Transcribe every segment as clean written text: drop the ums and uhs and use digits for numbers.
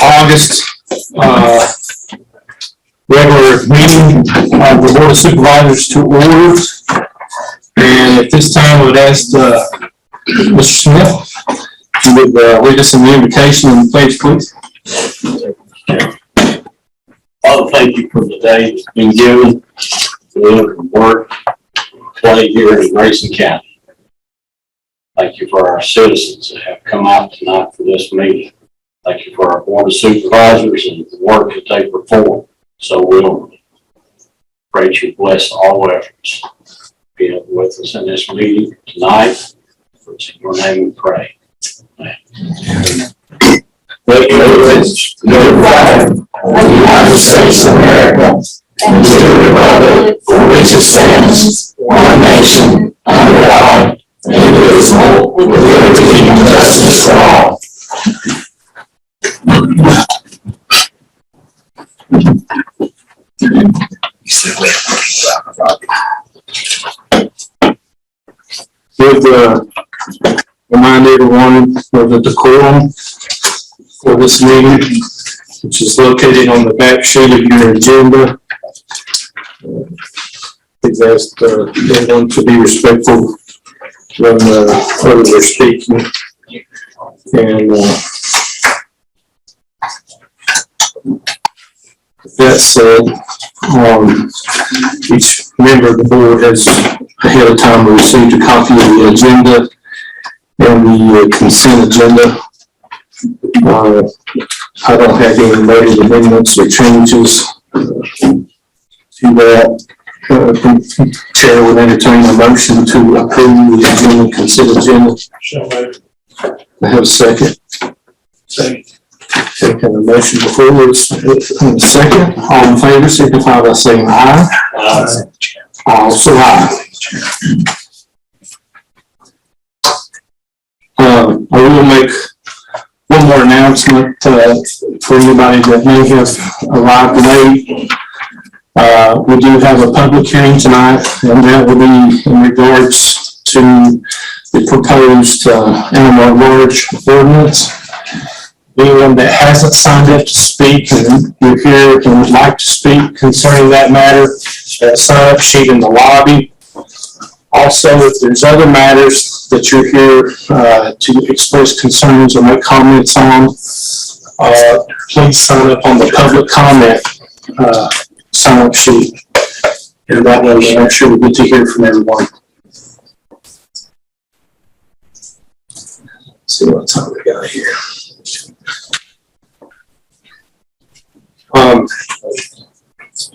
August regular meeting of the Board of Supervisors to order. And at this time, I would ask Mr. Smith to lead us in the invocation and pledge, please. Father, thank you for the day that's been given to live and work, play here in Grayson County. Thank you for our citizens that have come out tonight for this meeting. Thank you for our Board of Supervisors and the work that they perform so willingly. Pray that you bless all efforts. Be with us in this meeting tonight. It's in your name we pray. Amen. Pledge allegiance to the flag of the United States of America and to the republic for which it stands, one nation, under God, indivisible, with liberty and justice for all. Would remind everyone of the decorum for this meeting, which is located on the back sheet of your agenda. Please ask everyone to be respectful when they're speaking. And that said, each member of the board has ahead of time received a copy of the agenda and the consent agenda. I don't have any noted amendments or changes to that. Chair would entertain a motion to approve the agenda and consent agenda. I have a second. Second, a motion before us. Second, all in favor signify by saying aye. Also aye. I will make one more announcement for anybody that may have arrived late. We do have a public hearing tonight, and that will be in regards to the proposed animal large ordinance. Anyone that hasn't signed up to speak and you're here and would like to speak concerning that matter, sign up sheet in the lobby. Also, if there's other matters that you're here to express concerns or make comments on, please sign up on the public comment sign up sheet. And that way we'll make sure we get to hear from everyone. Let's see what time we got here.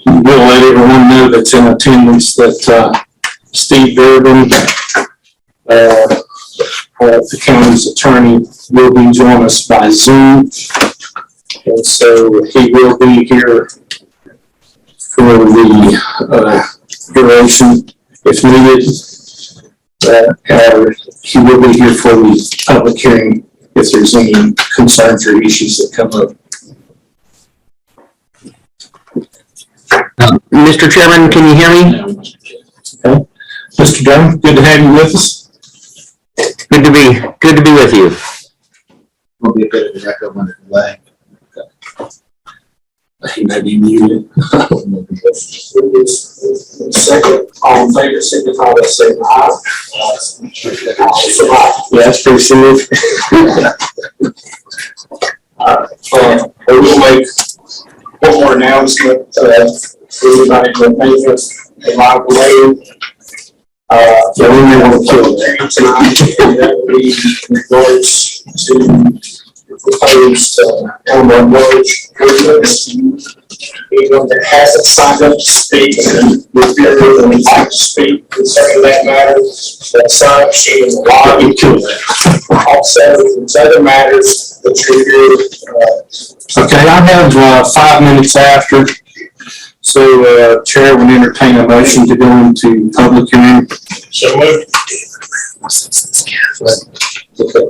We'll let everyone know that's in attendance that Steve Durbin, the county's attorney, will be joining us by Zoom. And so he will be here for the duration if needed. He will be here for the public hearing if there's any concerns or issues that come up. Mr. Chairman, can you hear me? Okay. Mr. Dunn, good to have you with us. Good to be with you. Will be a bit of an echo on the delay. He may be muted. Second, all in favor, signify by saying aye. Yeah, that's pretty significant. I will make one more announcement for anybody that may have arrived late. We may want to kill it tonight. That would be in regards to proposed animal large ordinance. Anyone that hasn't signed up to speak and would like to speak concerning that matter, that sign up sheet in the lobby. Also, if there's other matters that you're here. Okay, I have 5 minutes after. So, Chair would entertain a motion to go into public hearing. So moved. Okay.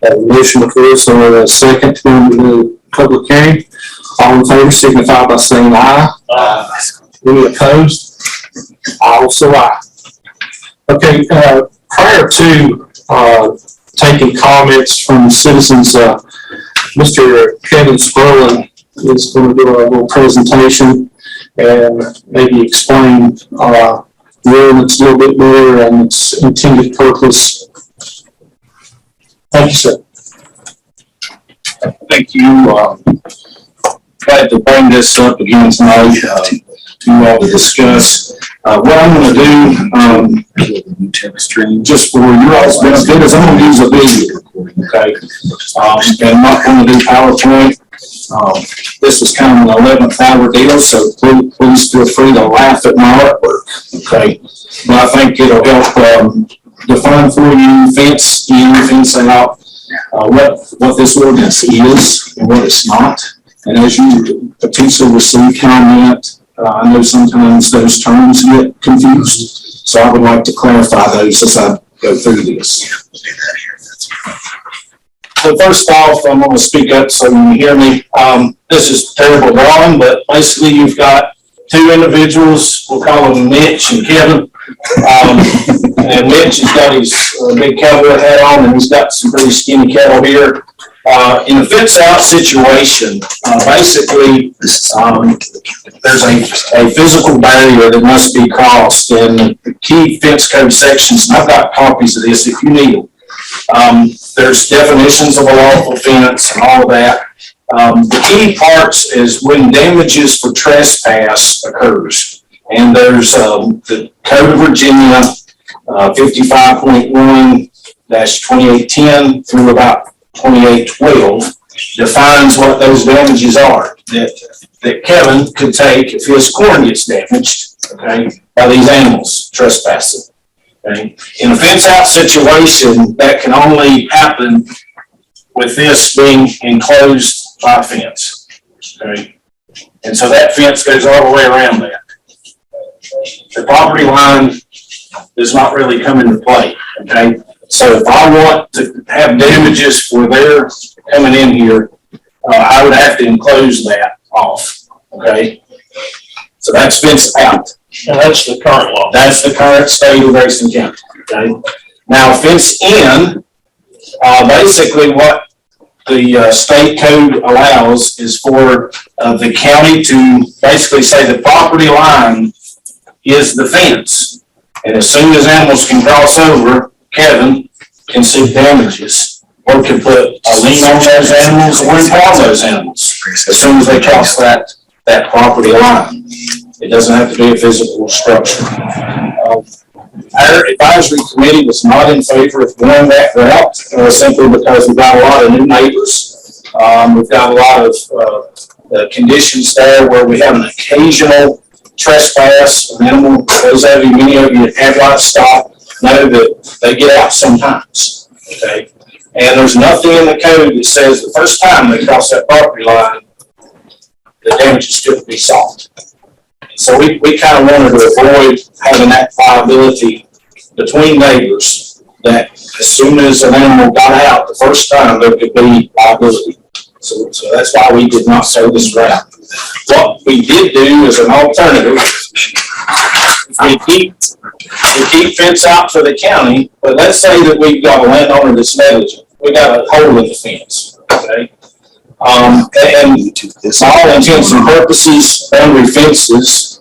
A motion before us, so a second to go into the public hearing. All in favor signify by saying aye. Aye. Any opposed? Also aye. Okay, prior to taking comments from citizens, Mr. Kevin Sperlin is going to do a little presentation and maybe explain, the ordinance a little bit better and its intended purpose. Thank you, sir. Thank you. Glad to bring this up again tonight, to you all to discuss. What I'm going to do, just for your all's benefit, is I'm going to use a video recording, okay? And I'm not going to do PowerPoint. This was kind of an 11th hour deal, so please feel free to laugh at my artwork, okay? But I think it'll help define for you, fence in, fence out, what this ordinance is and what it's not. And as you potentially receive comment, I know sometimes those terms get confused, so I would like to clarify those as I go through this. So first off, I'm going to speak up so you can hear me. This is terrible drawing, but basically you've got two individuals, we'll call them Mitch and Kevin. And Mitch has got his big cowboy hat on, and he's got some pretty skinny cattle here. In a fence out situation, basically, there's a physical barrier that must be crossed, and the key fence code sections, and I've got copies of this if you need them. There's definitions of a lawful fence and all of that. The key parts is when damages for trespass occurs, and there's the Code of Virginia 55.1-2810 through about 2812 defines what those damages are that Kevin could take if his corn gets damaged, okay, by these animals trespassing. Okay. In a fence out situation, that can only happen with this being enclosed by a fence. Okay. And so that fence goes all the way around that. The property line does not really come into play. Okay. So if I want to have damages for their coming in here, I would have to enclose that off. Okay. So that's fenced out. And that's the current law. That's the current state of Grayson County. Okay. Now fence in, basically what the state code allows is for the county to basically say the property line is the fence. And as soon as animals can cross over, Kevin can seek damages or can put a lien on those animals or impound those animals as soon as they cross that property line. It doesn't have to be a physical structure. Our advisory committee was not in favor of going that route simply because we've got a lot of new neighbors. We've got a lot of conditions there where we have an occasional trespass. An animal, those of you, many of you that have livestock know that they get out sometimes. Okay, and there's nothing in the code that says the first time they cross that property line, the damage is still to be sought. So we kind of wanted to avoid having that liability between neighbors that as soon as an animal got out the first time, there could be liability. So that's why we did not say this route. What we did do as an alternative, we keep fence out for the county, but let's say that we've got a landowner that's negligent. We got a hole in the fence, okay? And it's all intents and purposes, boundary fences.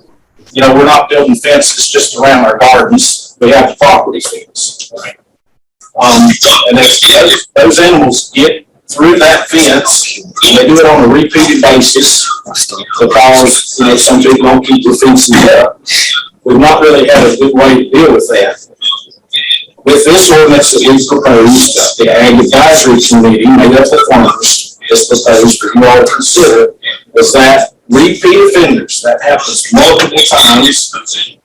You know, we're not building fences just around our gardens. We have the property fence, right? And those animals get through that fence, and they do it on a repeated basis because, you know, some people don't keep their fences up. We've not really had a good way to deal with that. With this ordinance that we've proposed, the Ag Advisory Committee made up the farmers is proposed for you all to consider is that repeat offenders, that happens multiple times,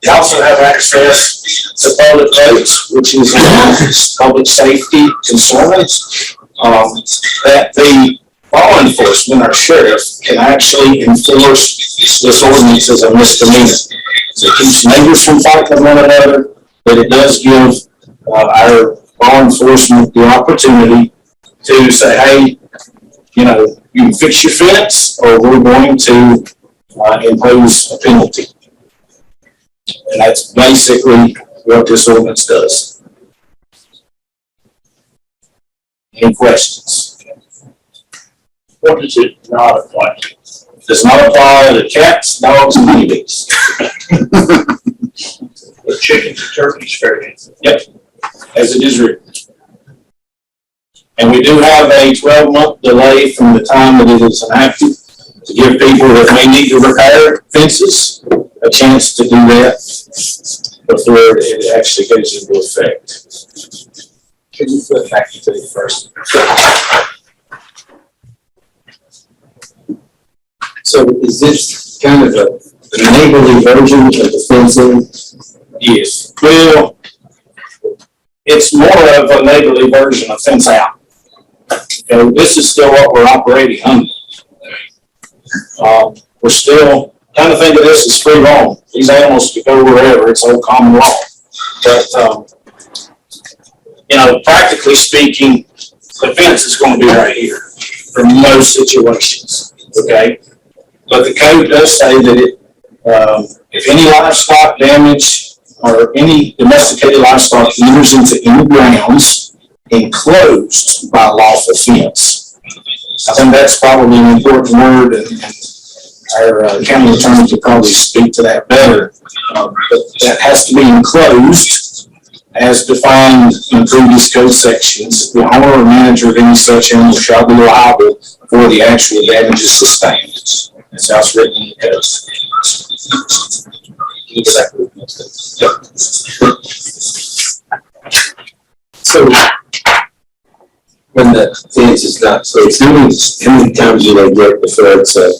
they also have access to public roads, which is public safety concerns, that the law enforcement, our sheriff, can actually enforce this ordinance as a misdemeanor. So it keeps neighbors from fighting one another, but it does give our law enforcement the opportunity to say, hey, you know, you can fix your fence or we're going to impose a penalty. And that's basically what this ordinance does. Any questions? What does it not apply to? Does not apply to cats, dogs, and honeybees. The chickens and turkeys, fair game. Yep, as it is written. And we do have a 12-month delay from the time that it is enacted to give people that may need to repair fences a chance to do that before it actually goes into effect. Could you flip back to the first? So is this kind of a neighborly version of the fencing? Yes, well, it's more of a neighborly version of fence out. And this is still what we're operating under. We're still, kind of think of this as free roam. These animals could go wherever, it's old common law. But, practically speaking, the fence is going to be right here for most situations, okay? But the code does say that if any livestock damage or any domesticated livestock enters into any grounds enclosed by lawful fence. I think that's probably an important word, and our county attorney could probably speak to that better. But that has to be enclosed as defined in previous code sections. The owner or manager of any such animal shall be liable for the actual damages sustained. That's how it's written in the code. So when the fence is not placed, how many times do they get before it's a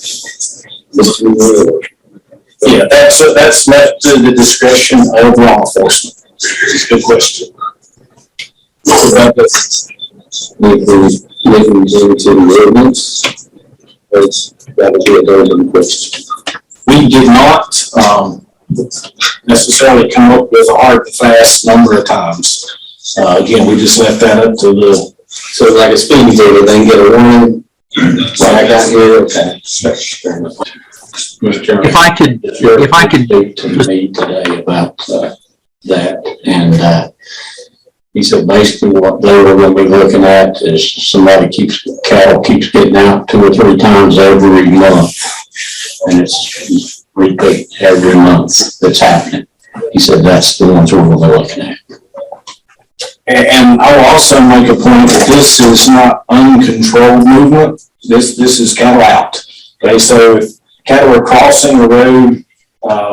misdemeanor? Yeah, that's left to the discretion of law enforcement. It's a good question. So that doesn't make them into the ordinance? That would be a relevant question. We did not necessarily come up with a hard and fast number of times. Again, we just left that up to the. So like a speeding ticket, they can get a warning, like I got here, okay. Mr. Chairman, If I could, speak to me today about that, and he said basically what they were going to be looking at is cattle keeps getting out 2 or 3 times every month, and it's repeat every month that's happening. He said that's the ones we're looking at. And I will also make a point that this is not uncontrolled movement. This is cattle out. Okay, so if cattle are crossing the road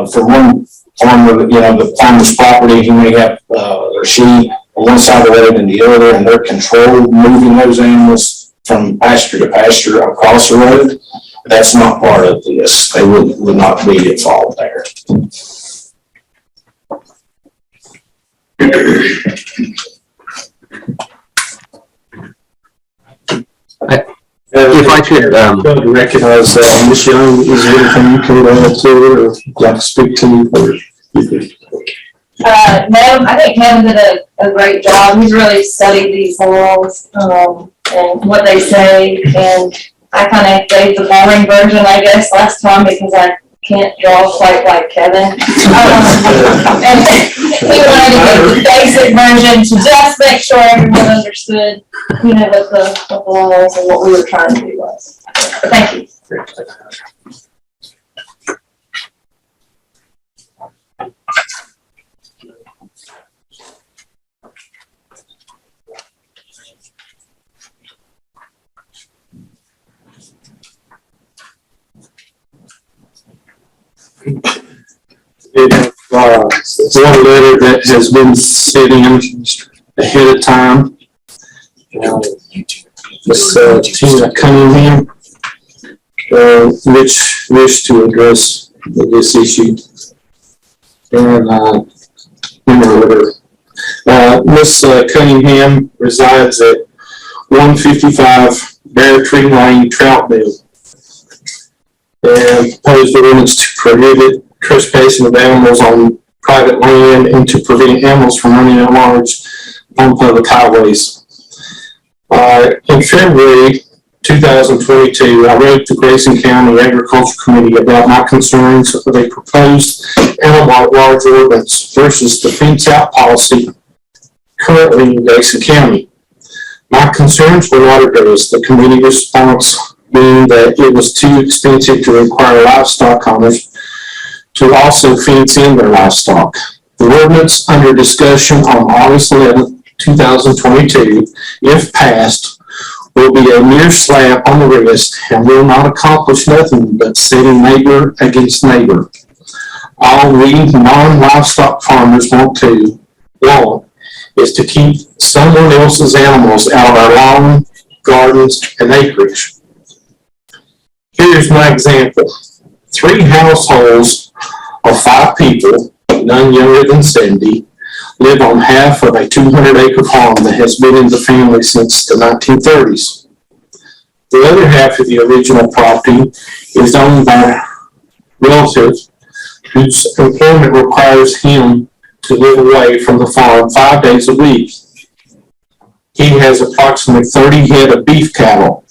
from one farmer, the farmer's property, he may have or she on one side of the road and the other, and they're controlled moving those animals from pasture to pasture across the road. That's not part of this. They would not be at fault there. if I could, Recognize Ms. Young, is there anything you can add to it or like to speak to? No, I think Kevin did a great job. He's really studied these laws, and what they say, and I kind of gave the boring version, I guess, last time because I can't draw quite like Kevin. And we wanted to give the basic version to just make sure everyone understood, what the laws and what we were trying to do was. Thank you. One letter that has been sitting ahead of time. Miss Tina Cunningham, which wish to address this issue. And Miss Cunningham resides at 155 Bear Tree Lane, Troutville. And proposed ordinance to prohibit trespassing of animals on private land and to prevent animals from running at large on public highways. In February 2022, I wrote the Grayson County Agriculture Committee about my concerns with a proposed animal at large ordinance versus the fence out policy currently in Grayson County. My concerns were not addressed. The committee response being that it was too expensive to require livestock owners to also fence in their livestock. The ordinance under discussion on August 11th, 2022, if passed, will be a mere slap on the wrist and will not accomplish nothing but setting neighbor against neighbor. All we non-livestock farmers want is to keep someone else's animals out of our lawn, gardens, and acreage. Here's my example. 3 households of 5 people, none younger than 70, live on half of a 200-acre farm that has been in the family since the 1930s. The other half of the original property is owned by relatives whose employment requires him to live away from the farm 5 days a week. He has approximately 30 head of beef cattle.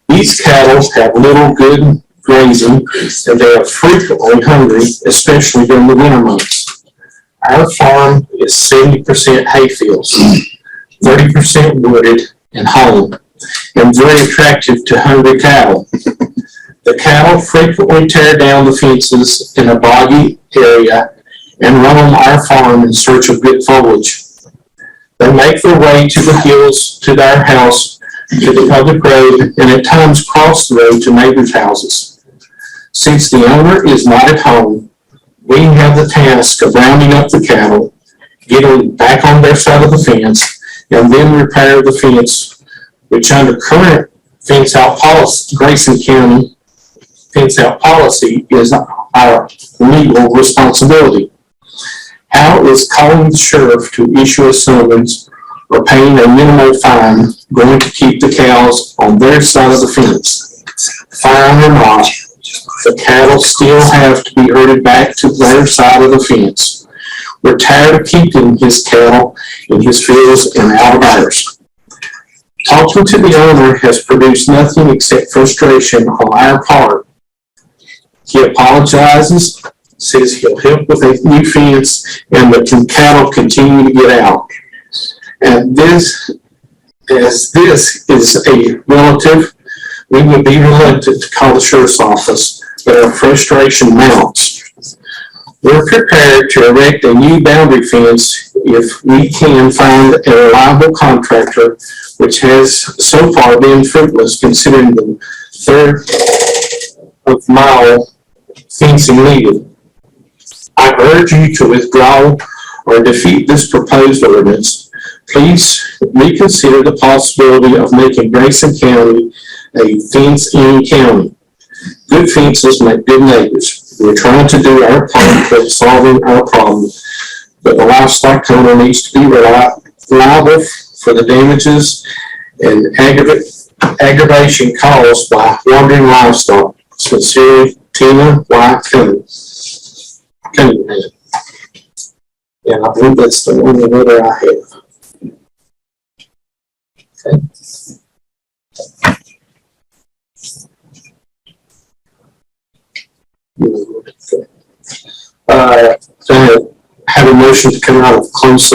These cattle have little good grazing, and they are frequently hungry, especially during the winter months. Our farm is 70% hay fields, 30% wooded and home, and very attractive to hungry cattle. The cattle frequently tear down the fences in a boggy area and roam our farm in search of good foliage. They make their way to the hills, to our house, to the public road, and at times cross the road to neighbors' houses. Since the owner is not at home, we have the task of rounding up the cattle, getting back on their side of the fence, and then repair the fence, which under current fence-out policy, Grayson County fence-out policy, is our legal responsibility. How is calling the sheriff to issue a summons or paying a minimal fine going to keep the cows on their side of the fence? Fine or not, the cattle still have to be herded back to their side of the fence. We're tired of keeping his cattle in his fields and out of ours. Talking to the owner has produced nothing except frustration on our part. He apologizes, says he'll help with a new fence, and the cattle continue to get out. And this is a relative, we would be reluctant to call the sheriff's office, but our frustration mounts. We're prepared to erect a new boundary fence if we can find a reliable contractor, which has so far been fruitless considering the third of mile fencing needed. I urge you to withdraw or defeat this proposed ordinance. Please reconsider the possibility of making Grayson County a fence-in county. Good fences make good neighbors. We're trying to do our part toward solving our problem, but the livestock owner needs to be liable for the damages and aggravation caused by wandering livestock. Sincerely, Tina Y. Cunningham. And I believe that's the only letter I have. So have a motion to come out of closed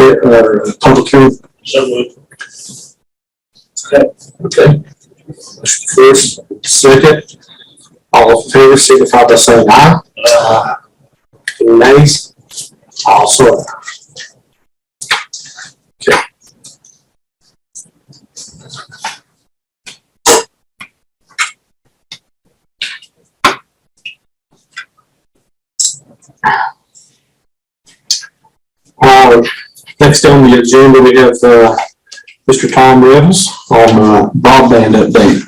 public hearing. So moved. Okay. Motion first, second. All in favor, signify by saying aye. Any nays? Also. Okay. Next on the agenda, we have Mr. Tom Revels on broadband update.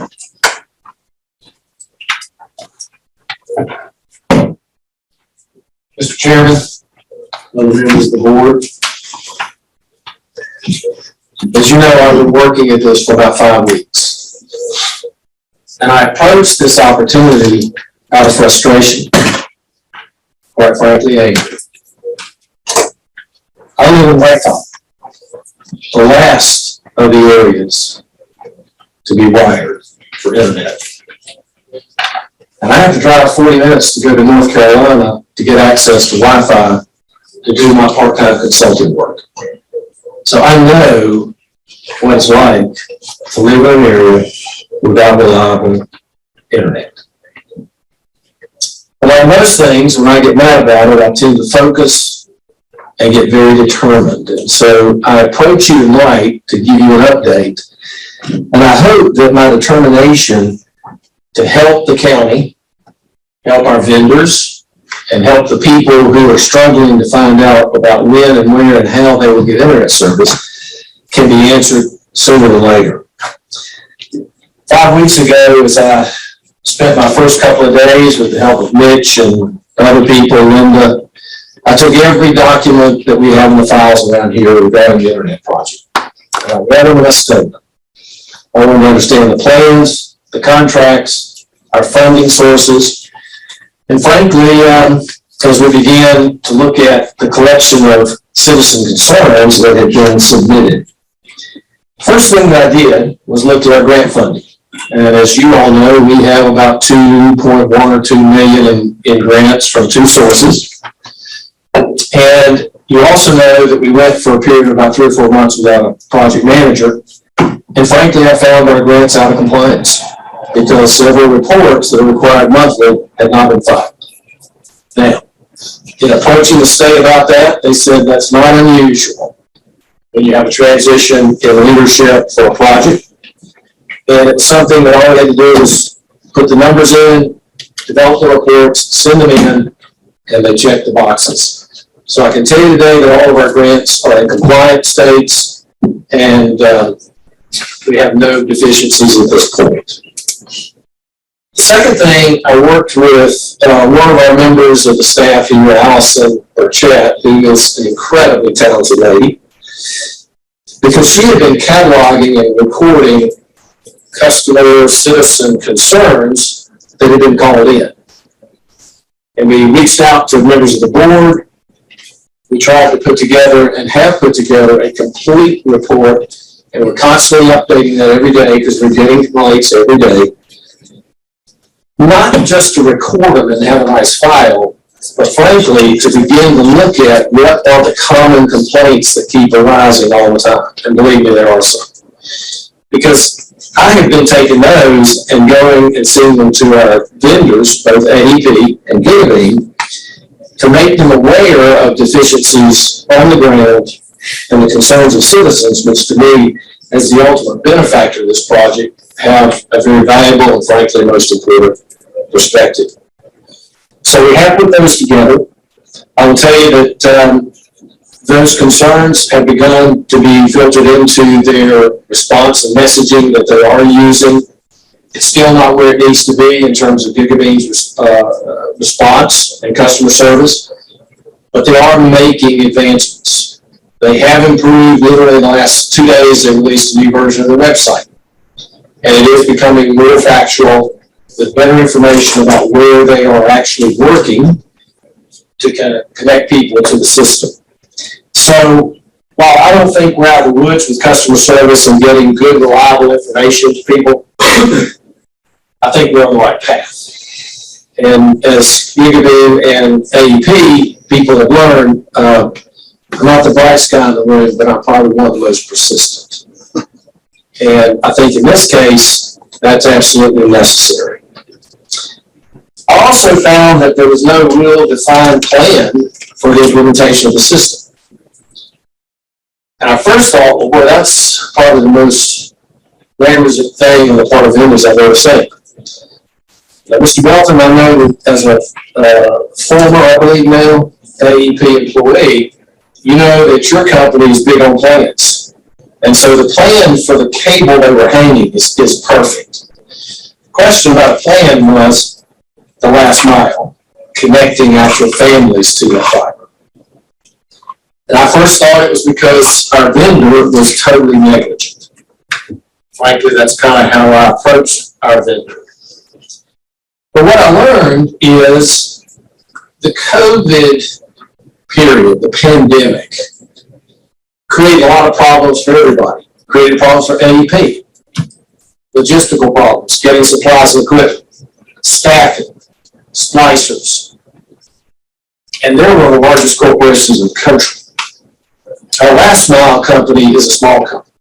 Mr. Chairman, other members of the board. As you know, I've been working at this for about 5 weeks. And I approached this opportunity out of frustration, quite frankly, anger. I live in Waycott, the last of the areas to be wired for internet. And I have to drive 40 minutes to go to North Carolina to get access to Wi-Fi to do my part-time consulting work. So I know what it's like to live in an area without reliable internet. But like most things, when I get mad about it, I tend to focus and get very determined. And so I approach you tonight to give you an update. And I hope that my determination to help the county, help our vendors, and help the people who are struggling to find out about when and where and how they will get internet service can be answered sooner than later. 5 weeks ago, as I spent my first couple of days with the help of Mitch and other people, Linda, I took every document that we have in the files around here regarding the internet project. And I read them and I studied them. I wanted to understand the plans, the contracts, our funding sources, and frankly, as we began to look at the collection of citizen concerns that had been submitted. First thing that I did was look at our grant funding. And as you all know, we have about 2.1 or 2 million in grants from 2 sources. And you also know that we went for a period of about 3 or 4 months without a project manager. And frankly, I found our grants out of compliance because several reports that are required monthly had not been filed. Now, in approaching the state about that, they said that's not unusual when you have a transition in leadership for a project. And it's something that all we had to do is put the numbers in, develop the reports, send them in, and they check the boxes. So I can tell you today that all of our grants are in compliant states, and we have no deficiencies at this point. The second thing, I worked with one of our members of the staff here, Allison Burchett, who is an incredibly talented lady, because she had been cataloging and recording customer citizen concerns that had been called in. And we reached out to members of the board. We tried to put together and have put together a complete report, and we're constantly updating that every day because we're getting complaints every day. Not just to record them and have a nice file, but frankly, to begin to look at what are the common complaints that keep arising all the time. And believe me, there are some. Because I have been taking those and going and sending them to our vendors, both AEP and Gigabee, to make them aware of deficiencies on the ground and the concerns of citizens, which to me, as the ultimate benefactor of this project, have a very valuable and frankly most important perspective. So we have put those together. I will tell you that those concerns have begun to be filtered into their response and messaging that they are using. It's still not where it needs to be in terms of Gigabeam's response and customer service, but they are making advancements. They have improved. Literally in the last 2 days, they released a new version of the website. And it is becoming more factual with better information about where they are actually working to kind of connect people to the system. So while I don't think we're out of the woods with customer service and getting good, reliable information to people, I think we're on the right path. And as Gigabee and AEP people have learned, I'm not the brightest guy in the room, but I'm probably one of the most persistent. And I think in this case, that's absolutely necessary. I also found that there was no real defined plan for the implementation of the system. And I first thought, well, boy, that's probably the most requisite thing on the part of vendors I've ever seen. Now, Mr. Belton, I know as a former, I believe now, AEP employee, you know that your company is big on plans. And so the plan for the cable they were hanging is perfect. The question about a plan was the last mile, connecting actual families to the fiber. And I first thought it was because our vendor was totally negligent. Frankly, that's kind of how I approached our vendor. But what I learned is the COVID period, the pandemic, created a lot of problems for everybody. Created problems for AEP. Logistical problems, getting supplies and equipment, staffing, splicers. And they're one of the largest corporations in the country. Our last mile company is a small company.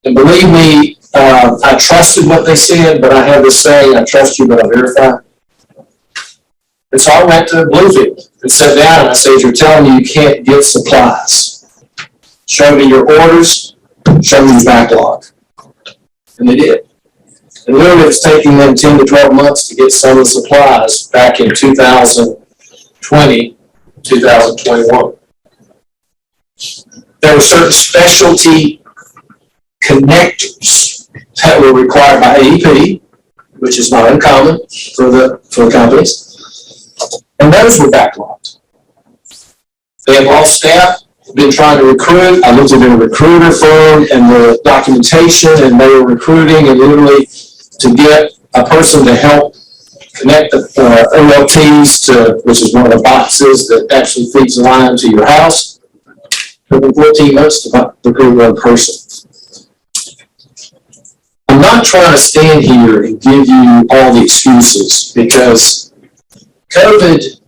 And believe me, I trusted what they said, but I have this saying, I trust you, but I verify. And so I went to Bluefield and sat down and I said, you're telling me you can't get supplies. Show me your orders, show me your backlog. And they did. And literally it's taking them 10 to 12 months to get some of the supplies back in 2020, 2021. There were certain specialty connectors that were required by AEP, which is not uncommon for the companies. And those were backlogged. They have lost staff, been trying to recruit. I looked at their recruiter firm and the documentation, and they were recruiting, and literally to get a person to help connect the OLTs to, which is one of the boxes that actually feeds the line to your house. It took 14 months to recruit one person. I'm not trying to stand here and give you all the excuses, because COVID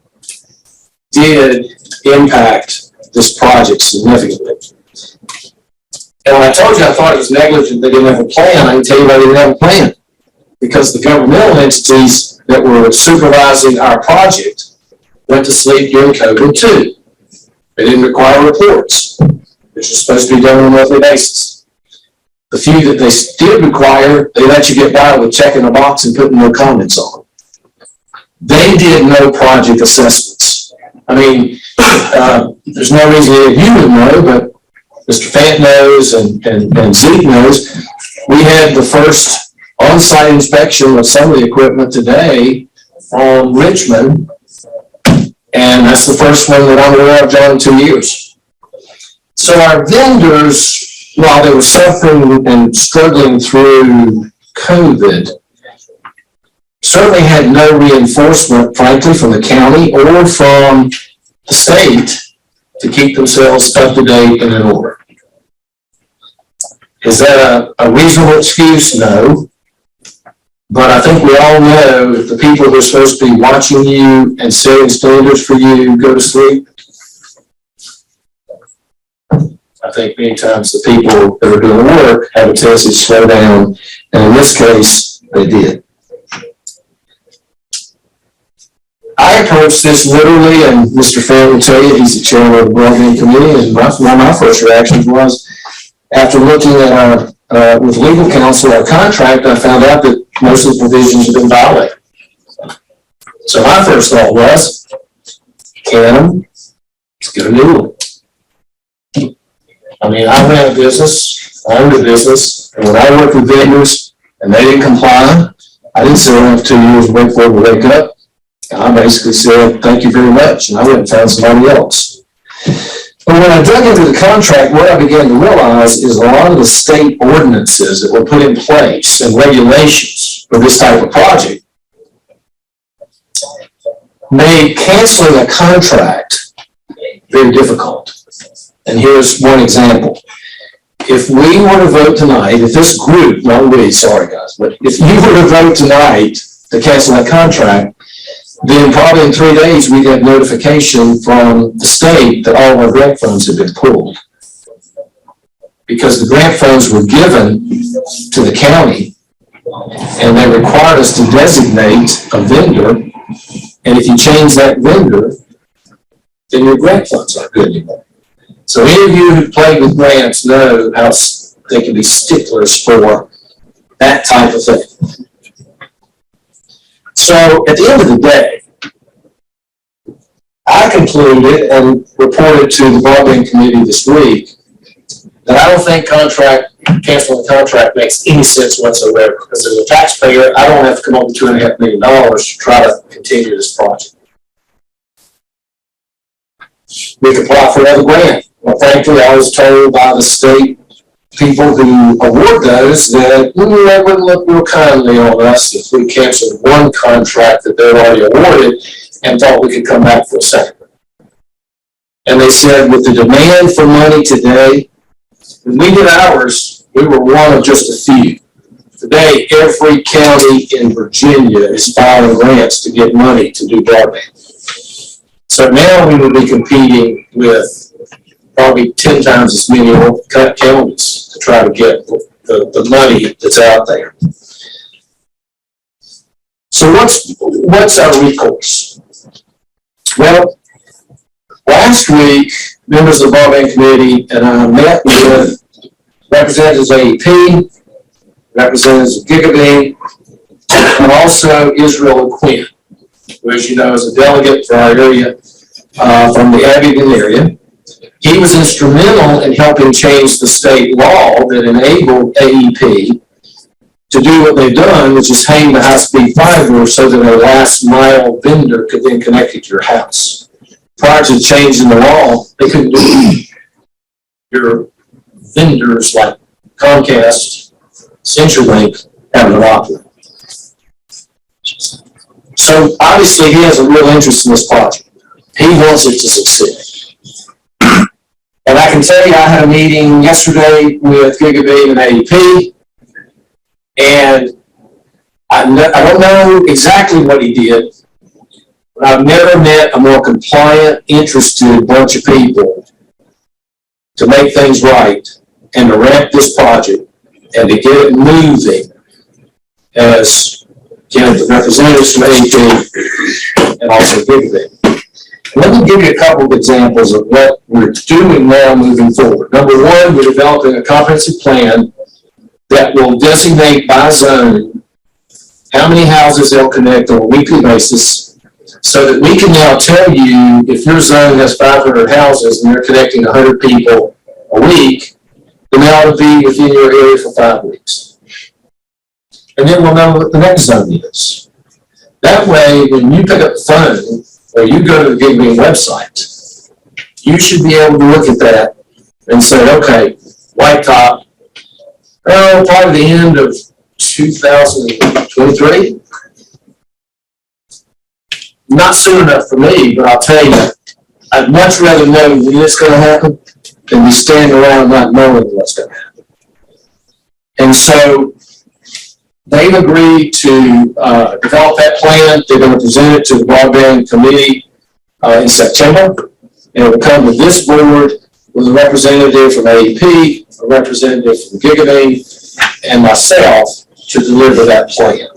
did impact this project significantly. And when I told you I thought it was negligent they didn't have a plan, I can tell you why they didn't have a plan. Because the governmental entities that were supervising our project went to sleep during COVID too. They didn't require reports, which is supposed to be done on a monthly basis. The few that they did require, they let you get by with checking a box and putting no comments on. They did no project assessments. I mean, there's no reason you would know, but Mr. Fant knows and Zeke knows. We had the first on-site inspection of some of the equipment today on Richmond, and that's the first one that I'm aware of, John, in 2 years. So our vendors, while they were suffering and struggling through COVID, certainly had no reinforcement, frankly, from the county or from the state to keep themselves up to date and in order. Is that a reasonable excuse? No. But I think we all know that the people who are supposed to be watching you and setting standards for you go to sleep. I think many times the people that are doing the work have a tendency to slow down, and in this case, they did. I approached this literally, and Mr. Fair will tell you, he's the chairman of the broadband committee, and one of my first reactions was, after looking at our, with legal counsel, our contract, I found out that most of the provisions have been violated. So my first thought was, can let's get a new one. I mean, I ran a business, I owned a business, and when I worked with vendors and they didn't comply, I didn't sit around for 2 years and wait for them to wake up. I basically said, thank you very much, and I went and found somebody else. But when I dug into the contract, what I began to realize is a lot of the state ordinances that were put in place and regulations for this type of project made canceling a contract very difficult. And here's one example. If we were to vote tonight, if this group, not we, sorry guys, but if you were to vote tonight to cancel that contract, then probably in 3 days we get notification from the state that all of our grant funds have been pulled. Because the grant funds were given to the county and they required us to designate a vendor, and if you change that vendor, then your grant funds aren't good anymore. So any of you who played with grants know how they can be sticklers for that type of thing. So at the end of the day, I concluded and reported to the broadband committee this week that I don't think canceling the contract makes any sense whatsoever, because as a taxpayer, I don't have to come up with $2.5 million to try to continue this project. We could apply for another grant. Well, frankly, I was told by the state people who award those that they wouldn't look real kindly on us if we canceled one contract that they'd already awarded and thought we could come back for a second. And they said with the demand for money today, when we did ours, we were one of just a few. Today, every county in Virginia is filing grants to get money to do broadband. So now we will be competing with probably 10 times as many counties to try to get the money that's out there. So what's our recourse? Well, last week, members of the broadband committee and I met with representatives of AEP, representatives of Gigabee, and also Israel Quinn, who, as you know, is a delegate for our area from the Abingdon area. He was instrumental in helping change the state law that enabled AEP to do what they've done, which is hang the high-speed fiber so that a last-mile vendor could then connect it to your house. Prior to changing the law, they couldn't do it. Your vendors like Comcast, CenturyLink, have an option. So obviously he has a real interest in this project. He wants it to succeed. And I can tell you, I had a meeting yesterday with Gigabee and AEP, and I don't know exactly what he did, but I've never met a more compliant, interested bunch of people to make things right and to ramp this project and to get it moving as the representatives from AEP and also Gigabee. Let me give you a couple of examples of what we're doing now moving forward. Number one, we're developing a comprehensive plan that will designate by zone how many houses they'll connect on a weekly basis so that we can now tell you if your zone has 500 houses and they're connecting 100 people a week, then they ought to be within your area for 5 weeks. And then we'll know what the next zone is. That way, when you pick up the phone or you go to the Gigabee website, you should be able to look at that and say, okay, White Top, probably the end of 2023. Not soon enough for me, but I'll tell you, I'd much rather know when it's going to happen than be standing around not knowing what's going to happen. And so they've agreed to develop that plan. They're going to present it to the broadband committee in September, and it will come to this board with a representative from AEP, a representative from Gigabee, and myself to deliver that plan.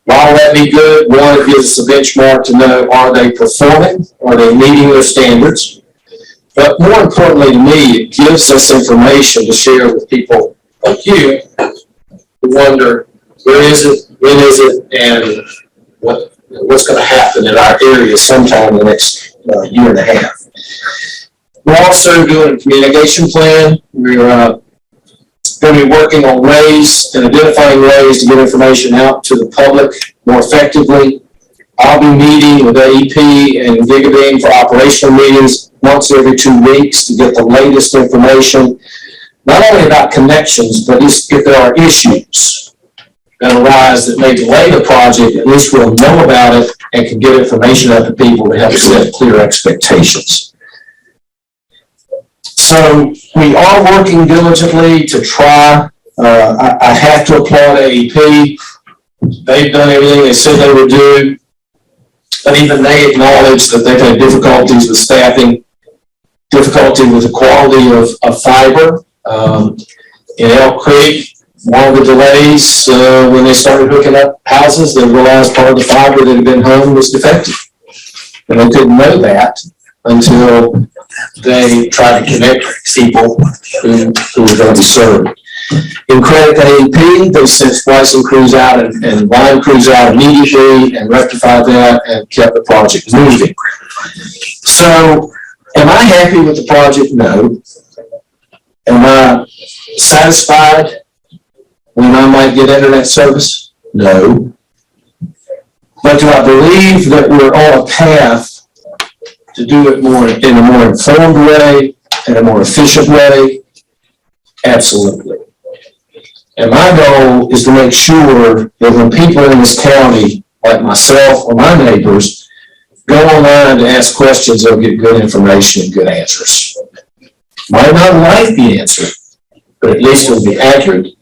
Why will that be good? One, it gives us a benchmark to know, are they performing? Are they meeting their standards? But more importantly to me, it gives us information to share with people like you who wonder, where is it, when is it, and what's going to happen in our area sometime in the next year and a half. We're also doing a communication plan. We're going to be working on ways and identifying ways to get information out to the public more effectively. I'll be meeting with AEP and Gigabee for operational meetings once every 2 weeks to get the latest information, not only about connections, but if there are issues that arise that may delay the project, at least we'll know about it and can get information out to people to help set clear expectations. So we are working diligently to try. I have to applaud AEP. They've done everything they said they would do, but even they acknowledge that they've had difficulties with staffing, difficulty with the quality of fiber. In Elk Creek, one of the delays when they started hooking up houses, they realized part of the fiber that had been hung was defective. And they couldn't know that until they tried to connect people who were going to be served. In credit to AEP, they sent splicing crews out and line crews out immediately and rectified that and kept the project moving. So, am I happy with the project? No. Am I satisfied when I might get internet service? No. But do I believe that we're on a path to do it in a more informed way, in a more efficient way? Absolutely. And my goal is to make sure that when people in this county, like myself or my neighbors, go online to ask questions, they'll get good information and good answers. Might not like the answer, but at least it'll be accurate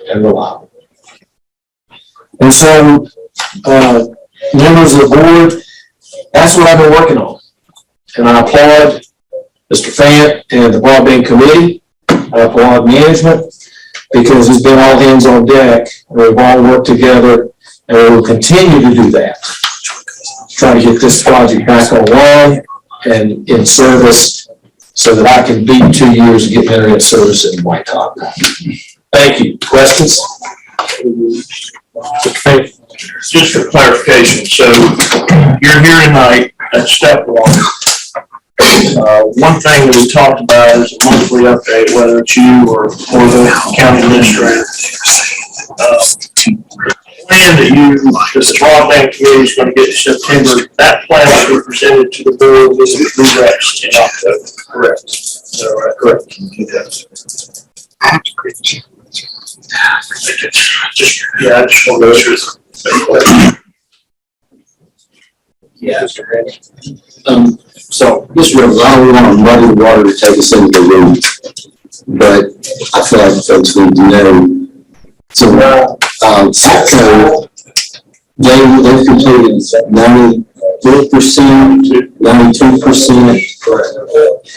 and reliable. And so, members of the board, that's what I've been working on. And I applaud Mr. Fant and the broadband committee. I applaud management. because it's been all hands on deck. We've all worked together, and we will continue to do that. Try to get this project back online and in service so that I can beat 2 years of getting internet service in White Top. Thank you. Questions? Just for clarification, so you're here tonight at step one. One thing that we talked about is a monthly update, whether it's you or the county administrator. Plan that the broadband committee is going to get in September, that plan will be presented to the board with the recs in October, correct? Is that right? Correct. I just want to go through. Yeah. So, Mr. Rivers, I don't want to muddy the water to take us into the weeds, but I feel like folks need to know. So, SACCO, they've completed 94%, 92%,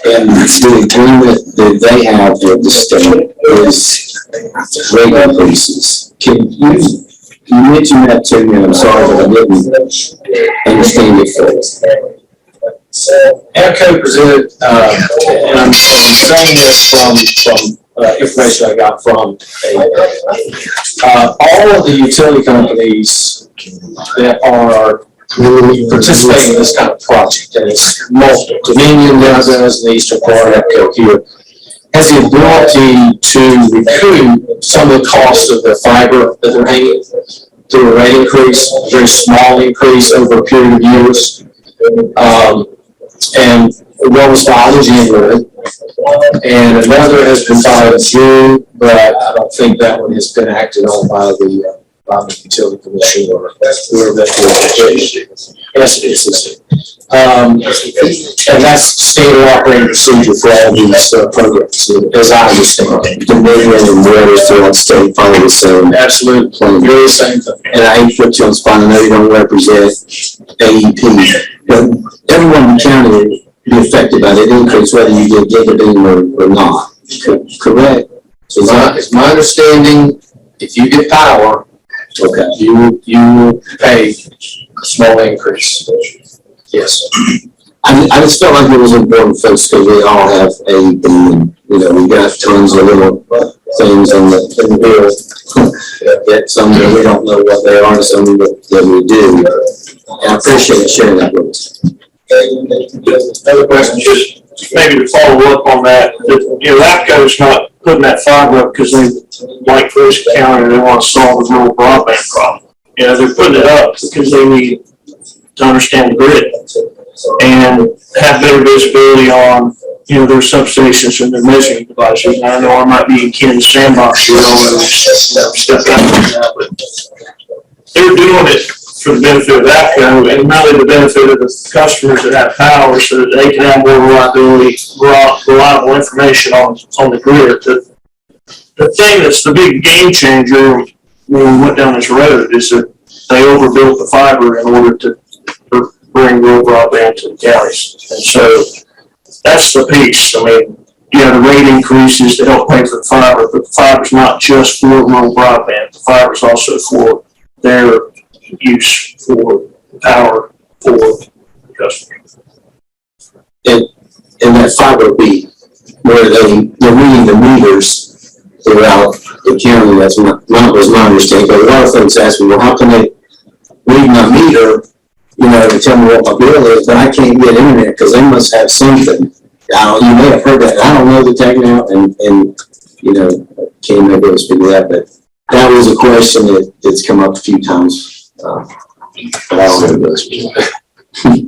and the agreement that they have with the state is rate increases. Can you mention that to me? I'm sorry, but I didn't understand it fully. AirCo presented, and I'm saying this from information I got from all of the utility companies that are participating in this kind of project, and it's multiple. Dominion does in the eastern part, AirCo here, has the ability to recoup some of the cost of the fiber that they're hanging through a rate increase, a very small increase over a period of years. And one was filed in January, and another has been filed in June, but I don't think that one has been acted on by the utility commission or whoever that is. SDCC. And that's standard operating procedure for all these programs, as I understand it. The movement and water throughout the state follow the same. Absolutely, very same thing. And I hate to put you on the spot, I know you don't represent AEP, but everyone in the county will be affected by that increase, whether you get gigabit or not. Correct? So it's my understanding, if you get power, Okay. you will pay a small increase. Yes. I just felt like it was important, folks, because we all have AEP, and, you know, we got tons of little things in the bill that some that we don't know what they are, and some that we do. And I appreciate you sharing that with us. Another question, just maybe to follow up on that, APCO's not putting that fiber up because they like Grayson County, they want to solve the rural broadband problem. They're putting it up because they need to understand the grid and have better visibility on, their substations and their measuring devices. And I know I might be in Ken's sandbox here, and step out on that, but they're doing it for the benefit of APCO and really the benefit of the customers that have power, so that they can have more reliable information on the grid. The thing that's the big game changer when we went down this road is that they overbuilt the fiber in order to bring rural broadband to the counties. And so that's the piece. I mean, the rate increases to help pay for the fiber, but the fiber's not just for rural broadband. The fiber's also for their use for power for the customer. And that fiber will be where they're reading the meters throughout the county. That's was my understanding. But a lot of folks ask me, well, how can they read my meter, to tell me what my bill is, but I can't get internet because they must have something. You may have heard that. I don't know the technical, and Ken may be able to speak to that, but that was a question that's come up a few times. But I don't know the rest.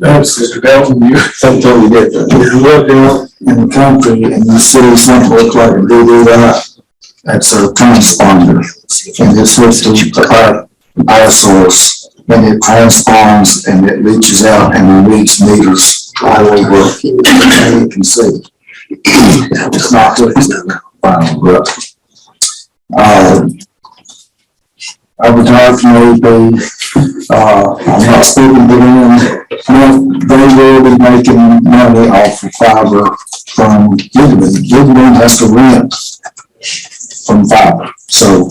That's Mr. Dalton, Something totally different. you look out in the country and you see something look like a that. That's a transponder. And it's listed our source. And it transforms and it reaches out and it reads meters all over. And you can see. It's not just the final product. I would like to maybe, I'm not speaking to them, they will be making money off of fiber from Gigabit. Gigabit has to rent from fiber. So,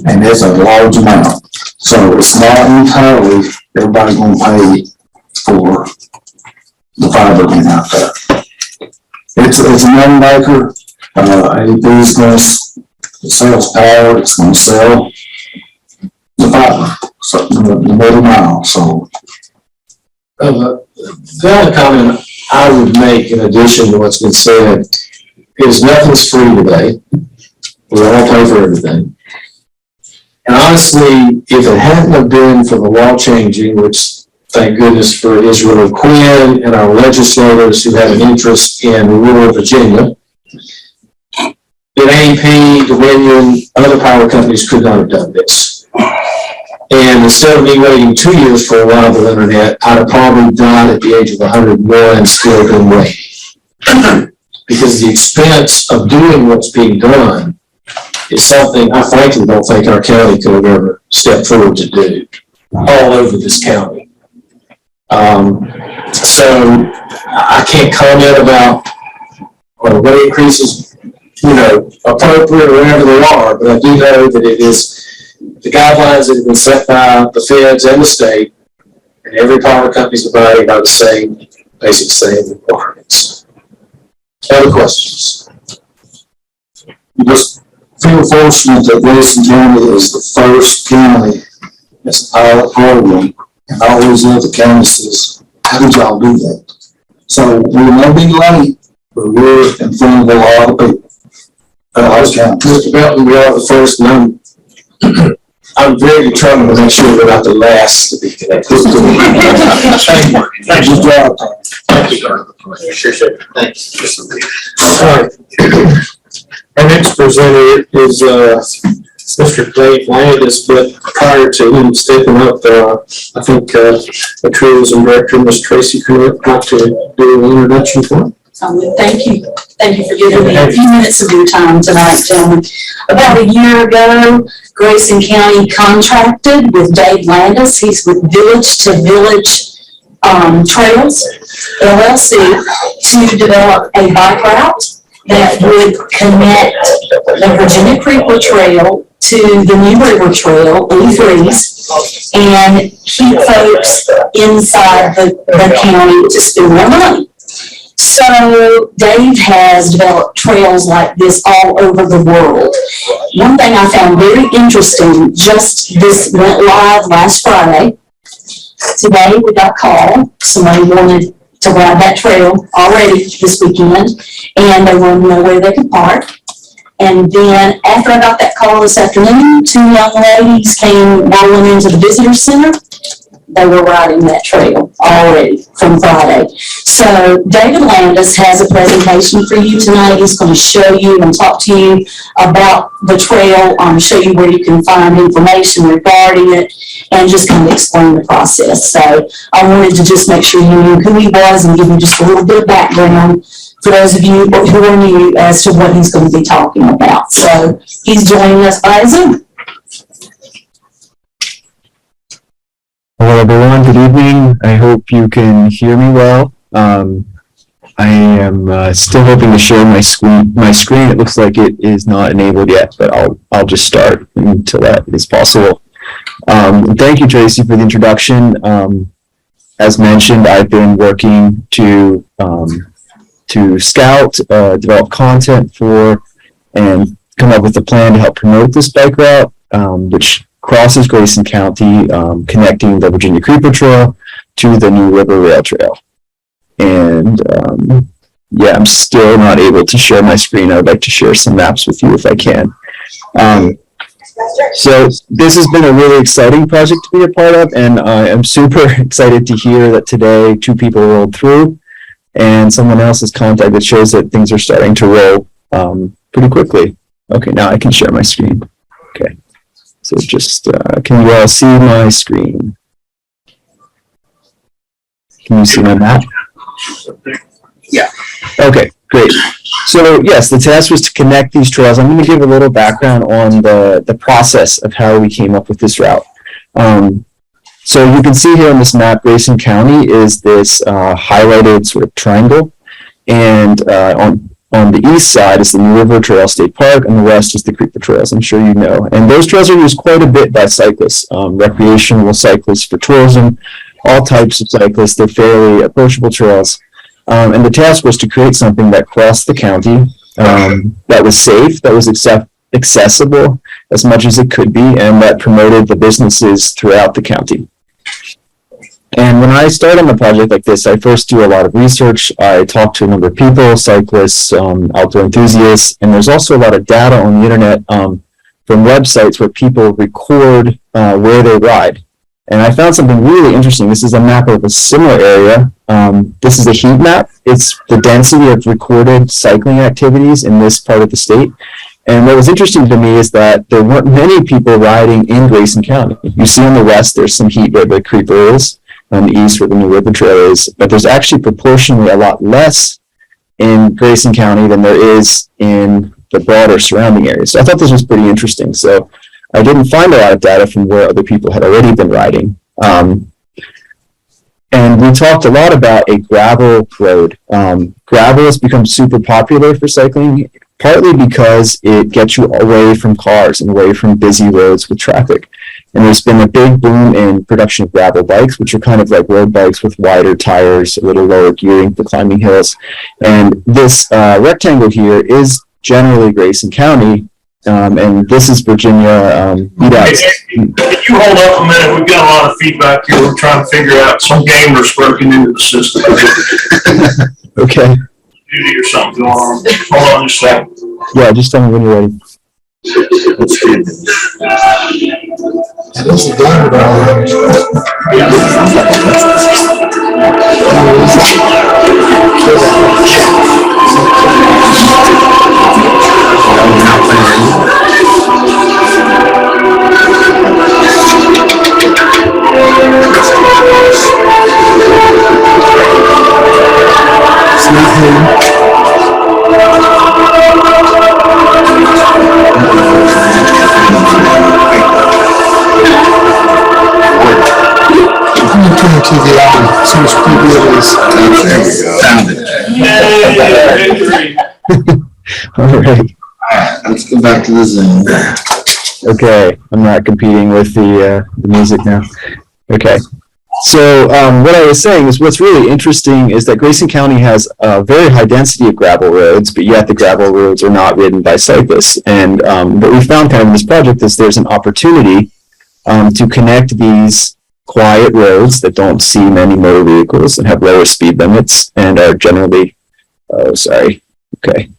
and it's a large amount. So it's not entirely everybody's gonna pay for the fiber being out there. It's a money maker. AEP is gonna, it sells power, it's gonna sell the fiber, so the middle mile, so. The only comment I would make in addition to what's been said is nothing's free today. We all pay for everything. And honestly, if it hadn't have been for the law changing, which thank goodness for Israel and Quinn and our legislators who have an interest in rural Virginia, that AEP, Dominion, other power companies could not have done this. And instead of me waiting 2 years for a reliable internet, I'd have probably died at the age of 101 and still been waiting. Because the expense of doing what's being done is something I frankly don't think our county could have ever stepped forward to do all over this county. So I can't comment about what increases, appropriate or whatever they are, but I do know that it is the guidelines that have been set by the feds and the state, and every power company is abiding by the same requirements. Other questions? Just feel fortunate that Grayson County is the first county that's a pilot program, and all these other counties says, how did y'all do that? So we may be late, but we're in front of a lot of people. Mr. Belton, we are the first, and I'm very determined to make sure we're not the last to be connected. Thank you, job. Thank you, sir. Appreciate it. Thanks. All right. Our next presenter is Mr. Dave Landis, but prior to him stepping up, I think the tourism director, Ms. Tracy, could like to do an introduction for him. Thank you. Thank you for giving me a few minutes of your time tonight, gentlemen. About a year ago, Grayson County contracted with Dave Landis. He's with Village to Village Trails, LLC, to develop a bike route that would connect the Virginia Creeper Trail to the New River Trail, E3s, and keep folks inside the county to spend their money. So Dave has developed trails like this all over the world. One thing I found very interesting, just this went live last Friday. Today we got a call, somebody wanted to ride that trail already this weekend, and they wanted to know where they could park. And then after I got that call this afternoon, 2 young ladies came rolling into the visitor center. They were riding that trail already from Friday. So David Landis has a presentation for you tonight. He's going to show you and talk to you about the trail, show you where you can find information regarding it, and just kind of explain the process. So I wanted to just make sure you knew who he was and give you just a little bit of background for those of you who are new as to what he's going to be talking about. So he's joining us by Zoom. Hello everyone, good evening. I hope you can hear me well. I am still hoping to share my screen. It looks like it is not enabled yet, but I'll just start until that is possible. Thank you, Tracy, for the introduction. As mentioned, I've been working to scout, develop content for, and come up with a plan to help promote this bike route, which crosses Grayson County, connecting the Virginia Creeper Trail to the New River Rail Trail. And yeah, I'm still not able to share my screen. I would like to share some maps with you if I can. So this has been a really exciting project to be a part of, and I'm super excited to hear that today 2 people rolled through and someone else has contact that shows that things are starting to roll pretty quickly. Okay, now I can share my screen. Okay. So just, can you all see my screen? Can you see my map? Yeah. Okay, great. So yes, the task was to connect these trails. I'm going to give a little background on the process of how we came up with this route. So you can see here on this map, Grayson County is this highlighted sort of triangle. And on the east side is the New River Trail State Park, and the west is the Creeper Trails, I'm sure you know. And those trails are used quite a bit by cyclists, recreational cyclists, for tourism, all types of cyclists. They're fairly approachable trails. And the task was to create something that crossed the county, that was safe, that was accessible as much as it could be, and that promoted the businesses throughout the county. And when I start on a project like this, I first do a lot of research. I talk to a number of people, cyclists, outdoor enthusiasts, and there's also a lot of data on the internet from websites where people record where they ride. And I found something really interesting. This is a map of a similar area. This is a heat map. It's the density of recorded cycling activities in this part of the state. And what was interesting to me is that there weren't many people riding in Grayson County. You see on the west, there's some heat where the Creeper is, on the east where the New River Trail is, but there's actually proportionally a lot less in Grayson County than there is in the broader surrounding areas. So I thought this was pretty interesting. So I didn't find a lot of data from where other people had already been riding. And we talked a lot about a gravel road. Gravel has become super popular for cycling, partly because it gets you away from cars and away from busy roads with traffic. And there's been a big boom in production of gravel bikes, which are kind of like road bikes with wider tires, a little lower gearing for climbing hills. And this rectangle here is generally Grayson County, and this is Virginia. Can you hold up a minute? We've got a lot of feedback here. We're trying to figure out some gamers broken into the system. Okay. Duty or something going on. Hold on just a second. Yeah, just tell me when you're ready. Turn the TV on, see which preview it is. There we go. Found it. All right. Let's go back to the Zoom. Okay, I'm not competing with the music now. Okay. So what I was saying is what's really interesting is that Grayson County has a very high density of gravel roads, but yet the gravel roads are not ridden by cyclists. And what we found kind of in this project is there's an opportunity to connect these quiet roads that don't see many motor vehicles and have lower speed limits and are generally, oh, sorry. Okay.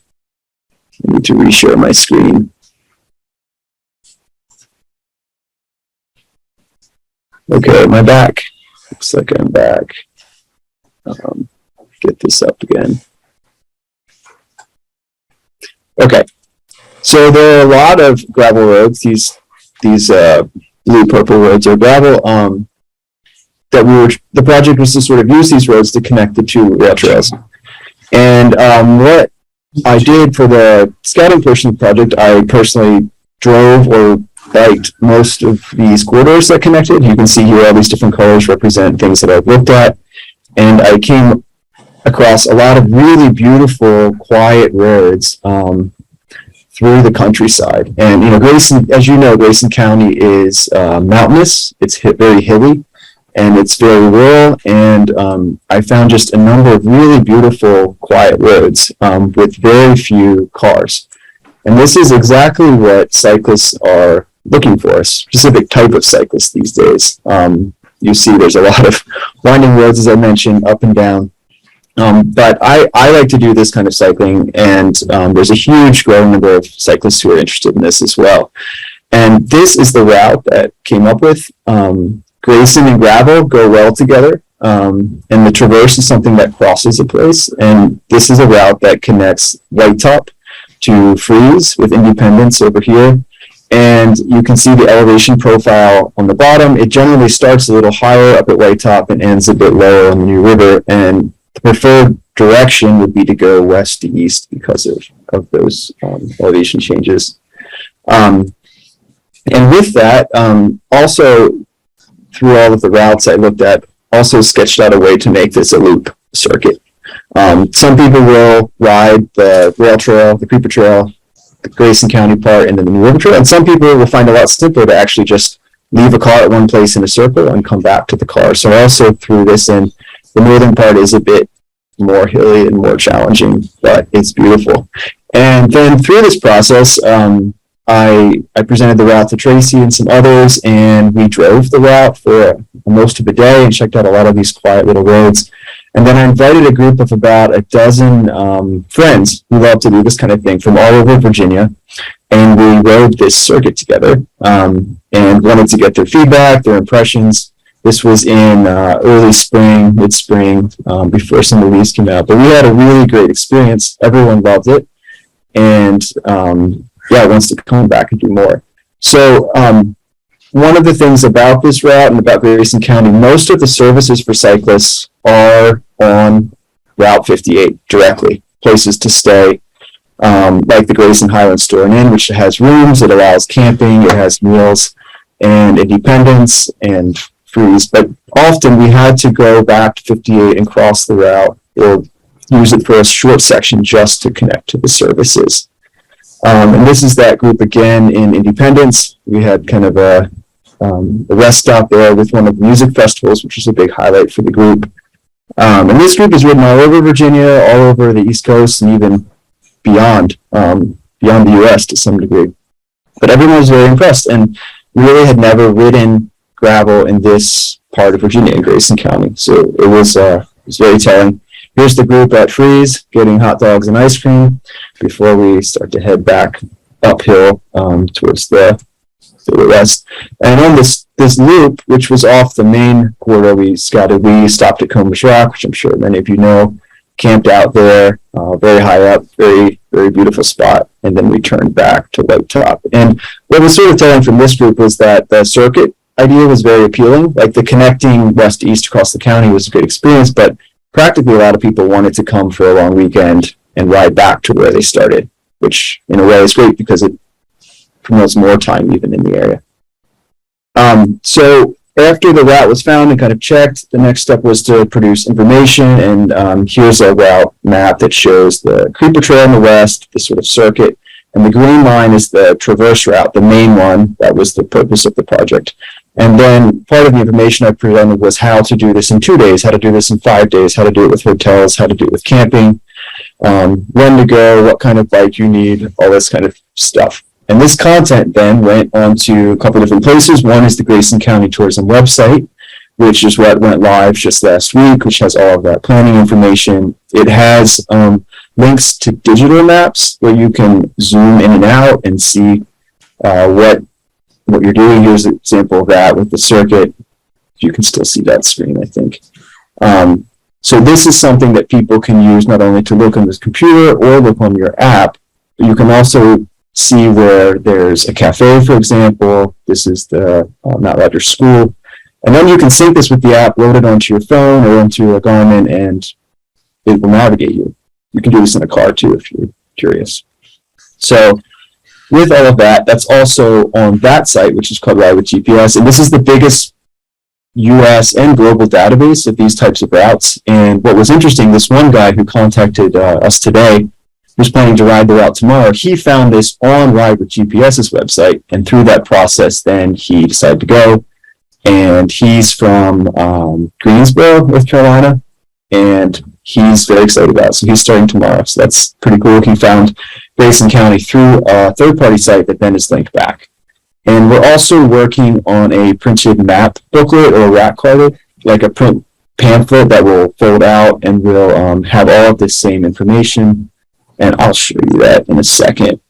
I need to reshare my screen. Okay, am I back? Looks like I'm back. Get this up again. Okay, so there are a lot of gravel roads. These blue purple roads are gravel. The project was to sort of use these roads to connect the two rail trails. And what I did for the scouting portion of the project, I personally drove or biked most of these corridors that connected. You can see here all these different colors represent things that I've looked at. And I came across a lot of really beautiful, quiet roads through the countryside. And, you know, Grayson, as you know, Grayson County is mountainous. It's very hilly. And it's very rural, and I found just a number of really beautiful, quiet roads with very few cars. And this is exactly what cyclists are looking for, a specific type of cyclist these days. You see there's a lot of winding roads, as I mentioned, up and down. But I like to do this kind of cycling, and there's a huge growing number of cyclists who are interested in this as well. And this is the route that came up with. Grayson and gravel go well together, and the traverse is something that crosses a place, and this is a route that connects White Top to Freeze with Independence over here, and you can see the elevation profile on the bottom. It generally starts a little higher up at White Top and ends a bit lower on the New River, and the preferred direction would be to go west to east because of those elevation changes. And with that, also through all of the routes I looked at, also sketched out a way to make this a loop circuit. Some people will ride the rail trail, the Creeper Trail, the Grayson County part, and then the New River Trail. And some people will find it a lot simpler to actually just leave a car at one place in a circle and come back to the car. So I also threw this in. The northern part is a bit more hilly and more challenging, but it's beautiful. And then through this process, I presented the route to Tracy and some others, and we drove the route for most of the day and checked out a lot of these quiet little roads. And then I invited a group of about a dozen friends who love to do this kind of thing from all over Virginia, and we rode this circuit together and wanted to get their feedback, their impressions. This was in early spring, mid-spring, before some of the leaves came out. But we had a really great experience. Everyone loved it, and wants to come back and do more. So one of the things about this route and about Grayson County, most of the services for cyclists are on Route 58 directly, places to stay, like the Grayson Highland Store and Inn, which has rooms, it allows camping, it has meals and independence and freeze. But often we had to go back to 58 and cross the route or use it for a short section just to connect to the services. And this is that group again in Independence. We had kind of a rest stop there with one of the music festivals, which was a big highlight for the group. And this group is ridden all over Virginia, all over the East Coast, and even beyond the U.S. to some degree. But everyone was very impressed and really had never ridden gravel in this part of Virginia, in Grayson County. So it was very telling. Here's the group at Freeze getting hot dogs and ice cream before we start to head back uphill towards the west. And on this loop, which was off the main corridor we scouted, we stopped at Combs Rock, which I'm sure many of you know, camped out there, very high up, very, very beautiful spot. And then we turned back to White Top. And what was sort of telling from this group was that the circuit idea was very appealing. Like the connecting west to east across the county was a great experience, but practically a lot of people wanted to come for a long weekend and ride back to where they started, which in a way is great because it promotes more time even in the area. So after the route was found and kind of checked, the next step was to produce information, and here's a route map that shows the Creeper Trail in the west, the sort of circuit, and the green line is the traverse route, the main one. That was the purpose of the project. And then part of the information I presented was how to do this in 2 days, how to do this in 5 days, how to do it with hotels, how to do it with camping, when to go, what kind of bike you need, all this kind of stuff. And this content then went on to a couple different places. One is the Grayson County Tourism website, which is what went live just last week, which has all of that planning information. It has links to digital maps where you can zoom in and out and see what you're doing. Here's an example of that with the circuit. You can still see that screen, I think. So this is something that people can use not only to look on this computer or look on your app, but you can also see where there's a cafe, for example. This is the Mount Rogers School. And then you can sync this with the app, load it onto your phone or onto a Garmin, and it will navigate you. You can do this in a car too if you're curious. So with all of that, that's also on that site, which is called Ride with GPS. And this is the biggest US and global database of these types of routes. And what was interesting, this one guy who contacted us today, who's planning to ride the route tomorrow, he found this on Ride with GPS's website. And through that process, then he decided to go. And he's from Greensboro, North Carolina. And he's very excited about it. So he's starting tomorrow. So that's pretty cool. He found Grayson County through a third-party site that then is linked back. And we're also working on a printed map booklet or a rack carder, like a print pamphlet that will fold out and will have all of this same information. And I'll show you that in a second.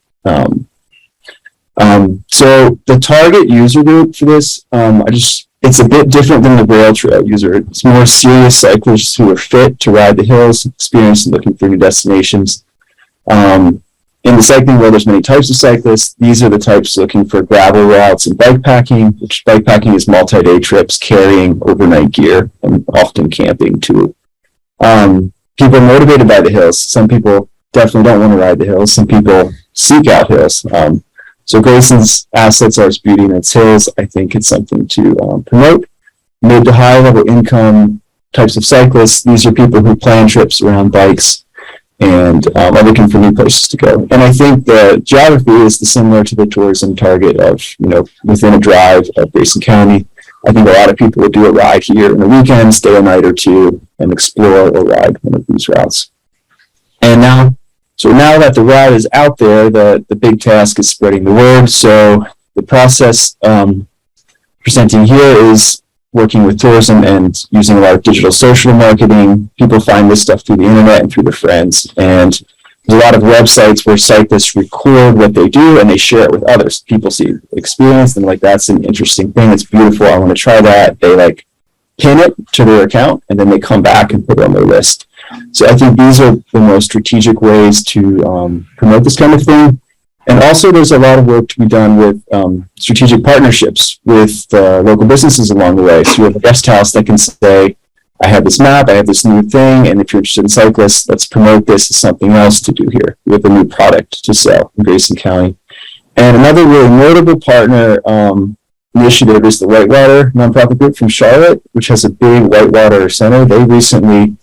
So the target user group for this, it's a bit different than the rail trail user. It's more serious cyclists who are fit to ride the hills, experienced and looking for new destinations. In the cycling world, there's many types of cyclists. These are the types looking for gravel routes and bike packing, which bike packing is multi-day trips, carrying overnight gear, and often camping too. People are motivated by the hills. Some people definitely don't want to ride the hills. Some people seek out hills. So Grayson's assets are its beauty and its hills. I think it's something to promote. Mid to high level income types of cyclists. These are people who plan trips around bikes and are looking for new places to go. And I think the geography is similar to the tourism target of, within a drive of Grayson County. I think a lot of people would do a ride here in the weekend, stay a night or two, and explore or ride one of these routes. And now that the route is out there, the big task is spreading the word. So the process presenting here is working with tourism and using a lot of digital social marketing. People find this stuff through the internet and through their friends. And there's a lot of websites where cyclists record what they do and they share it with others. People see experience and that's an interesting thing. It's beautiful. I want to try that. They pin it to their account and then they come back and put it on their list. So I think these are the most strategic ways to promote this kind of thing. And also there's a lot of work to be done with strategic partnerships with local businesses along the way. So you have a guest house that can say, I have this map, I have this new thing, and if you're interested in cyclists, let's promote this as something else to do here with a new product to sell in Grayson County. And another really notable partner initiative is the Whitewater nonprofit group from Charlotte, which has a big whitewater center. They recently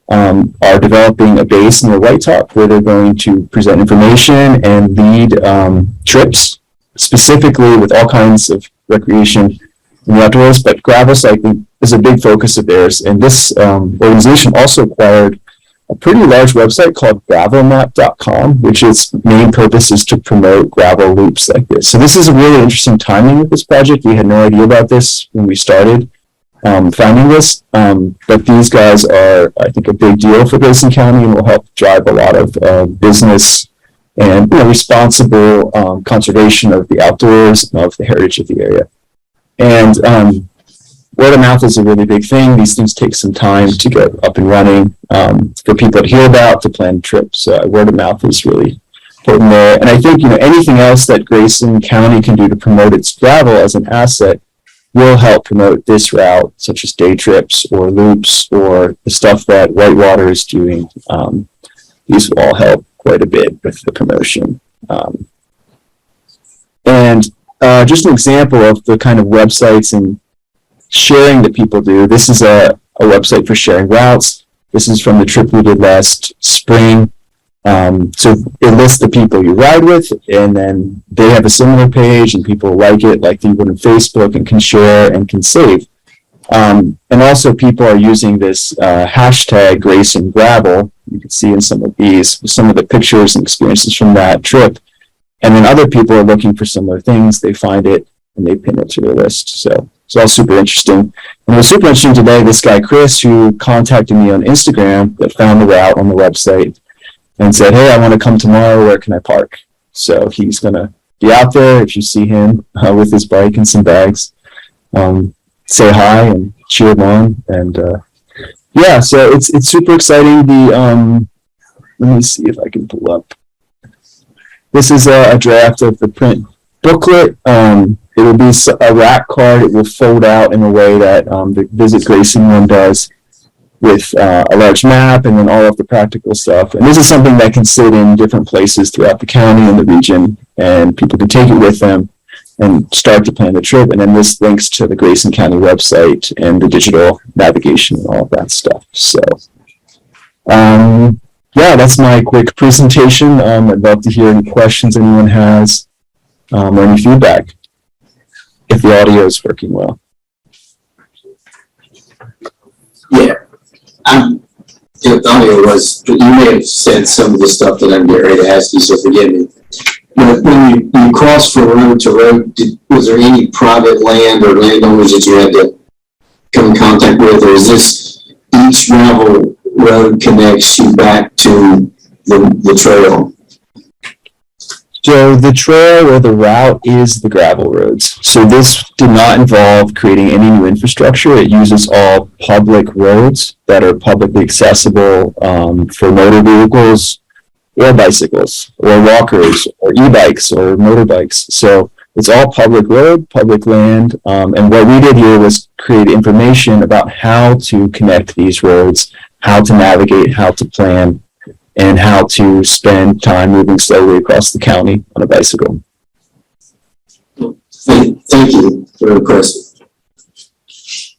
are developing a base near White Top where they're going to present information and lead trips, specifically with all kinds of recreation in the outdoors, but gravel cycling is a big focus of theirs. And this organization also acquired a pretty large website called gravelmap.com, which its main purpose is to promote gravel loops like this. So this is a really interesting timing with this project. We had no idea about this when we started founding this, but these guys are, I think, a big deal for Grayson County and will help drive a lot of business and responsible conservation of the outdoors and of the heritage of the area. And word of mouth is a really big thing. These things take some time to get up and running, for people to hear about, to plan trips. Word of mouth is really important there. And I think, anything else that Grayson County can do to promote its gravel as an asset will help promote this route, such as day trips or loops or the stuff that Whitewater is doing. These will all help quite a bit with the promotion. And just an example of the kind of websites and sharing that people do. This is a website for sharing routes. This is from the trip we did last spring. So it lists the people you ride with, and then they have a similar page, and people like it like they would on Facebook and can share and can save. And also people are using this hashtag Grayson Gravel. You can see in some of these, some of the pictures and experiences from that trip. And then other people are looking for similar things. They find it and they pin it to their list. So it's all super interesting. And it was super interesting today, this guy, Chris, who contacted me on Instagram that found the route on the website and said, hey, I want to come tomorrow. Where can I park? So he's going to be out there. If you see him with his bike and some bags, say hi and cheer him on. And yeah, so it's super exciting. Let me see if I can pull up. This is a draft of the print booklet. It will be a rack card. It will fold out in a way that the Visit Grayson one does, with a large map and then all of the practical stuff. And this is something that can sit in different places throughout the county and the region, and people can take it with them and start to plan the trip. And then this links to the Grayson County website and the digital navigation and all of that stuff. So yeah, that's my quick presentation. I'd love to hear any questions anyone has, or any feedback, if the audio is working well. Yeah. The audio was, you may have said some of the stuff that I'm getting ready to ask you, so forgive me. When you crossed from road to road, was there any private land or landowners that you had to come in contact with, or is this each gravel road connects you back to the trail? So the trail or the route is the gravel roads. So this did not involve creating any new infrastructure. It uses all public roads that are publicly accessible for motor vehicles or bicycles or walkers or e-bikes or motorbikes. So it's all public road, public land. And what we did here was create information about how to connect these roads, how to navigate, how to plan, and how to spend time moving slowly across the county on a bicycle. Thank you. Very impressive.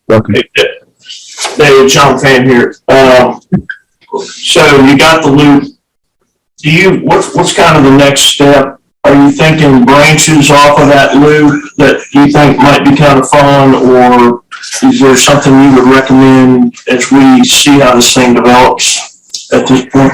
Welcome. David, John Fan here. So you got the loop. What's kind of the next step? Are you thinking branches off of that loop that you think might be kind of fun, or is there something you would recommend as we see how this thing develops at this point?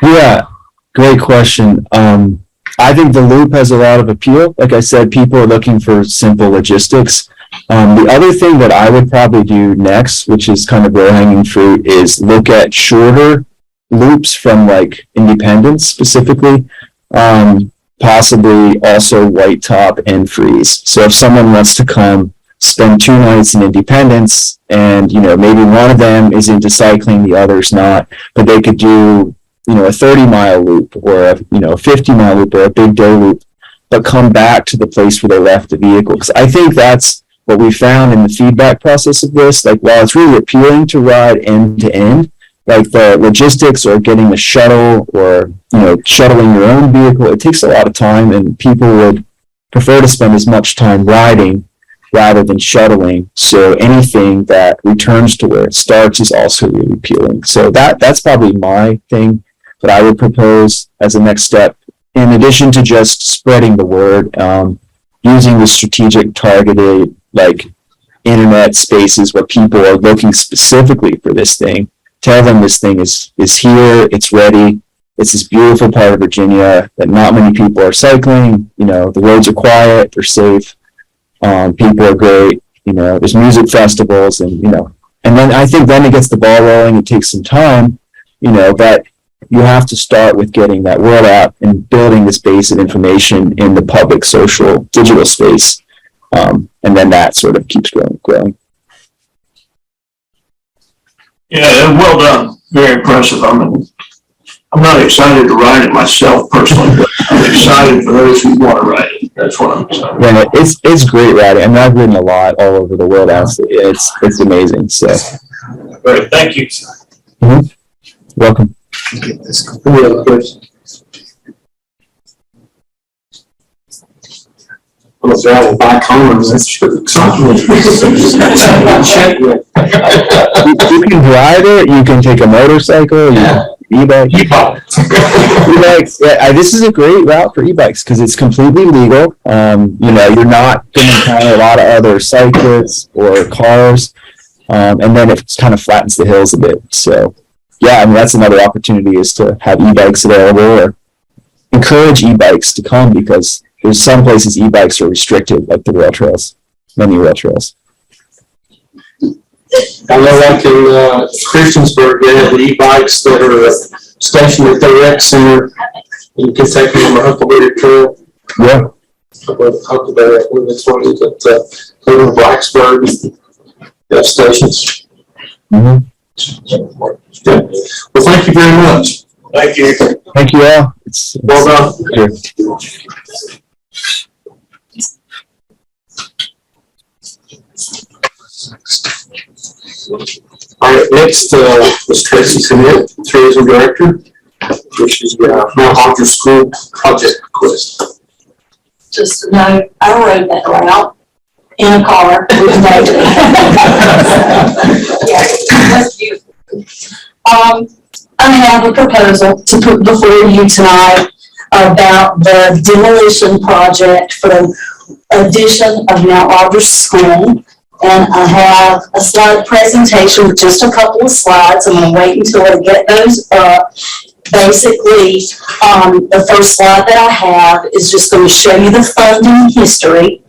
Yeah, great question. I think the loop has a lot of appeal. Like I said, people are looking for simple logistics. The other thing that I would probably do next, which is kind of low-hanging fruit, is look at shorter loops from like Independence specifically, possibly also White Top and Freeze. So if someone wants to come spend 2 nights in Independence and, you know, maybe one of them is into cycling, the other's not, but they could do, you know, a 30-mile loop or a, you know, a 50-mile loop or a big day loop, but come back to the place where they left the vehicle. Because I think that's what we found in the feedback process of this. Like, while it's really appealing to ride end to end, like the logistics or getting a shuttle or, you know, shuttling your own vehicle, it takes a lot of time, and people would prefer to spend as much time riding rather than shuttling. So anything that returns to where it starts is also really appealing. So that's probably my thing that I would propose as a next step, in addition to just spreading the word, using the strategic targeted, like, internet spaces where people are looking specifically for this thing. Tell them this thing is here, it's ready, it's this beautiful part of Virginia that not many people are cycling, you know, the roads are quiet, they're safe, people are great, you know, there's music festivals, and, you know, and then I think then it gets the ball rolling. It takes some time, you know, but you have to start with getting that word out and building this base of information in the public, social, digital space. And then that sort of keeps growing. Yeah, and well done. Very impressive. I'm not excited to ride it myself personally, but I'm excited for those who want to ride it. That's what I'm excited. Yeah, it's great riding. I mean, I've ridden a lot all over the world. Honestly, it's amazing. So, Great, thank you. Mm-hmm. Welcome. I'm gonna travel back home, that's exciting. You can ride it. You can take a motorcycle. E-bike. E-bikes. Yeah, this is a great route for e-bikes because it's completely legal. You know, you're not going to encounter a lot of other cyclists or cars, and then it kind of flattens the hills a bit. So, yeah, I mean, that's another opportunity, is to have e-bikes available or encourage e-bikes to come, because there's some places e-bikes are restricted, like the rail trails, many rail trails. I know, like in Christiansburg, they have the e-bikes that are stationed at the rec center. You can take them on the Huckleberry Trail. Yeah. Huckleberry, I believe that's what it is, but go to Blacksburg, they have stations. Mm-hmm. Yeah. Well, thank you very much. Thank you. Thank you all. It's Well done. Sure. All right, next, is Tracy Smith, Tourism Director, which is Mount Hodges School project request. Just a note, I rode that route in a car with David. Yeah, that's beautiful. I have a proposal to put before you tonight about the demolition project for the addition of Mount Rogers School. And I have a slide presentation with just a couple of slides. I'm going to wait until I get those up. Basically, the first slide that I have is just going to show you the funding history,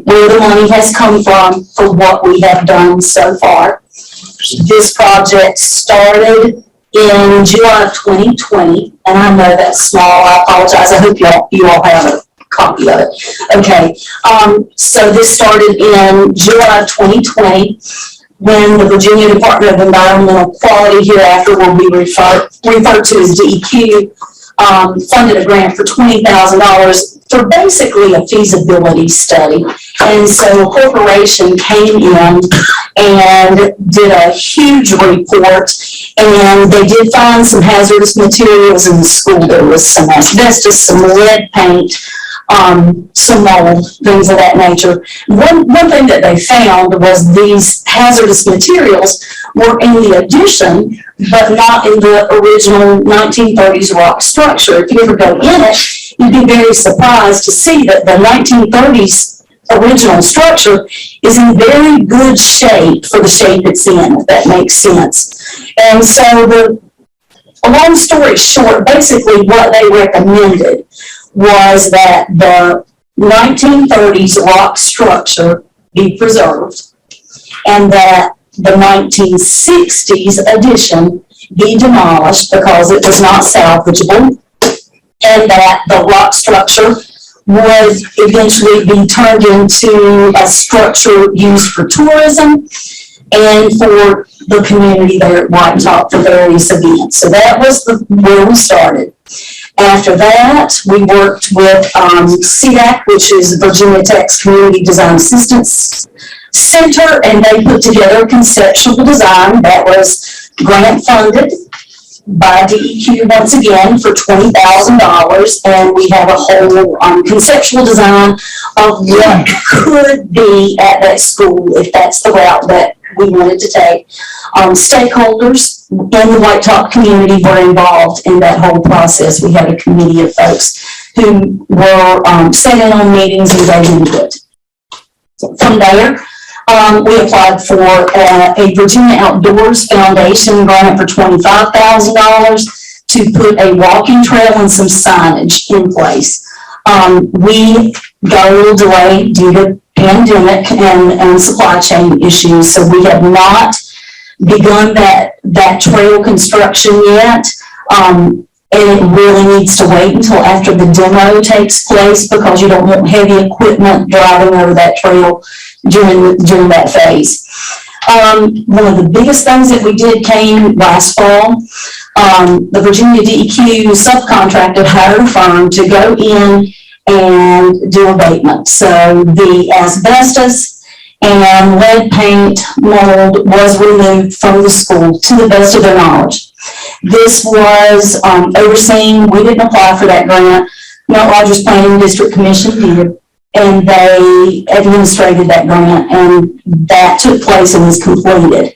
where the money has come from for what we have done so far. This project started in July of 2020, and I know that's small. I apologize. I hope you all have a copy of it. Okay, so this started in July of 2020, when the Virginia Department of Environmental Quality, hereafter will be referred to as DEQ, funded a grant for $20,000 for basically a feasibility study. And so a corporation came in and did a huge report, and they did find some hazardous materials in the school. There was some asbestos, some lead paint, some mold, things of that nature. One thing that they found was these hazardous materials were in the addition, but not in the original 1930s rock structure. If you ever go in it, you'd be very surprised to see that the 1930s original structure is in very good shape for the shape it's in, if that makes sense. And so long story short, basically what they recommended was that the 1930s rock structure be preserved and that the 1960s addition be demolished because it was not salvageable, and that the rock structure would eventually be turned into a structure used for tourism and for the community there at White Top for various events. So that was where we started. After that, we worked with CDAC, which is Virginia Tech's Community Design Assistance Center, and they put together a conceptual design that was grant funded by DEQ once again for $20,000, and we have a whole conceptual design of what could be at that school if that's the route that we wanted to take. Stakeholders in the White Top community were involved in that whole process. We had a committee of folks who were sitting on meetings and gave input. From there, we applied for a Virginia Outdoors Foundation grant for $25,000 to put a walking trail and some signage in place. We got a little delayed due to pandemic and supply chain issues, so we have not begun that trail construction yet. And it really needs to wait until after the demo takes place because you don't want heavy equipment driving over that trail during that phase. One of the biggest things that we did came last fall. The Virginia DEQ subcontractor hired a firm to go in and do abatement. So the asbestos and lead paint mold was removed from the school to the best of their knowledge. This was overseen. We didn't apply for that grant. Mount Rogers Planning District Commission did, and they administrated that grant, and that took place and was completed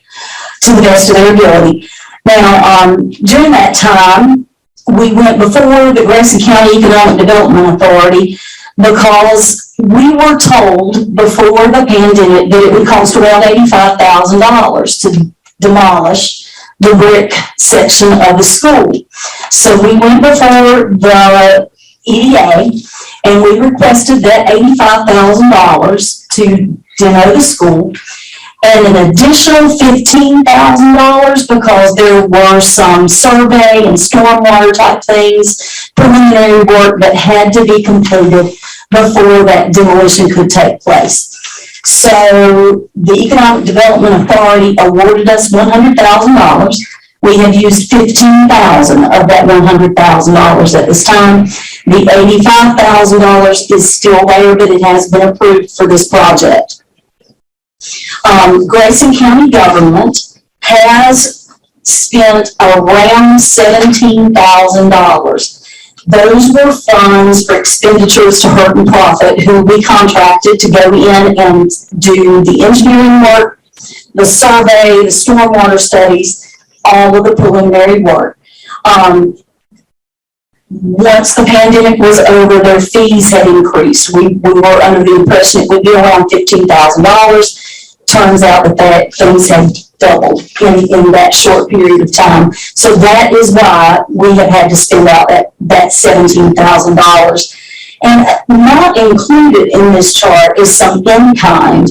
to the best of their ability. Now, during that time, we went before the Grayson County Economic Development Authority because we were told before the pandemic that it would cost around $85,000 to demolish the brick section of the school. So we went before the EDA and we requested that $85,000 to demo the school and an additional $15,000 because there were some survey and stormwater type things, preliminary work that had to be completed before that demolition could take place. So the Economic Development Authority awarded us $100,000. We have used $15,000 of that $100,000 at this time. The $85,000 is still there, but it has been approved for this project. Grayson County government has spent around $17,000. Those were funds for expenditures to Hurt and Profit, who we contracted to go in and do the engineering work, the survey, the stormwater studies, all of the preliminary work. Once the pandemic was over, their fees had increased. We were under the impression it would be around $15,000. Turns out that things have doubled in that short period of time. So that is why we have had to spend out that $17,000. And not included in this chart is some in-kind.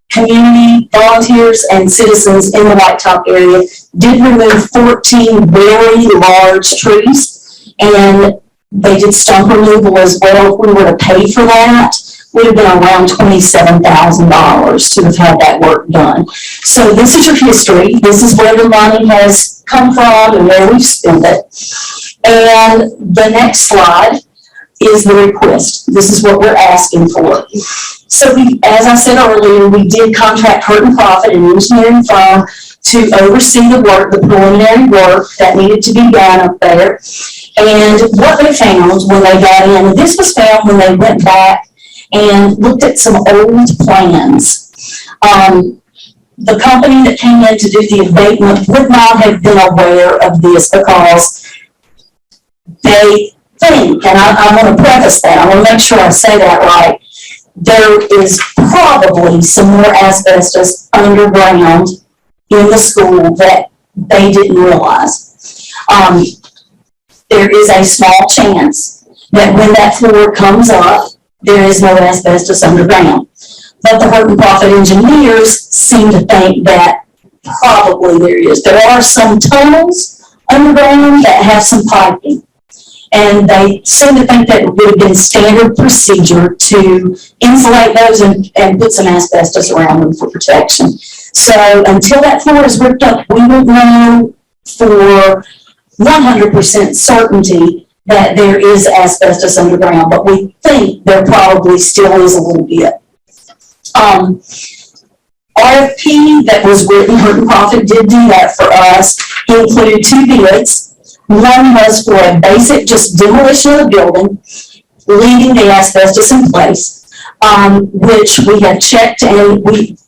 Community volunteers and citizens in the White Top area did remove 14 very large trees, and they did stump removal as well. If we were to pay for that, would have been around $27,000 to have had that work done. So this is your history. This is where the money has come from and where we've spent it. And the next slide is the request. This is what we're asking for. So as I said earlier, we did contract Hurt and Profit, an engineering firm, to oversee the work, the preliminary work that needed to be done up there. And what they found when they got in, and this was found when they went back and looked at some old plans. The company that came in to do the abatement would not have been aware of this because they think, and I want to preface that, I want to make sure I say that right, there is probably some more asbestos underground in the school that they didn't realize. There is a small chance that when that floor comes up, there is no asbestos underground. But the Hurt and Profit engineers seem to think that probably there is. There are some tunnels underground that have some piping. And they seem to think that it would have been standard procedure to insulate those and put some asbestos around them for protection. So until that floor is ripped up, we won't know for 100% certainty that there is asbestos underground, but we think there probably still is a little bit. RFP that was written, Hurt and Profit did do that for us. It included 2 bids. One was for a basic just demolition of the building, leaving the asbestos in place, which we have checked, and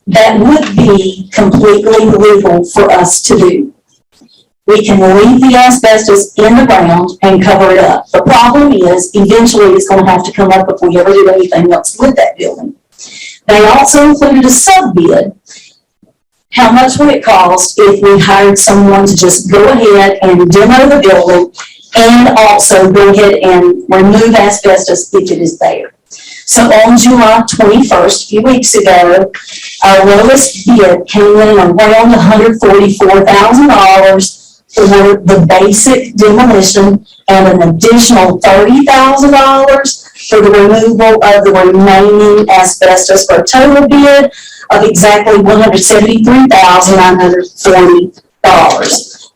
that would be completely legal for us to do. We can leave the asbestos in the ground and cover it up. The problem is, eventually it's going to have to come up if we ever do anything else with that building. They also included a sub-bid. How much would it cost if we hired someone to just go ahead and demo the building and also go ahead and remove asbestos if it is there? So on July 21st, a few weeks ago, our lowest bid came in around $144,000 for the basic demolition and an additional $30,000 for the removal of the remaining asbestos, for a total bid of exactly $173,940.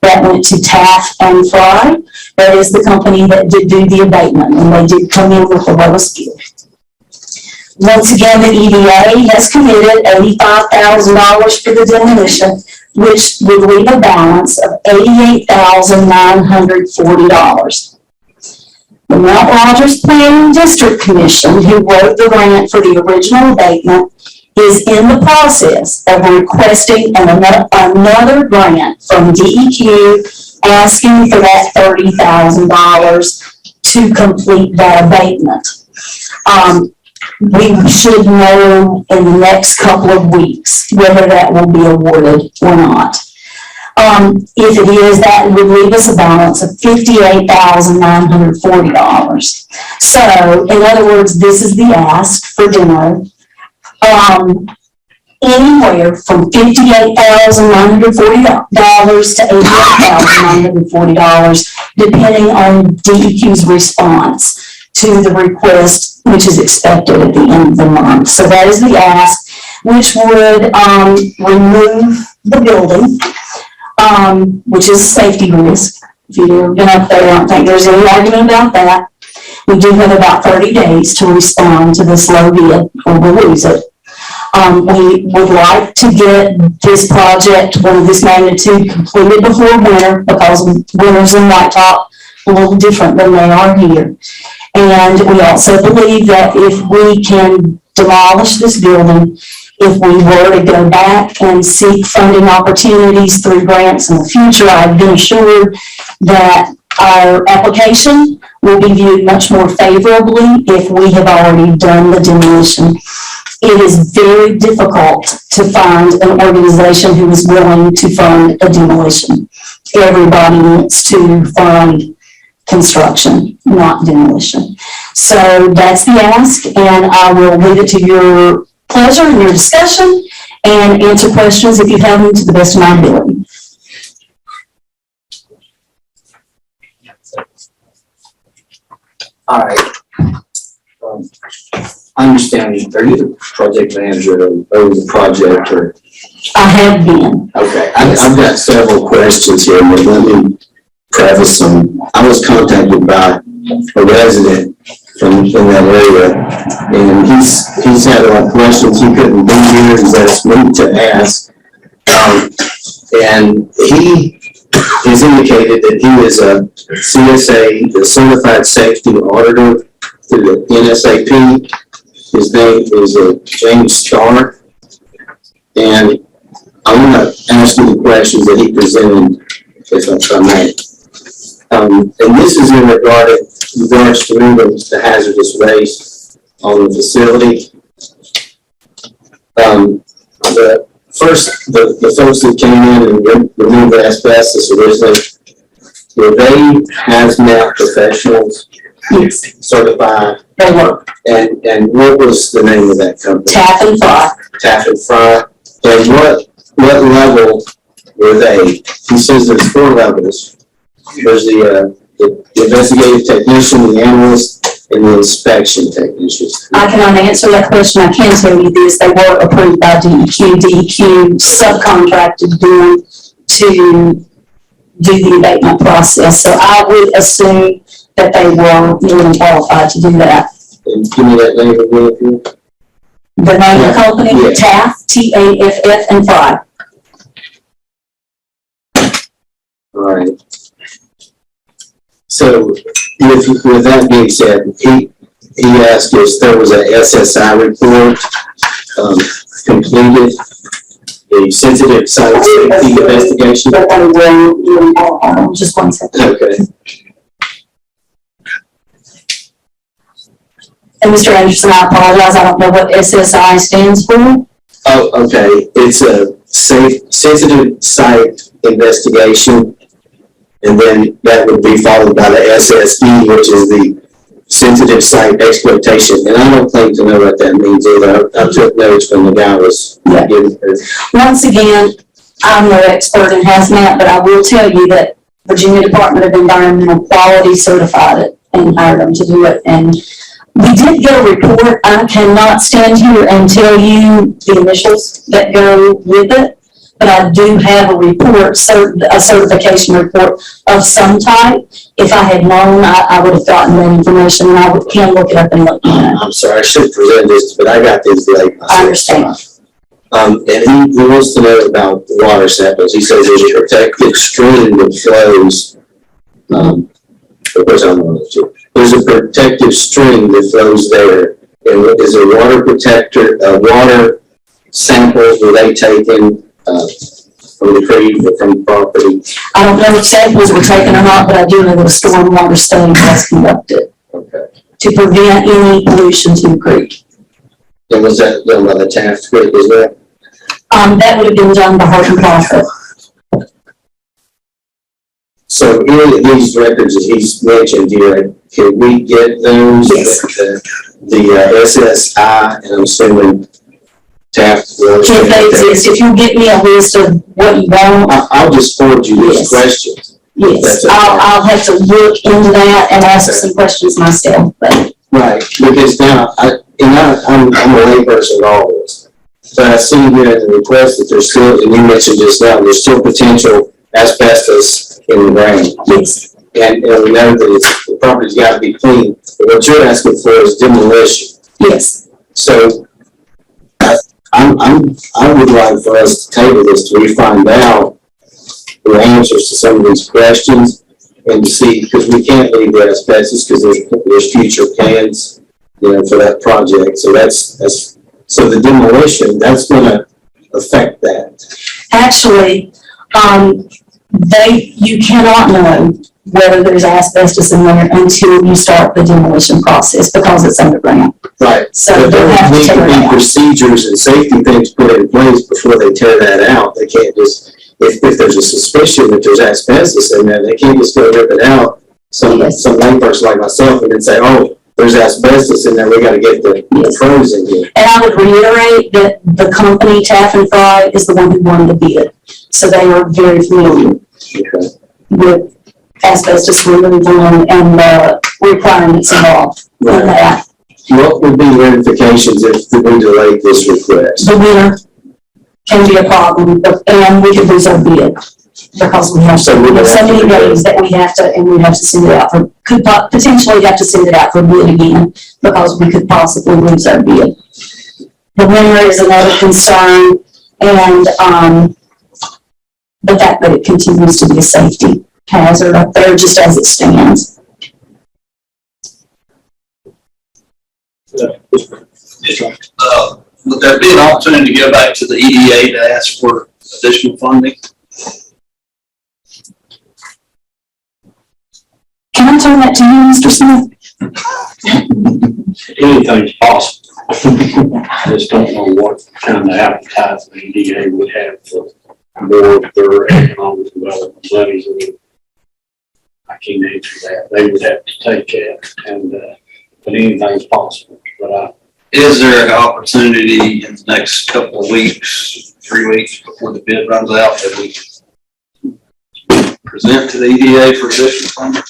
That went to Taft and Fry. That is the company that did do the abatement, and they did come in with the lowest bid. Once again, the EDA has committed $85,000 for the demolition, which would leave a balance of $88,940. The Mount Rogers Planning District Commission, who wrote the grant for the original abatement, is in the process of requesting another grant from DEQ, asking for that $30,000 to complete that abatement. We should know in the next couple of weeks whether that will be awarded or not. If it is, that would leave us a balance of $58,940. So, in other words, this is the ask for demo. Anywhere from $58,940 to $88,940, depending on DEQ's response to the request, which is expected at the end of the month. So that is the ask, which would remove the building, which is a safety risk. If you've ever been up there, I don't think there's any argument about that. We do have about 30 days to respond to this low bid, or we'll lose it. We would like to get this project, one of this magnitude, completed before winter, because winters in White Top are a little different than they are here. And we also believe that if we can demolish this building, if we were to go back and seek funding opportunities through grants in the future, I've been assured that our application will be viewed much more favorably if we have already done the demolition. It is very difficult to find an organization who is willing to fund a demolition. Everybody wants to fund construction, not demolition. So that's the ask, and I will leave it to your pleasure and your discussion, and answer questions if you have them to the best of my ability. All right. I understand, are you the project manager over the project, or? I have been. Okay, I've got several questions here, but let me preface them. I was contacted by a resident from that area, and he's had a lot of questions. He couldn't be here, he's asked me to ask. And he he's indicated that he is a CSA, the Certified Safety Auditor through the NSAP. His name is James Starr. And I'm going to ask you the questions that he presented, if I may. And this is in regards to moving the hazardous waste on the facility. The folks that came in and removed the asbestos originally, were they hazmat professionals? Yes, Certified? they were. And what was the name of that company? Tap and Fry. Tap and Fry. And what level were they? He says there's 4 levels. There's the investigative technician, the analyst, and the inspection technician. I cannot answer that question. I can tell you this, they were approved by DEQ. DEQ subcontracted them to do the abatement process. So I would assume that they were more than qualified to do that. And give me that name again, if you. The name of the company, Yeah. TAF, T-A-F-F, and Fry. All right. So with that being said, he asked if there was a SSI report completed, the sensitive site safety investigation. But they will, just one second. Okay. And Mr. Anderson, I apologize, I don't know what SSI stands for. Oh, okay. It's a sensitive site investigation. And then that would be followed by the SSE, which is the sensitive site exploitation. And I don't claim to know what that means either. I took notes when the guy was giving it. Once again, I'm no expert in hazmat, but I will tell you that Virginia Department of Environmental Quality certified it and hired them to do it. And we did get a report. I cannot stand here and tell you the initials that go with it. But I do have a report, a certification report of some type. If I had known, I would have gotten that information, and I can look it up and look at it. I'm sorry, I should present this, but I got these late myself. I understand. And he wants to know about the water samples. He says there's a protected stream that flows. Of course, I don't know what to. There's a protective stream that flows there. And is there water samples, were they taken from the creek or from the property? I don't know if samples were taken or not, but I do know that a stormwater study was conducted Okay. to prevent any pollution to the creek. And was that done by the Taft Creek as well? That would have been done by Hart and Profit. So any of these records that he's mentioned here, can we get those? Yes. The SSI, and I'm assuming Taft. If they exist, if you get me a list of what you want, I'll just forward you these Yes. questions. yes, That's okay. I'll have to look into that and ask some questions myself, but Right, because now, I'm a layperson in all this. But I see here in the request that there's still, and you mentioned just now, there's still potential asbestos in the ground. yes, And we know that the property's got to be clean. But what you're asking for is demolition. yes. So I would like for us to table this till we find out the answers to some of these questions and to see, because we can't leave the asbestos because there's future plans, for that project. So so the demolition, that's gonna affect that. Actually, you cannot know whether there's asbestos in there until you start the demolition process because it's underground. Right. So But they'll there have to need tear to it be out. procedures and safety things put in place before they tear that out. They can't just, if there's a suspicion that there's asbestos in there, they can't just go rip it out. Some layperson like myself and then say, oh, there's asbestos in there, we gotta get the pros in here. And I would reiterate that the company, Taft and Fry, is the one who won the bid. So they are very familiar Okay. with asbestos removal and the requirements involved in Right. that. What would be ramifications if we delayed this request? The winter can be a problem, and we could lose our bid because we have so many days that we have to, and we have to send it out for, could potentially have to send it out for bid again because we could possibly lose our bid. The winter is another concern, and the fact that it continues to be a safety hazard up there just as it stands. Would there be an opportunity to go back to the EDA to ask for additional funding? Can I turn that to you, Mr. Smith? Anything's possible. I just don't know what kind of appetite the EDA would have for more of their economic development studies. I can't answer that. They would have to take it, and but anything's possible. But Is there an opportunity in the next couple of weeks, 3 weeks before the bid runs out that we can present to the EDA for additional funding?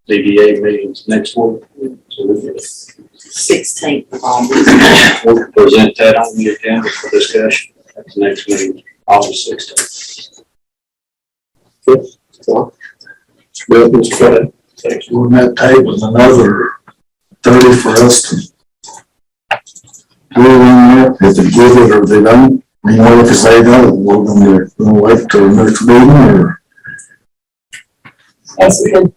DDA meetings next week. So we can 16th of August. we'll present that on the agenda for discussion at the next meeting, August 16th. Well, Mr. Fred, thank you. On that table is another 30 for us to do on that, if they give it or they don't. You know, if they don't, we're gonna wait till the next meeting or. That's good.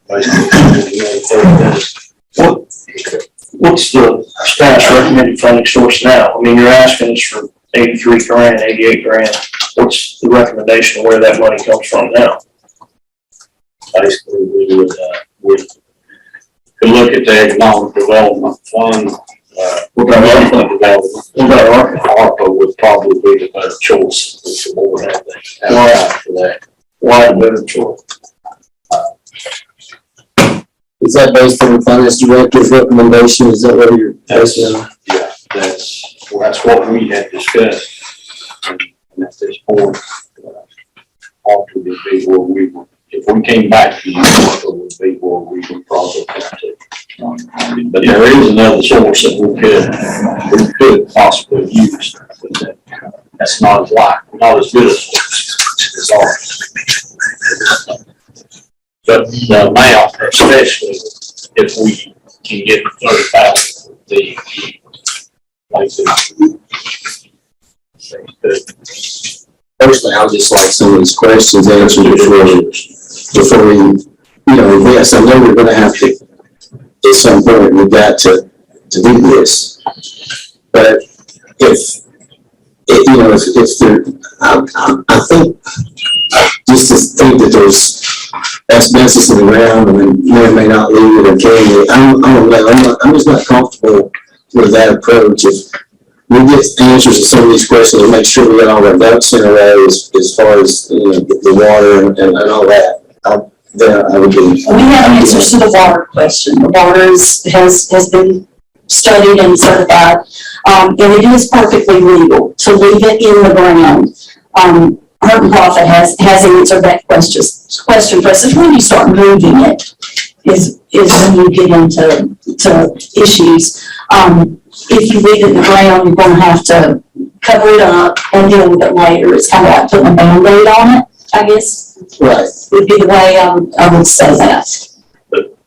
What's the staff's recommended funding source now? I mean, you're asking us for 83 grand, 88 grand. What's the recommendation of where that money comes from now? Basically, we could look at the economic development fund. What about economic development? What about ARPA would probably be the better choice. If the board had that for that. Why a better choice? Is that based on the finance director's recommendation? Is that what you're basing it on? Yeah, that's what we had discussed. And at this point, ARPA would be where we would, if we came back to you, ARPA would be where we would probably have to. But there is another source that we could possibly use, but that's not as good as ours. But the amount, especially if we can get 30,000, Personally, I would just like some of these questions answered before we, yes, I know we're gonna have to, at some point, we've got to do this. But if there, I think, just to think that there's asbestos in the ground and then may or may not leave it or carry it, I'm just not comfortable with that approach. If we get answers to some of these questions and make sure we get all our ducks in a row as far as, the water and all that, then I would be. We have answers to the water question. The water has been studied and certified, and it is perfectly legal to leave it in the ground. Hurt and Profit has answered that question for us. It's when you start moving it is when you get into issues. If you leave it in the ground, you're going to have to cover it up and deal with it later. It's kind of like putting a Band-Aid on it, I guess. Right. Would be the way I would say that.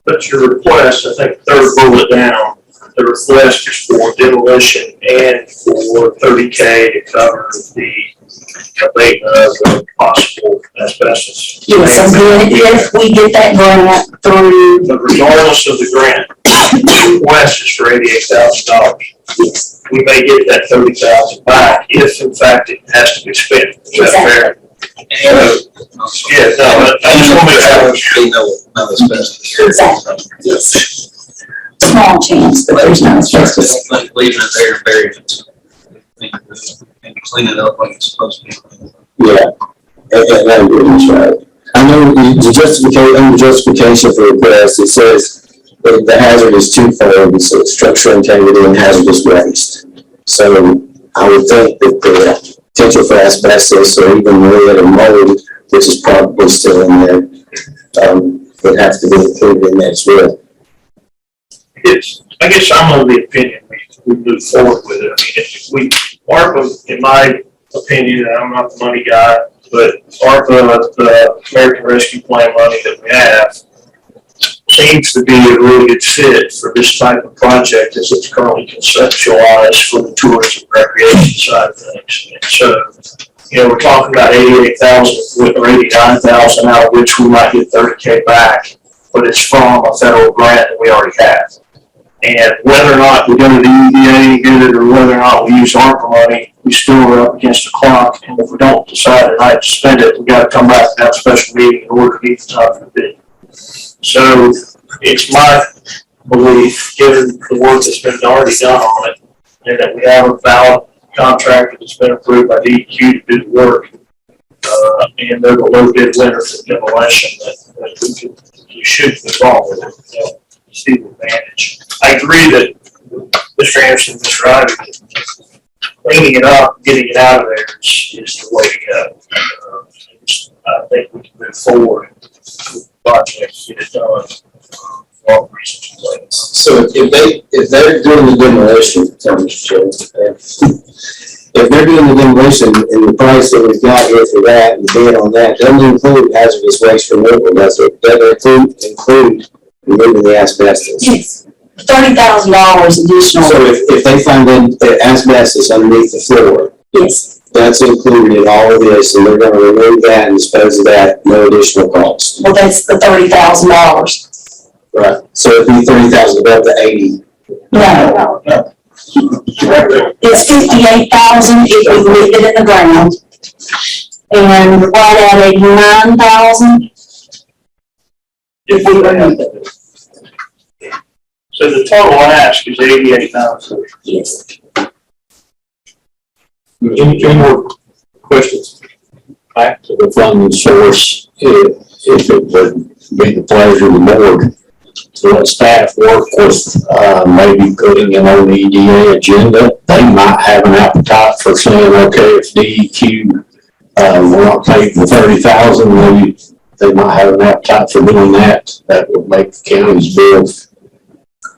But your request, I think third bullet down, the request is for demolition and for 30K to cover the abatement of the possible asbestos. Yes, and then if we get that grant through. But regardless of the grant, the request is for $88,000. We may get that 30,000 back if in fact it has to be spent. Is that fair? Yeah, no, I just want to make sure. Exactly. Yes. Small chance, but there's no asbestos. Leaving it there and burying it. And clean it up like it's supposed to be. Yeah, and that is right. I know the justification for the request, it says that the hazard is twofold, it's structural integrity and hazardous waste. So I would think that the potential for asbestos or even lead or mold, which is probably still in there, would have to be included in that as well. I guess I'm of the opinion we move forward with it. I mean, if we, ARPA, in my opinion, and I'm not the money guy, but ARPA, the American Rescue Plan money that we have, seems to be a really good fit for this type of project as it's currently conceptualized for the tourism recreation side of things. And so, you know, we're talking about 88,000 or 89,000, out of which we might get 30K back, but it's from a federal grant that we already have. And whether or not we go to the EDA and get it, or whether or not we use ARPA money, we still are up against the clock. And if we don't decide tonight to spend it, we got to come back and have a special meeting in order to meet the time for the bid. So it's my belief, given the work that's been already done on it, and that we have a valid contractor that's been approved by DEQ to do the work, and they're the low bid winner for demolition, that we should move on with it. You know, see the advantage. I agree that Mr. Anderson, Mr. Ivey, cleaning it up, getting it out of there is the way to go. I think we can move forward with the project, get it done, for all the reasons you laid. So if they're doing the demolition, if they're doing the demolition and the price that we've got here for that and the bid on that, doesn't include hazardous waste removal, does it? Doesn't include removing the asbestos? Yes, $30,000 additional. So if they find the asbestos underneath the floor, Yes, that's included in all of this, and they're gonna remove that and dispose of that, no additional cost. well, that's the $30,000. Right. So it'd be 30,000 above the 80. No. It's 58,000 if we leave it in the ground. And right at 89,000 if we remove it. So the total ask is 88,000. Yes. Any more questions? Back to the funding source, if it would be the pleasure of the board to let staff work with, maybe putting it on the EDA agenda. They might have an appetite for saying, okay, if DEQ, will not take the 30,000, maybe they might have an appetite for doing that. That would make the county's bill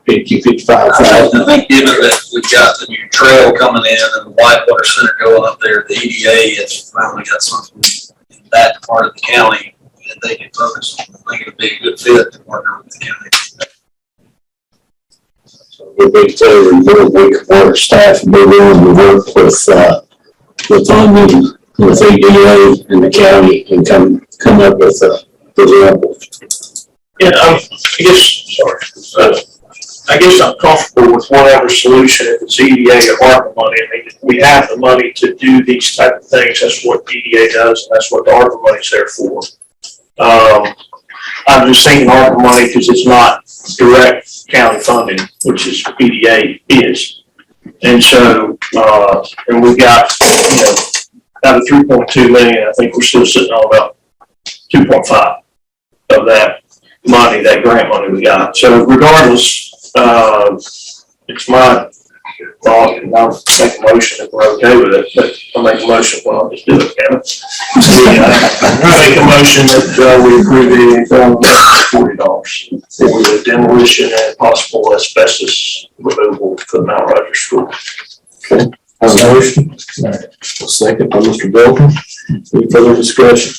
55,000. I think given that we've got the new trail coming in and the Whitewater Center going up there, the EDA has finally got something in that part of the county that they can focus on. I think it'd be a good fit to partner with the county. So it would be clear that we could work, staff would be willing to work with funding, with EDA and the county and come up with a example. Yeah, I guess I'm comfortable with whatever solution, if it's EDA or ARPA money. I mean, we have the money to do these type of things. That's what EDA does, and that's what the ARPA money's there for. I'm just saying ARPA money because it's not direct county funding, which is EDA is. And so, and we've got, you know, out of 3.2 million, I think we're still sitting on about 2.5 of that money, that grant money we got. So regardless, it's my thought, and I'll make a motion if we're okay with it, but I'll make a motion, well, I'll just do it, Kevin. I make a motion that we approve the $40 for the demolition and possible asbestos removal for Mount Rogers School. Okay, have a motion. All right. A second by Mr. Bolton. Any further discussion?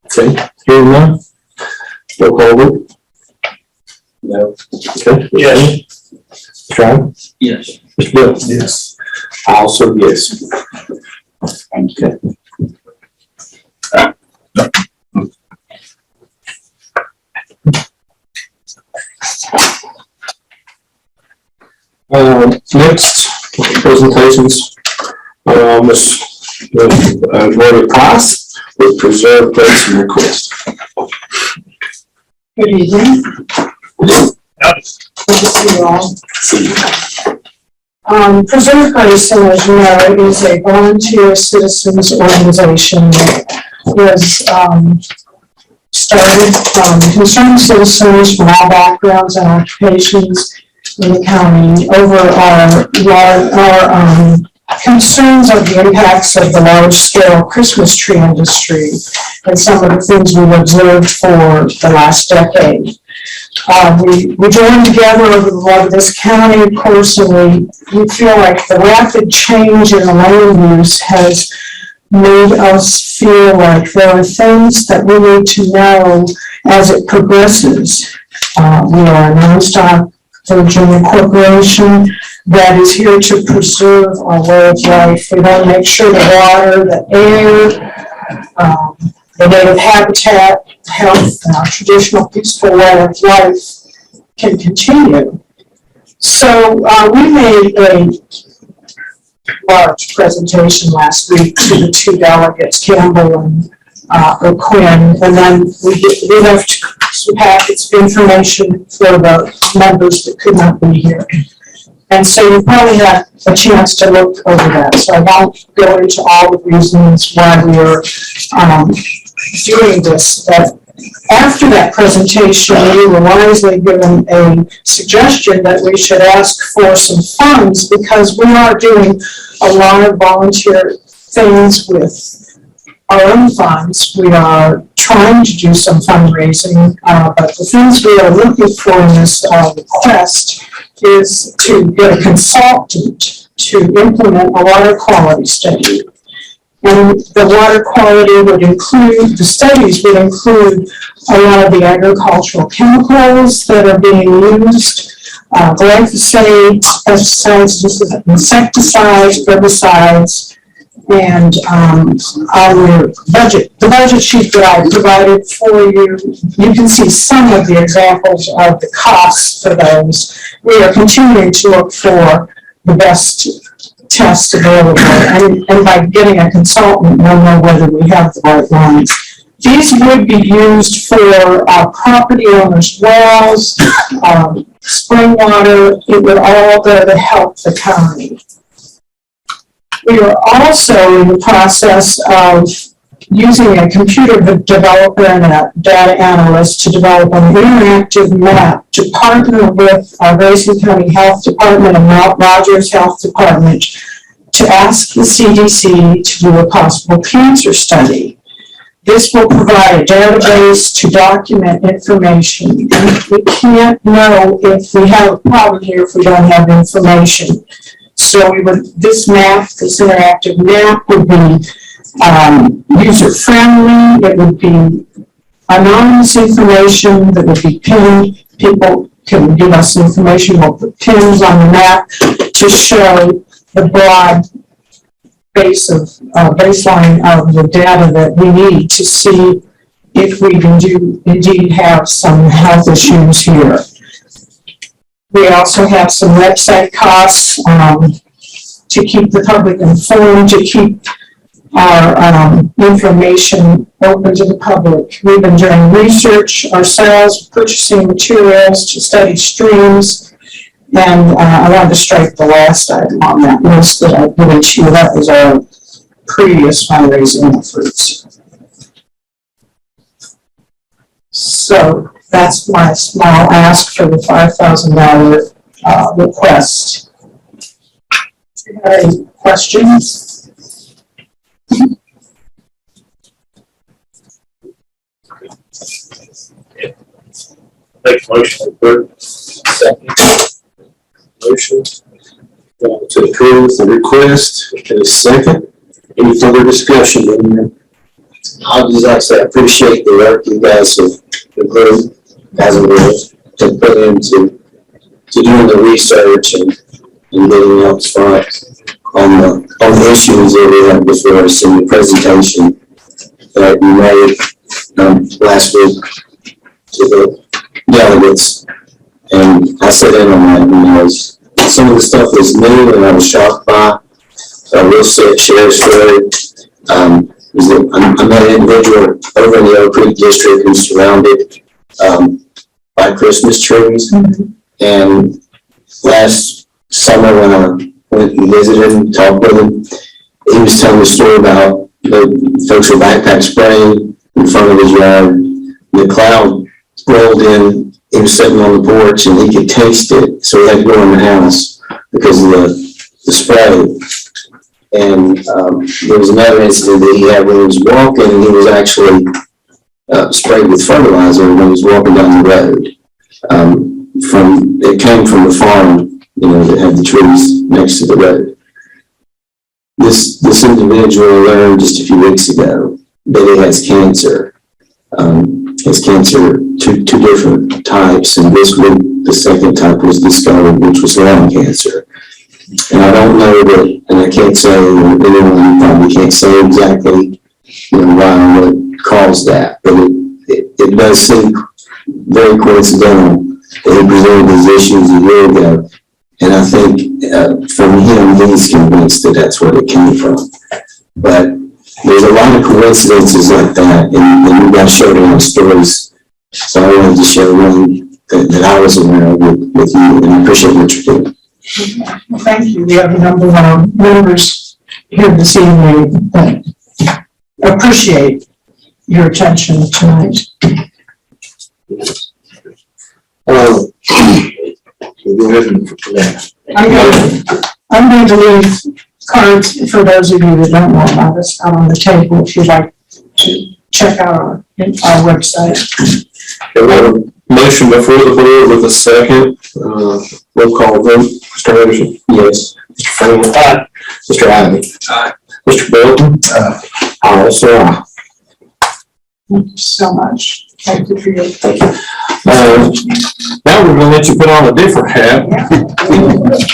Okay, hearing none. Roll call vote. No. Okay. Yes. Sean? Yes. Mr. Bill? Yes. I also yes. Okay. Next presentations, Ms. Gloria Price with Preserve Grayson request. Good evening. Good to see you all. Preserve Grayson, as you know, is a volunteer citizens organization that was started from concerned citizens from all backgrounds and occupations in the county over our concerns of the impacts of the large-scale Christmas tree industry and some of the things we've observed for the last decade. We joined together over the love of this county, of course, and we feel like the rapid change in the land use has made us feel like there are things that we need to know as it progresses. We are a non-stock Virginia corporation that is here to preserve our way of life. We want to make sure the water, the air, the native habitat, health, and our traditional peaceful way of life can continue. So we made a large presentation last week to the two delegates, Campbell and O'Quinn, and then we left some packets of information for the members that could not be here. And so you probably had a chance to look over that. So I won't go into all the reasons why we are doing this. But after that presentation, we were wisely given a suggestion that we should ask for some funds because we are doing a lot of volunteer things with our own funds. We are trying to do some fundraising, but the things we are looking for in this request is to get a consultant to implement a water quality study. And the water quality would include, the studies would include a lot of the agricultural chemicals that are being used, glyphosate, pesticides, insecticides, herbicides, and our budget, the budget sheet that I provided for you, you can see some of the examples of the costs for those. We are continuing to look for the best tests available, and by getting a consultant, we'll know whether we have the right ones. These would be used for property owners' wells, spring water. It would all go to help the county. We are also in the process of using a computer developer and a data analyst to develop an interactive map to partner with our Grayson County Health Department and Mount Rogers Health Department to ask the CDC to do a possible cancer study. This will provide a database to document information. We can't know if we have a problem here if we don't have information. So this interactive map would be user-friendly. It would be anonymous information that would be pinned. People can give us information. We'll put pins on the map to show the broad baseline of the data that we need to see if we do indeed have some health issues here. We also have some website costs to keep the public informed, to keep our information open to the public. We've been doing research ourselves, purchasing materials to study streams, and I wanted to strike the last item on that list that I've given to you. That was our previous fundraising efforts. So that's my small ask for the $5,000 request. Do you have any questions? Make a motion to approve. Second. Motion to approve the request. Okay, second. Any further discussion? I'll just like to say I appreciate the work you guys have put as a group to put into doing the research and getting up front on the issues that we have before us in the presentation that you made last week to the delegates. And I sat in on that, some of the stuff was new and I was shocked by. I will share a story. I met an individual over in the Oak Creek district who's surrounded by Christmas trees. Mm-hmm. And last summer when I went and visited him, talked with him, he was telling a story about the folks with backpack spraying in front of his yard. The cloud rolled in, he was sitting on the porch and he could taste it, so he had to go in the house because of the spray. And there was another incident that he had when he was walking, and he was actually sprayed with fertilizer when he was walking down the road. It came from the farm, that had the trees next to the road. This individual learned just a few weeks ago that he has cancer. has cancer, two different types, and this week, the second type was discovered, which was lung cancer. And I don't know that, and I can't say, or anyone probably can't say exactly, why or what caused that, but it does seem very coincidental that he presented these issues a year ago. And I think from him, he's convinced that that's where it came from. But there's a lot of coincidences like that, and you guys showed a lot of stories. So I wanted to share one that I was aware of with you, and I appreciate what you're doing. Well, thank you. We have a number of our members here this evening that appreciate your attention tonight. Go ahead and I'm going to leave cards for those of you that don't know about us out on the table if you'd like to check out our website. we have a motion before the board with a second. Roll call vote. Mr. Anderson? Yes. Mr. Freeman? Aye. Mr. Ivy? Aye. Mr. Bolton? Aye. Also aye. Thank you so much. Thank you for your. Now we're gonna let you put on a different hat.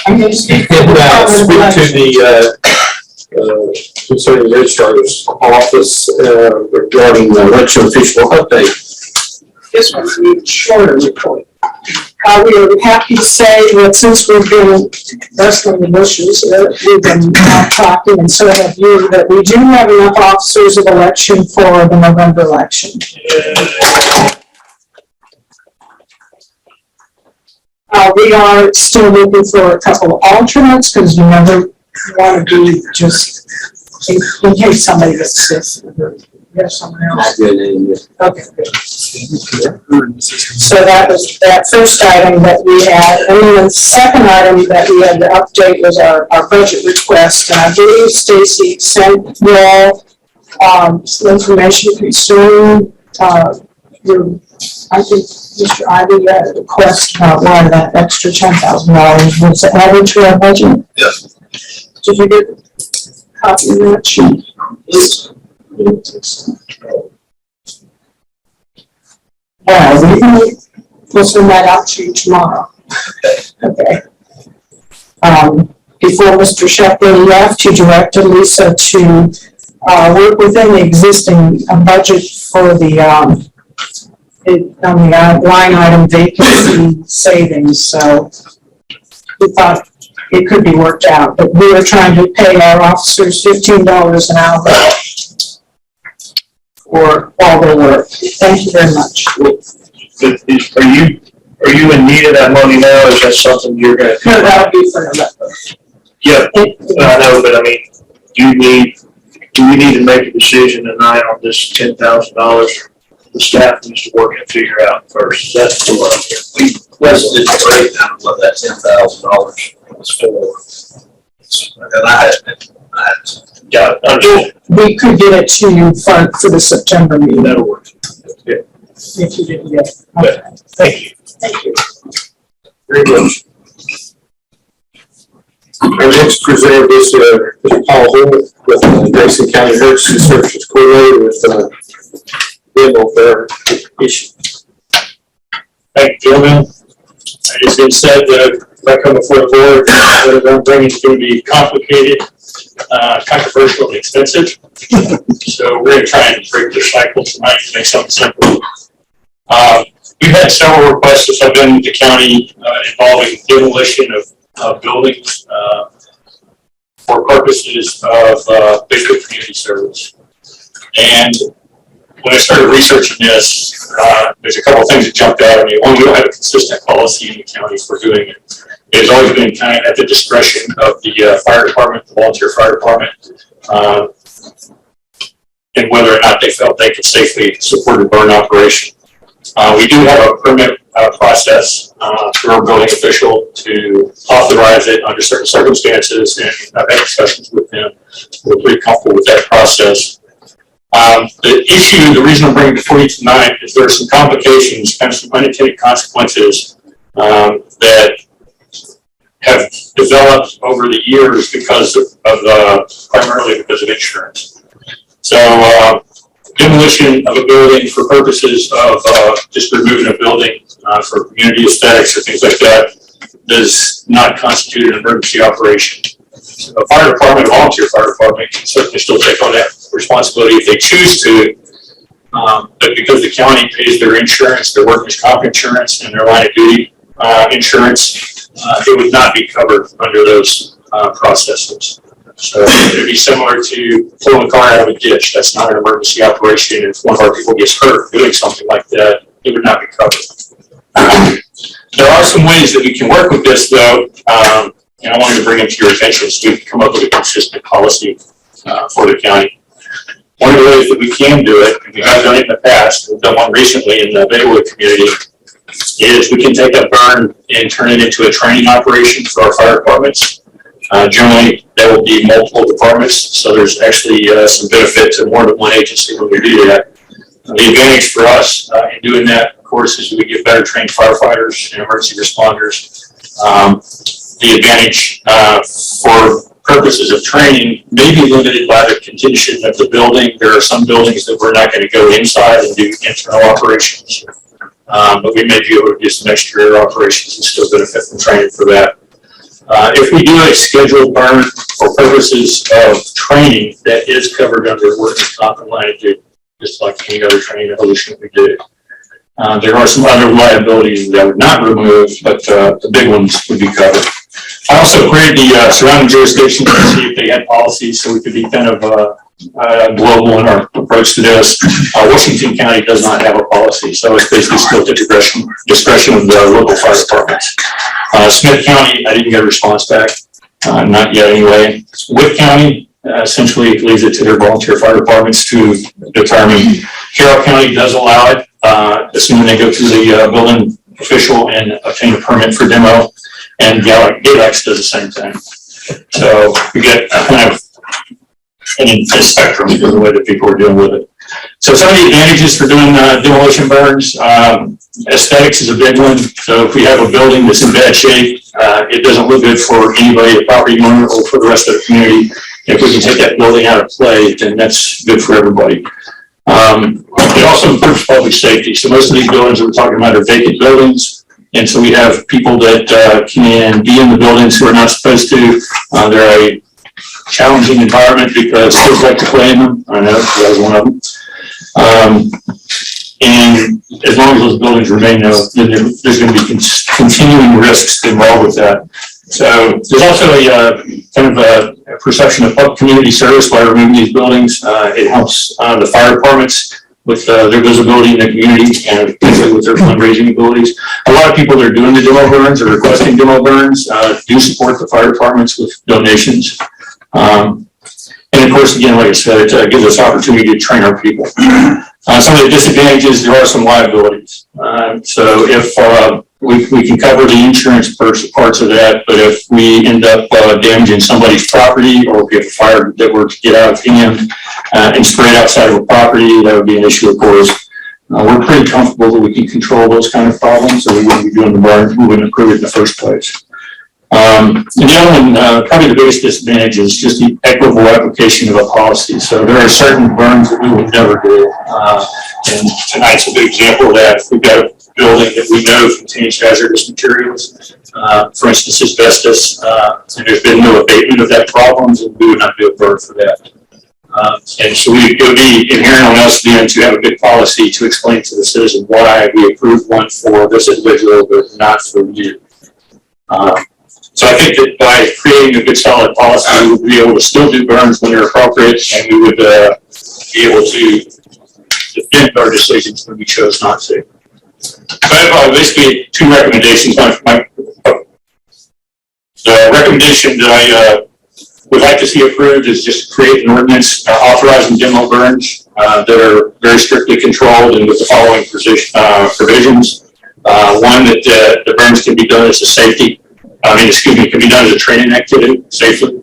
I'm going to speak And speak to the concerning registrar's office regarding the election official update. This one's a shorter report. We are happy to say that since we've been wrestling the bushes, we've been talking, and so have you, that we do have enough officers of election for the November election. We are still looking for a couple of alternates, because you never want to be just, in case somebody gets sick. There's someone else. Okay, good. So that was that first item that we had. And then the second item that we had to update was our budget request. And I believe Stacy sent you all some information concerning I think Mr. Ivy had a request about why that extra $10,000 was added to our budget. Yes. Did you get a copy of that sheet? Well, we'll send that out to you tomorrow. Okay. Before Mr. Shepley left, he directed Lisa to work within the existing budget for the on the line item vacancy savings. So we thought it could be worked out, but we were trying to pay our officers $15 an hour for all their work. Thank you very much. Are you in need of that money now? Is that something you're gonna? No, that'll be for November. Yeah, I know, but I mean, do we need to make a decision tonight on this $10,000? The staff needs to work and figure out first. That's what We requested the breakdown of what that $10,000 was for. And I had got it. We could get it to you for the September meeting. That'll work. Yeah. If you didn't get it. Okay. Thank you. Thank you. Very good. Our next presenter is Paul Holt with the Grayson County Emergency Services Coordinator with demo fair issue. Thank you, gentlemen. It's been said that if I come before the board, what I'm bringing is going to be complicated, controversial, and expensive. So we're going to try and break the cycle tonight and make something simple. We've had several requests since I've been with the county involving demolition of buildings for purposes of basic community service. And when I started researching this, there's a couple of things that jumped out at me. One, we don't have a consistent policy in the county for doing it. It's always been kind of at the discretion of the fire department, the volunteer fire department, and whether or not they felt they could safely support a burn operation. We do have a permit process through our building official to authorize it under certain circumstances, and I've had discussions with them. We're pretty comfortable with that process. The reason I'm bringing it before you tonight is there are some complications, kind of some unintended consequences that have developed over the years because of primarily because of insurance. So demolition of a building for purposes of, just removing a building, for community aesthetics or things like that does not constitute an emergency operation. A fire department, a volunteer fire department can certainly still take on that responsibility if they choose to. But because the county pays their insurance, their workers' comp insurance, and their line of duty insurance, it would not be covered under those processes. So it would be similar to pulling a car out of a ditch. That's not an emergency operation. If one of our people gets hurt doing something like that, it would not be covered. There are some ways that we can work with this, though, and I wanted to bring them to your attention so we can come up with a consistent policy for the county. One of the ways that we can do it, and we have done it in the past, we've done one recently in the Baywood community, is we can take a burn and turn it into a training operation for our fire departments. Generally, there will be multiple departments, so there's actually some benefit to more than one agency when we do that. The advantage for us in doing that, of course, is we get better trained firefighters and emergency responders. The advantage for purposes of training may be limited by the condition of the building. There are some buildings that we're not going to go inside and do internal operations, but we may be able to do some exterior operations and still benefit from training for that. If we do a scheduled burn for purposes of training, that is covered under workers' comp and line of duty, just like any other training evolution that we do. There are some other liabilities that I would not remove, but the big ones would be covered. I also queried the surrounding jurisdictions to see if they had policies so we could be kind of global in our approach to this. Washington County does not have a policy, so it's basically still the discretion of the local fire departments. Smith County, I didn't get a response back, not yet anyway. Wood County, essentially leaves it to their volunteer fire departments to determine. Carroll County does allow it, assuming they go through the building official and obtain a permit for demo, and Galax does the same thing. So we get kind of a spectrum for the way that people are dealing with it. So some of the advantages for doing demolition burns, aesthetics is a big one. So if we have a building that's in bad shape, it doesn't look good for anybody, the property owner, or for the rest of the community. If we can take that building out of play, then that's good for everybody. It also improves public safety. So most of these buildings that we're talking about are vacant buildings. And so we have people that can be in the buildings who are not supposed to. They're a challenging environment because kids like to play in them. I know, that was one of them. And as long as those buildings remain, then there's going to be continuing risks involved with that. So there's also a kind of a perception of community service by removing these buildings. It helps the fire departments with their visibility in the community and particularly with their fundraising abilities. A lot of people that are doing the demo burns or requesting demo burns do support the fire departments with donations. And of course, again, like I said, it gives us opportunity to train our people. Some of the disadvantages, there are some liabilities. So if we can cover the insurance parts of that, but if we end up damaging somebody's property, or if we have a fire that were to get out of hand and spread outside of a property, that would be an issue, of course. We're pretty comfortable that we can control those kind of problems, so we wouldn't be doing the burn, we wouldn't approve it in the first place. And the other one, probably the biggest disadvantage is just the equitable application of a policy. So there are certain burns that we would never do. And tonight's a good example of that. We've got a building that we know contains hazardous materials, for instance, asbestos, and there's been no abatement of that problem, and we would not do a burn for that. And so it would be inherent on us then to have a good policy to explain to the citizen why we approved one for this individual, but not for you. So I think that by creating a good solid policy, we would be able to still do burns when they're appropriate, and we would be able to defend our decisions when we chose not to. So I have basically two recommendations. The recommendation that I would like to see approved is just create an ordinance authorizing demo burns that are very strictly controlled and with the following provisions. One, that the burns can be done as a safety. Can be done as a training activity safely.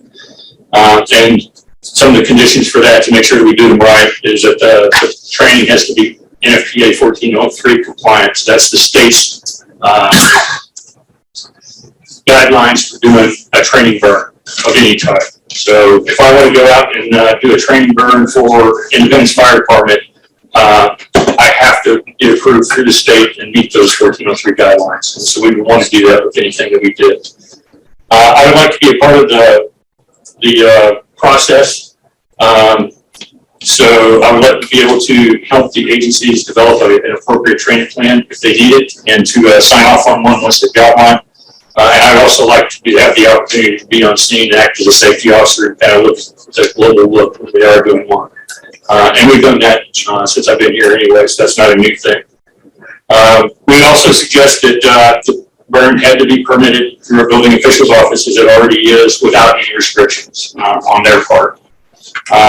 And some of the conditions for that to make sure that we do them right is that the training has to be NFPA 1403 compliant. So that's the state's guidelines for doing a training burn of any type. So if I want to go out and do a training burn for Independence Fire Department, I have to get approved through the state and meet those 1403 guidelines. And so we would want to do that with anything that we did. I would like to be a part of the process. So I would like to be able to help the agencies develop an appropriate training plan if they need it, and to sign off on one once they've got one. And I'd also like to have the opportunity to be on scene and act as a safety officer and kind of look at a global look when we are doing one. And we've done that since I've been here anyway, so that's not a new thing. We also suggested the burn had to be permitted through a building official's office, as it already is, without any restrictions on their part.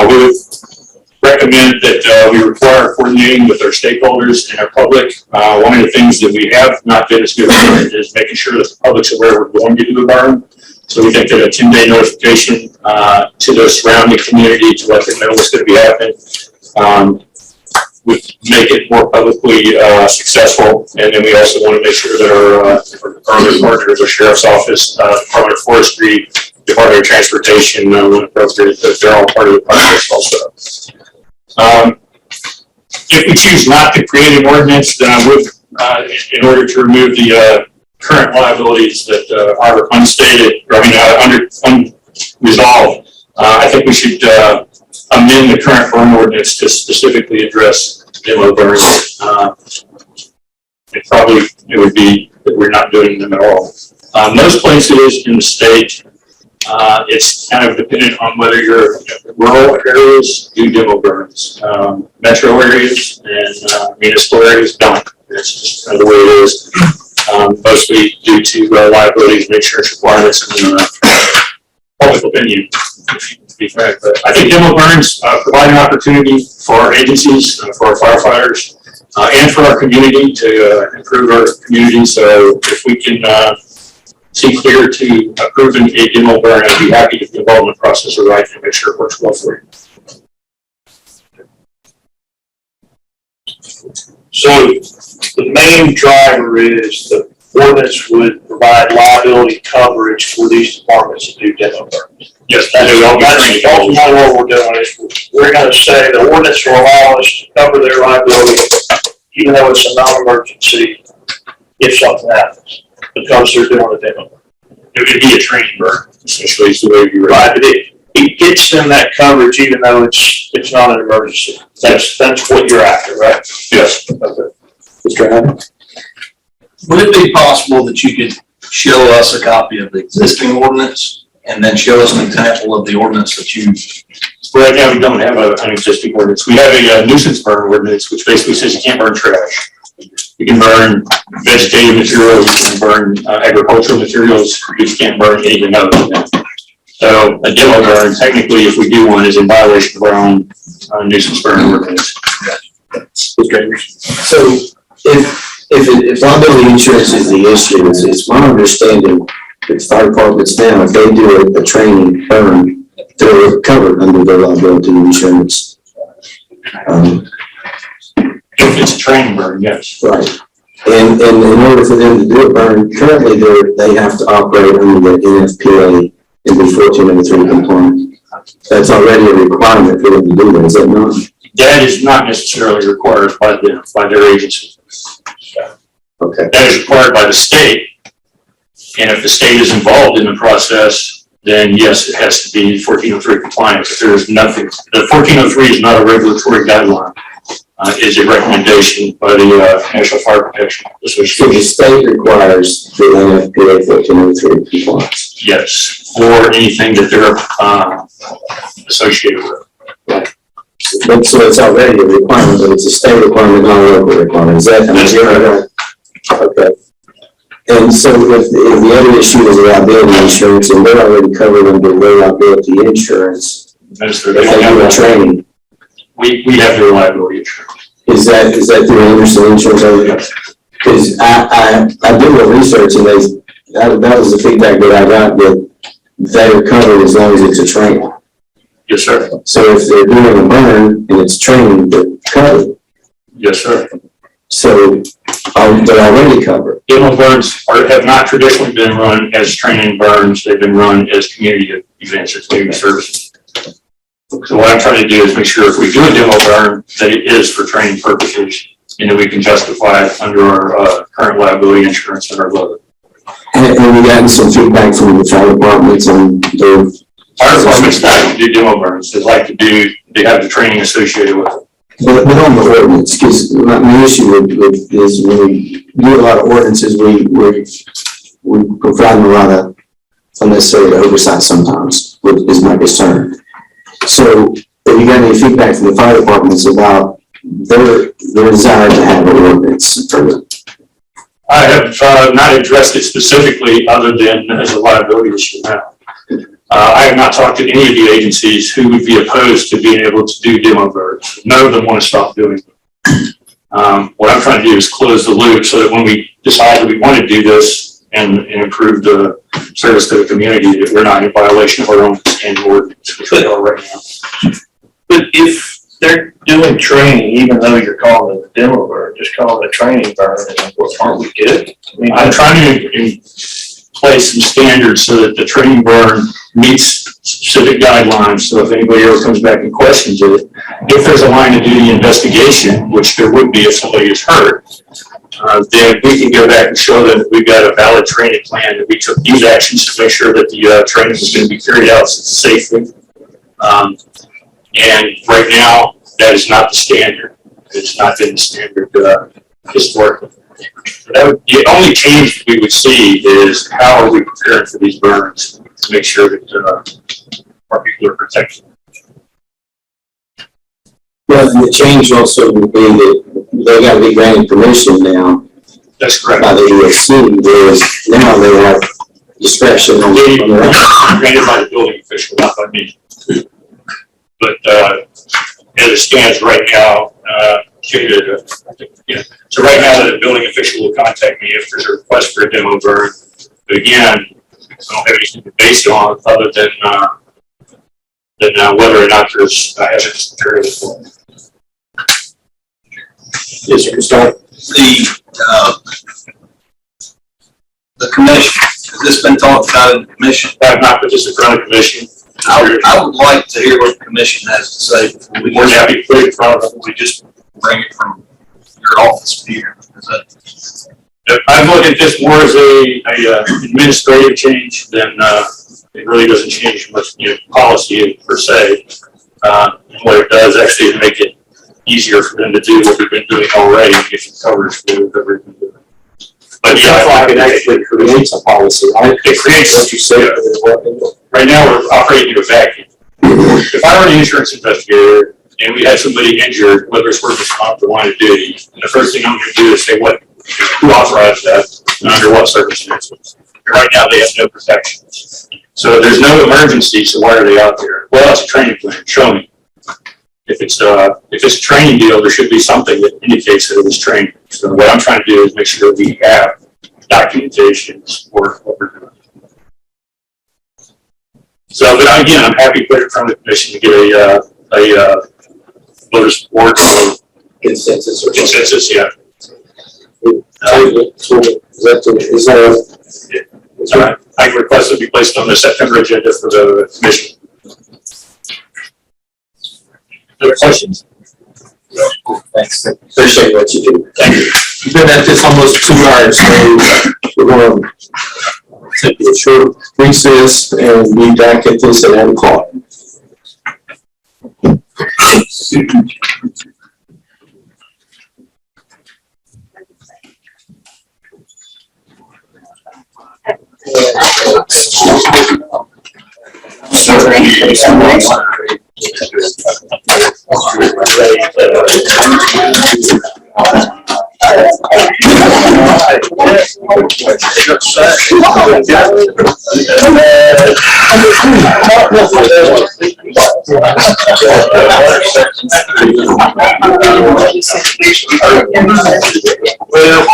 We would recommend that we require coordinating with our stakeholders and our public. One of the things that we have not been as good at is making sure that the public's aware we're going to do the burn. So we think that a 10-day notification to the surrounding community to let them know what's going to be happening would make it more publicly successful. And then we also want to make sure that our other partners, our Sheriff's Office, Department of Forestry, Department of Transportation, when appropriate, that they're all part of the process also. If we choose not to create an ordinance, then I would, in order to remove the current liabilities that are unstated, unresolved, I think we should amend the current burn ordinance to specifically address demo burns. It would be that we're not doing them at all. Most places in the state, it's kind of dependent on whether you're rural areas do demo burns. Metro areas and municipal areas don't. It's just kind of the way it is. Mostly due to liabilities and insurance requirements and public opinion, to be frank. But I think demo burns provide an opportunity for our agencies, for our firefighters, and for our community to improve our community. So if we can see clear to approving a demo burn, I'd be happy to be involved in the process of right and make sure it works well for you. So the main driver is the ordinance would provide liability coverage for these departments to do demo burns. Yes, That's ultimately what we're doing is we're going to say the ordinance will allow us to cover their liability even though it's a non-emergency if something happens because they're doing a demo burn. It would be a training burn, essentially, is the way you Right, but it gets them that coverage even though it's not an emergency. That's what you're after, right? Yes. Okay. Mr. Adams? Would it be possible that you could show us a copy of the existing ordinance and then show us an example of the ordinance that you? Right now, we don't have an existing ordinance. We have a nuisance burn ordinance, which basically says you can't burn trash. You can burn vegetative materials, you can burn agricultural materials, you just can't burn anything other than that. So a demo burn, technically, if we do one, is in violation of our own nuisance burn ordinance. So if liability insurance is the issue, it's my understanding that fire departments now, if they do a training burn, they're covered under their liability insurance. If it's a training burn, yes. Right. And in order for them to do a burn, currently they have to operate under the NFPA and be 1403 compliant. That's already a requirement for them to do that, is that not? That is not necessarily required by their agency. Okay. That is required by the state. And if the state is involved in the process, then yes, it has to be 1403 compliant. If there is nothing, the 1403 is not a regulatory guideline. Is a recommendation by the National Fire Protection Association. So the state requires the NFPA 1403 compliance? Yes, for anything that they're associated with. But so it's already a requirement, but it's a state requirement, not a local requirement, is that? That's correct. Okay. And so if the other issue is liability insurance, and they're already covered under their liability insurance, That's they do a training. We have their liability insurance. Is that through Anderson Insurance? Because I did a little research and that was the feedback that I got, that they're covered as long as it's a training. Yes, sir. So if they're doing a burn and it's training, they're covered. Yes, sir. So they're already covered. Demo burns have not traditionally been run as training burns. They've been run as community events or community services. So what I'm trying to do is make sure if we do a demo burn, that it is for training purposes, and that we can justify it under our current liability insurance and our load. Have you gotten some feedback from the fire departments on their? Fire departments like to do demo burns, they have the training associated with it. But on the ordinance, because my issue is when we do a lot of ordinances, we provide a lot of unnecessary oversight sometimes, is my concern. So have you got any feedback from the fire departments about their desire to have an ordinance for them? I have not addressed it specifically other than as a liability issue now. I have not talked to any of the agencies who would be opposed to being able to do demo burns. None of them want to stop doing it. What I'm trying to do is close the loop so that when we decide that we want to do this and improve the service to the community, that we're not in violation of our own standing ordinance, which we are right now. But if they're doing training, even though you're calling it a demo burn, just call it a training burn, and aren't we good? I mean, I'm trying to place some standards so that the training burn meets specific guidelines, so if anybody ever comes back and questions it, if there's a line of duty investigation, which there would be if somebody is hurt, then we can go back and show them that we've got a valid training plan, that we took these actions to make sure that the training is going to be carried out safely. And right now, that is not the standard. It's not been the standard historically. The only change we would see is how are we preparing for these burns to make sure that our people are protected. Well, and the change also would be that they got to be granted permission now. That's correct. By the EOC, whereas now they have discretion on their own. Granted by the building official, not by me. But as it stands right now, so right now the building official will contact me if there's a request for a demo burn. But again, I don't have anything to base it on other than whether or not there's a hazardous material. Yes, sir, start. The commission, has this been talked about in the commission? I have not put this in front of the commission. I would like to hear what the commission has to say before we We're happy to put it in front of them. we just bring it from your office here. I'm looking at this more as a administrative change than it really doesn't change much, policy per se. What it does actually is make it easier for them to do what we've been doing already, and get some coverage for what we've been doing. But yeah, It actually creates a policy, right? it creates What you said. Right now, we're operating in a vacuum. If I were an insurance investigator and we had somebody injured, whether it's workers' comp or line of duty, and the first thing I'm going to do is say, who authorized that and under what circumstances? And right now, they have no protections. So there's no emergency, so why are they out there? Well, it's a training plan. Show me. If it's a training deal, there should be something that indicates that it was training. So what I'm trying to do is make sure that we have documentation for what we're doing. So, but again, I'm happy to put it in front of the commission to get a voter support or Consensus or consensus, yeah. Is that All right. I can request it be placed on the September agenda for the commission. Other questions? Thanks. Appreciate what you do. Thank you. We've been at this almost 2 hours, so we're going to take a short recess and be back at this at 8 o'clock. Well,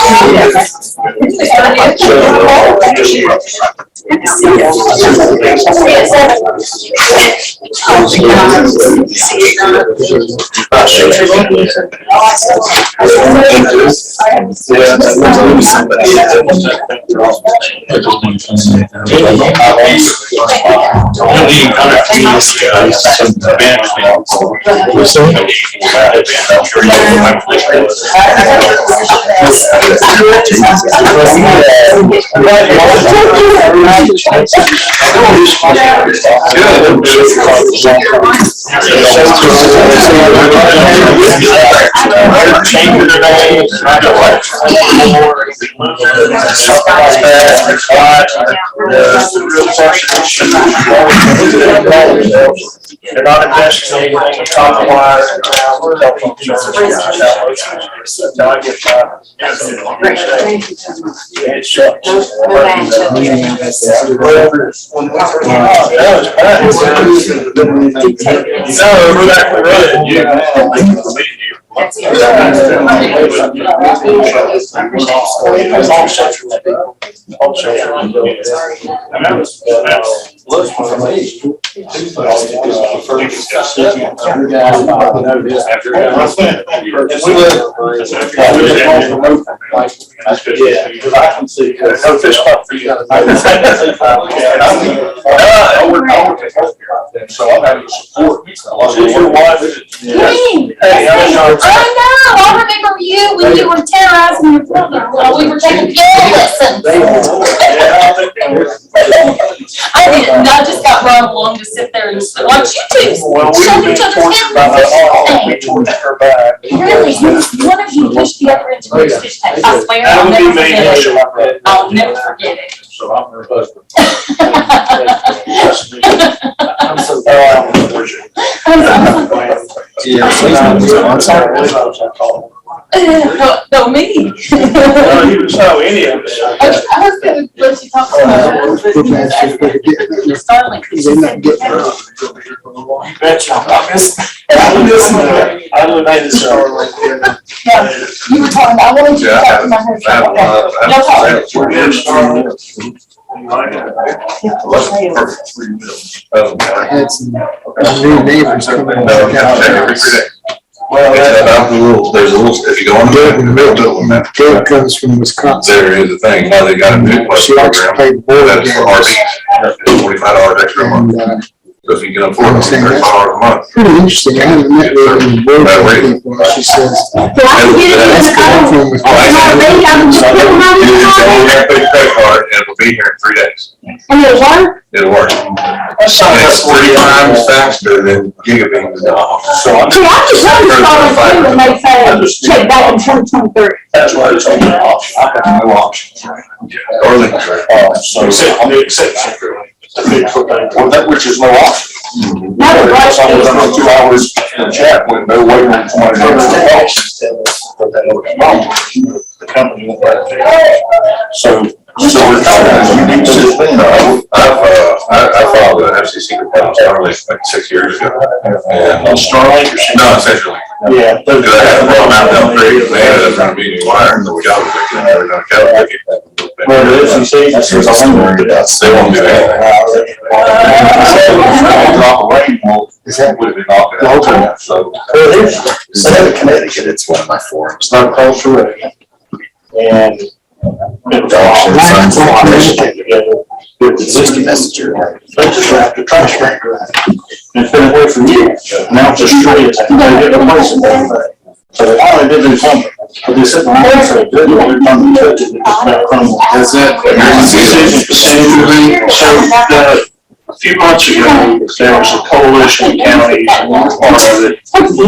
They're not investigating on the top of wire. Until I get it sucks. No, we're back to running. I can see. No fish pump for you. So I'm having support. Your wife. Hey, I remember you when you were terrorizing your brother while we were taking piano lessons. I just got brought along to sit there and watch YouTube. Well, we were tortured by my mom. We tortured her back. Really, one of you pushed the other into the fish tank. I swear, That I'll would never be me. forget it. I'll never forget it. So I'm her husband. I'm so No, me. No, he was no any of us. I was gonna let you talk about it. Starling. Betcha. I would have made it so. Yeah, you were talking, I wanted you to talk to my husband. Okay. I had some new neighbors coming in. Well, there's a little, if you go on the Kate comes from Wisconsin. there is a thing, you know, they got a new place She likes to program, play board that's for games. RVs, $45 extra a month, And, so if you can afford it, $35 a month. pretty interesting. I haven't met with any board game people. She says, So I can get it in the I'm phone. from Wisconsin. I'm ready, I'm just putting my You just go over there, put your credit card, and it'll be here in 3 days, And it'll work? it'll work. So it's 3 times faster than gigabit. So I'm. See, I just calling too and they say, check back in 2023. That's why it's on the option. I got no option. Early. So except which is no option. No, right. So I was on 2 hours in the chat when they're waiting on somebody else. But they know it's wrong. The company won't let it do. So we're trying to. I filed an FCC complaint on Starlink like 6 years ago. On Starlink or something? No, essentially. Yeah. Because I had a problem out down the street, and they ended up trying to be new wire, so we got it, they were gonna cut it. Well, it is, you see, that's what's on there. They won't do anything. Drop a rain, well, that would have been knocked out. So. Instead of Connecticut, it's one of my forums. It's not across the road. And. With the existing messenger. They just wrapped the trash can around it. And it's been away from you. Now it's just straight. They didn't replace it. So they finally did do something. But they said, well, that's a good one. They're trying to touch it. It's about crumbled. That's it. So a few months ago, there was a coalition of counties, one part of it,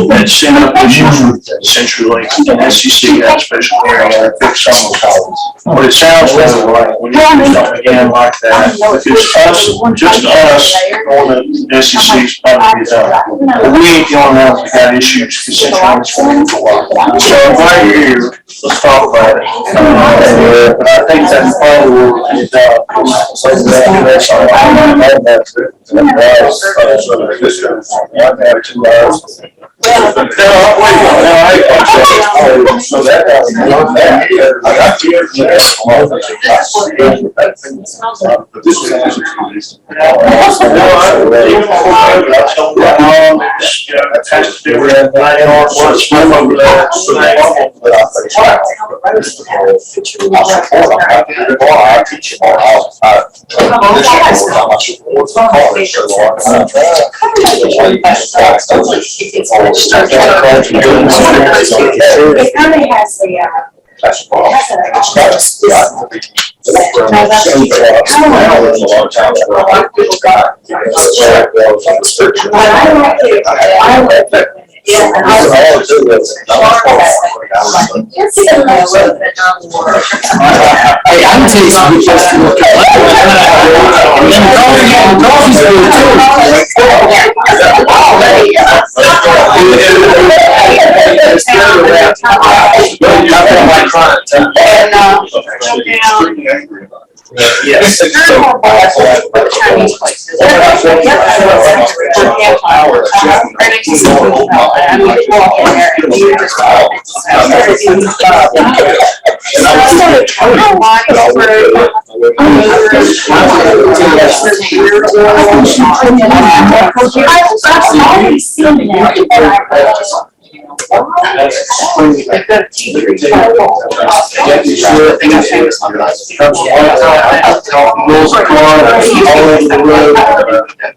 that sent up issues with CenturyLink and SEC had a special hearing and fixed some of the problems. But it sounds like we need to do something again like that. If it's us, just us, on the SEC's probably done. But we ain't the only ones that got issues, because CenturyLink's going for a while. So I'm glad you're here, let's talk about it. But I think that's probably what we need to do. That's all. I've had 2 hours. So that, I got you. It kind of has the, Hey, I can tell you something. Coffee's good Yes. Chinese places. I've always seen that.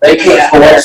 They can't collect,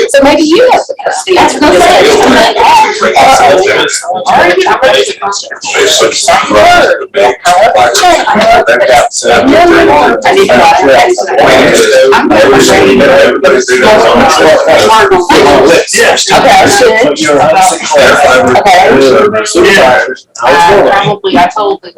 So maybe you have to custody. That's what I'm Probably, I told the.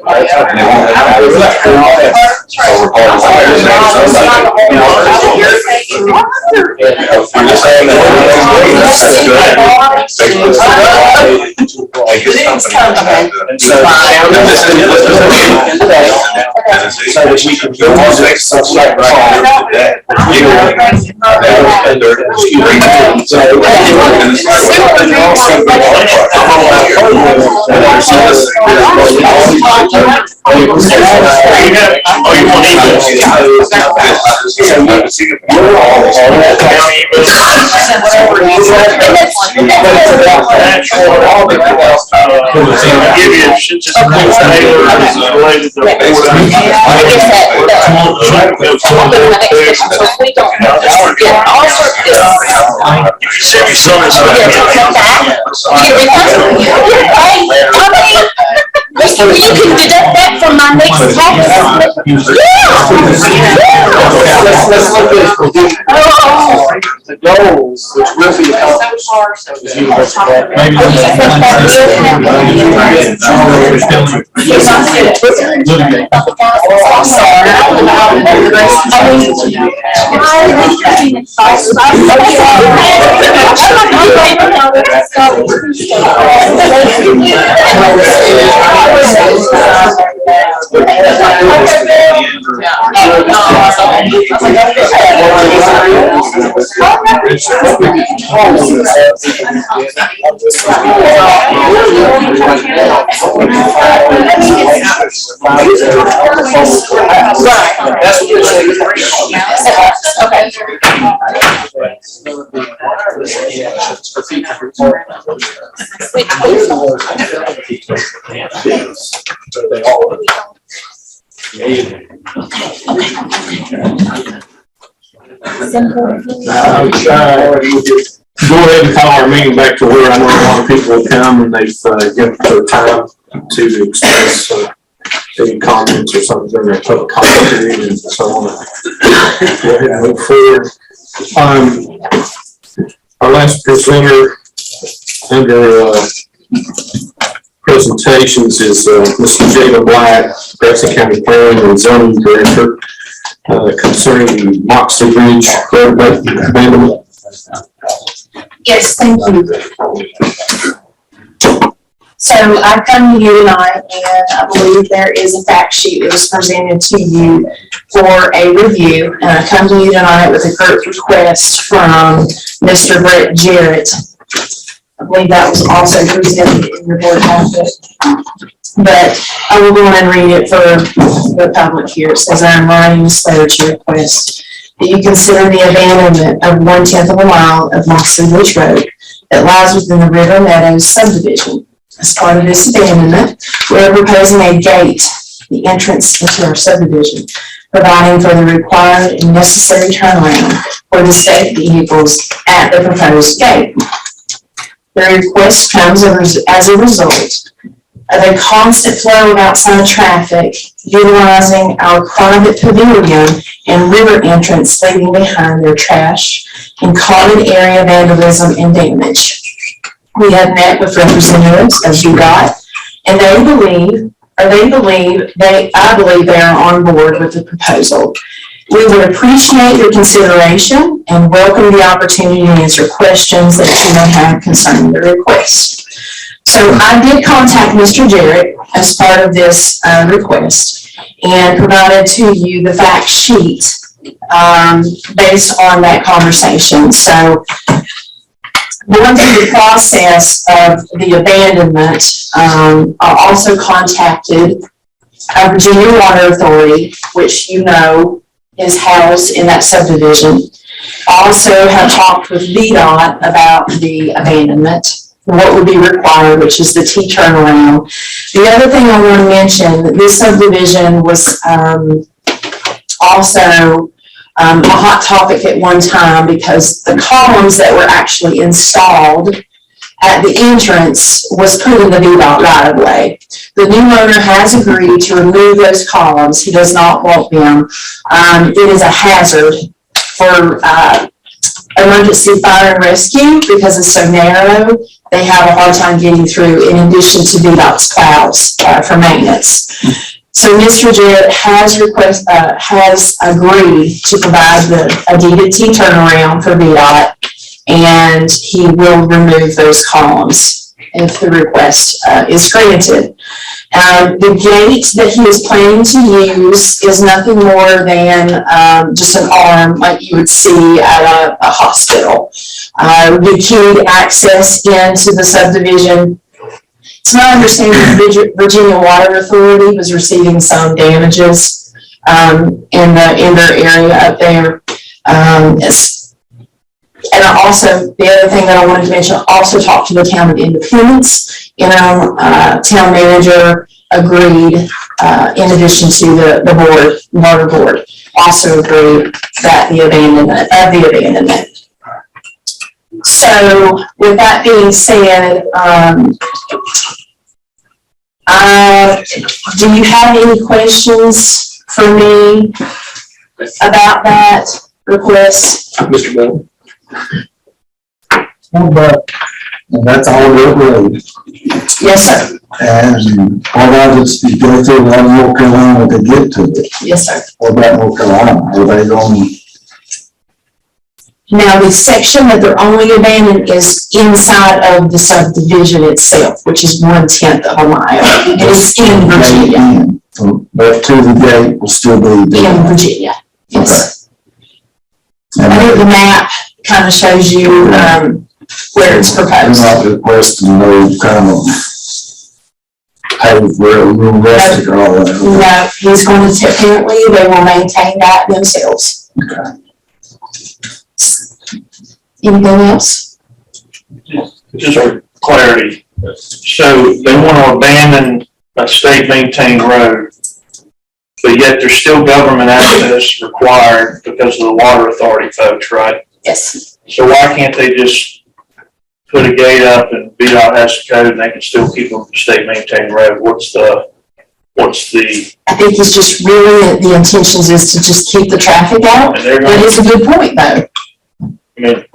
You can deduct that from my next tax. The goals, which will be Go ahead and call our meeting back to order. I know a lot of people have come and they've given their time to express any comments or something during their public comment period, and so I want to go ahead and move forward. Our last presenter under presentations is Mr. Jada Black, Grayson County Planning and Zoning Director, concerning Moxley Ridge Road abandonment. Yes, thank you. So I come to you tonight and I believe there is a fact sheet that was presented to you for a review. And I come to you tonight with a group request from Mr. Brett Jarrett. I believe that was also presented in your board packet. But I will go on and read it for the public here. It says, I am writing this letter to request that you consider the abandonment of 1/10 of a mile of Moxley Ridge Road that lies within the River Meadows subdivision. As part of this abandonment, we are proposing a gate, the entrance into our subdivision, providing for the required and necessary turnaround for the state vehicles at the proposed gate. The request comes as a result of a constant flow of outside traffic utilizing our private pavilion and river entrance, leaving behind their trash and common area vandalism and damage. We have met with representatives of BOS, and I believe they are on board with the proposal. We would appreciate your consideration and welcome the opportunity to answer questions that you may have concerning the request. So I did contact Mr. Jarrett as part of this request and provided to you the fact sheet based on that conversation. So going through the process of the abandonment, I also contacted Virginia Water Authority, which you know is housed in that subdivision. I also have talked with VDOT about the abandonment, what would be required, which is the T turnaround. The other thing I want to mention, this subdivision was also a hot topic at one time because the columns that were actually installed at the entrance was put in the VDOT right of way. The new owner has agreed to remove those columns. He does not want them. It is a hazard for emergency fire and rescue because it's so narrow. They have a hard time getting through in addition to VDOT's plows for maintenance. So Mr. Jarrett has agreed to provide a deeded T turnaround for VDOT, and he will remove those columns if the request is granted. The gate that he is planning to use is nothing more than just an arm like you would see at a hospital. The key access into the subdivision. It's my understanding the Virginia Water Authority was receiving some damages in their area up there. And I also, the other thing that I wanted to mention, I also talked to the town of Independence. Town manager agreed, in addition to the water board, also agreed that the abandonment. So with that being said, do you have any questions for me about that request? Mr. Bell? But that's all dirt road. Yes, sir. And all that is, you go through North Carolina to get to it. Yes, sir. What about North Carolina? Are they going? Now, the section that they're only abandoning is inside of the subdivision itself, which is 1/10 of a mile. And it's in Virginia. But to the gate will still be there. In Virginia. Yes. I think the map kind of shows you, where it's They're proposed. not requesting no kind of paved road, rustic or all that. No, he's going to, apparently, they will maintain that themselves. Anything else? Just for clarity, so they want to abandon a state maintained road, but yet there's still government access required because of the water authority folks, right? Yes. So why can't they just put a gate up and BDOT has the code and they can still keep them state maintained road? What's the, I think it's just really, the intentions is to just keep the traffic out. and they're That gonna, is a good point, though. I mean,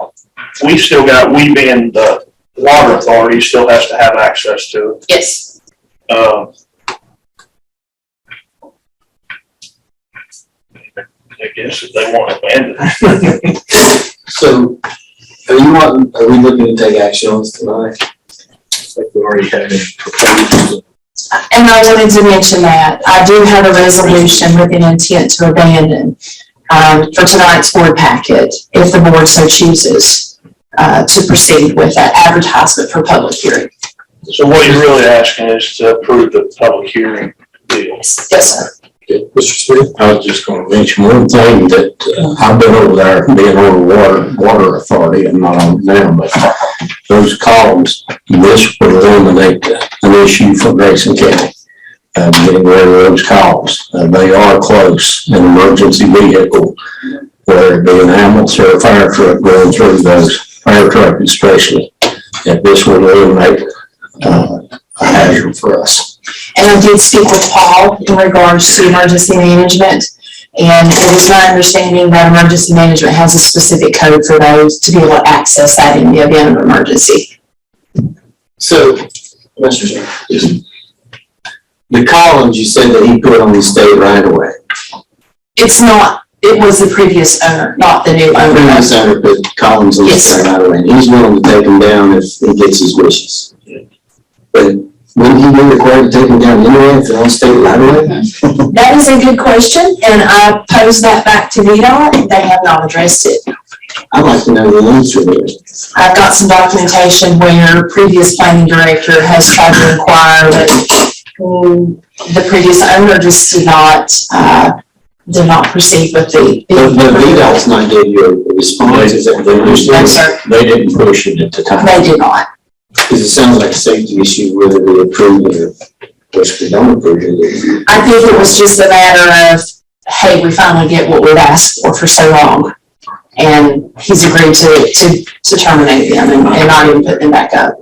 we still got, we being the water authority still has to have access to it. Yes. I guess if they want to abandon it. So, are we looking to take action on this tonight? Like we already had it proposed. And I wanted to mention that I do have a resolution with an intent to abandon, for tonight's board packet, if the board so chooses, to proceed with that advertisement for public hearing. So what you're really asking is to approve the public hearing deal. Yes, sir. Okay, Mr. Smith? I was just gonna mention one thing that, I've been over there being on the water authority, and not on it now, but those columns, this would eliminate an issue for Grayson County. Getting rid of those columns. They are close, an emergency vehicle, whether it be an ambulance or a fire truck going through those, fire truck especially. If this would eliminate, a hazard for us. And I did speak with Paul in regards to emergency management. And it is my understanding that emergency management has a specific code for those to be able to access that in the event of emergency. So, Mr. Smith, the columns you said that he put on the state right away. It's not, it was the previous owner, not the new owner. Previous owner put columns on the state right away, and he's willing to take them down if he gets his wishes. But wouldn't he be required to take them down anyway if they're on state right away? That is a good question, and I posed that back to VDOT, and they have not addressed it. I'd like to know the answer to it. I've got some documentation where previous planning director has tried to inquire that the previous owner just did not proceed with the. But VDOT's not giving you a response, is that No, sir. they didn't push it at the time? They did not. Because it sounds like a safety issue whether they approve it or, which we don't approve it. I think it was just a matter of, hey, we finally get what we've asked for so long. And he's agreed to terminate them and not even put them back up.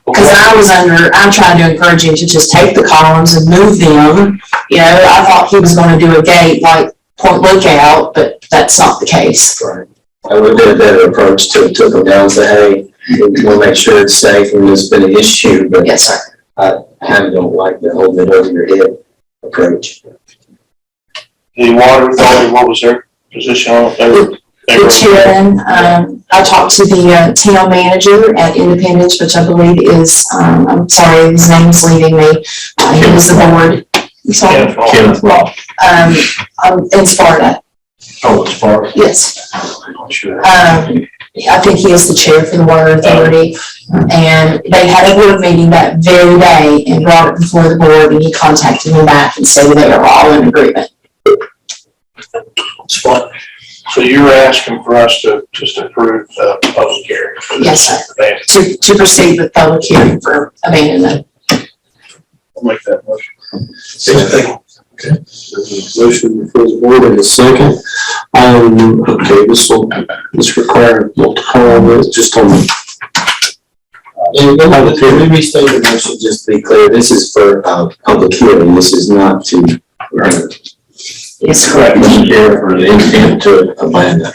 Because I tried to encourage him to just take the columns and move them. You know, I thought he was going to do a gate like Point Lookout, but that's not the case. Right. I would have a better approach to took them down and say, hey, we'll make sure it's safe and there's been an issue, but Yes, sir. I kind of don't like the hold it over your head approach. The water authority, what was their position on it? The chairman, I talked to the town manager at Independence, which I believe is, I'm sorry, his name's leaving me. He was the board. I'm sorry. Kenneth Law. In Sparta. Oh, it's far. Yes. I'm not sure. I think he is the chair for the water authority. And they had a board meeting that very day and brought it before the board, and he contacted me back and said they are all in agreement. It's fine. So you're asking for us to just approve the public hearing for this? Yes, sir. To proceed with public hearing for abandonment. I'll make that motion. Okay. Motion before the board in a second. Okay, this require multiple, just on. And let me restate the motion just to be clear. This is for public hearing. This is not to. Yes, correct. Here for the intent to abandon.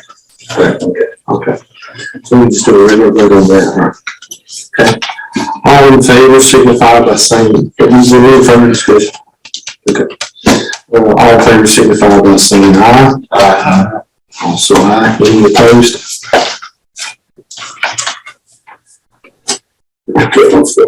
Okay. So we just do a regular vote on that, huh? Okay. All in favor signify by saying, is there any further discussion? Okay. All in favor signify by saying aye. Aye. Also aye. Any opposed? Okay, let's go.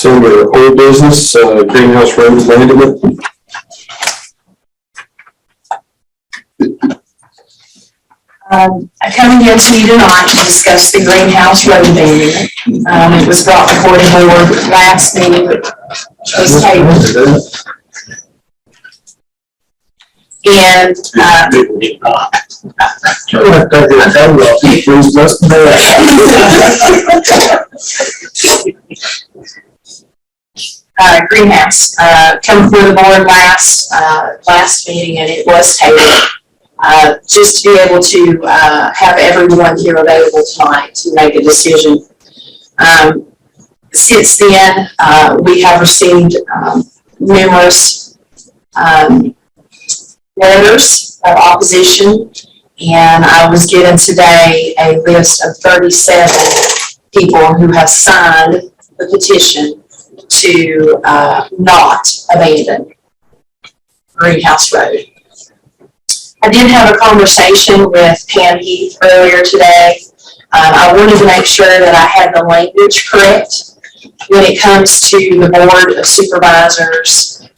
So under old business, greenhouse road abandonment. I come here to you tonight to discuss the greenhouse road abandonment. It was brought before the board last meeting, was tabled. And, People get knocked. greenhouse, come before the board last meeting, and it was tabled. Just to be able to, have everyone here available tonight to make a decision. Since then, we have received, numerous, letters of opposition, and I was given today a list of 37 people who have signed the petition to not abandon Greenhouse Road. I did have a conversation with Pam Heath earlier today. I wanted to make sure that I had the language correct when it comes to the Board of Supervisors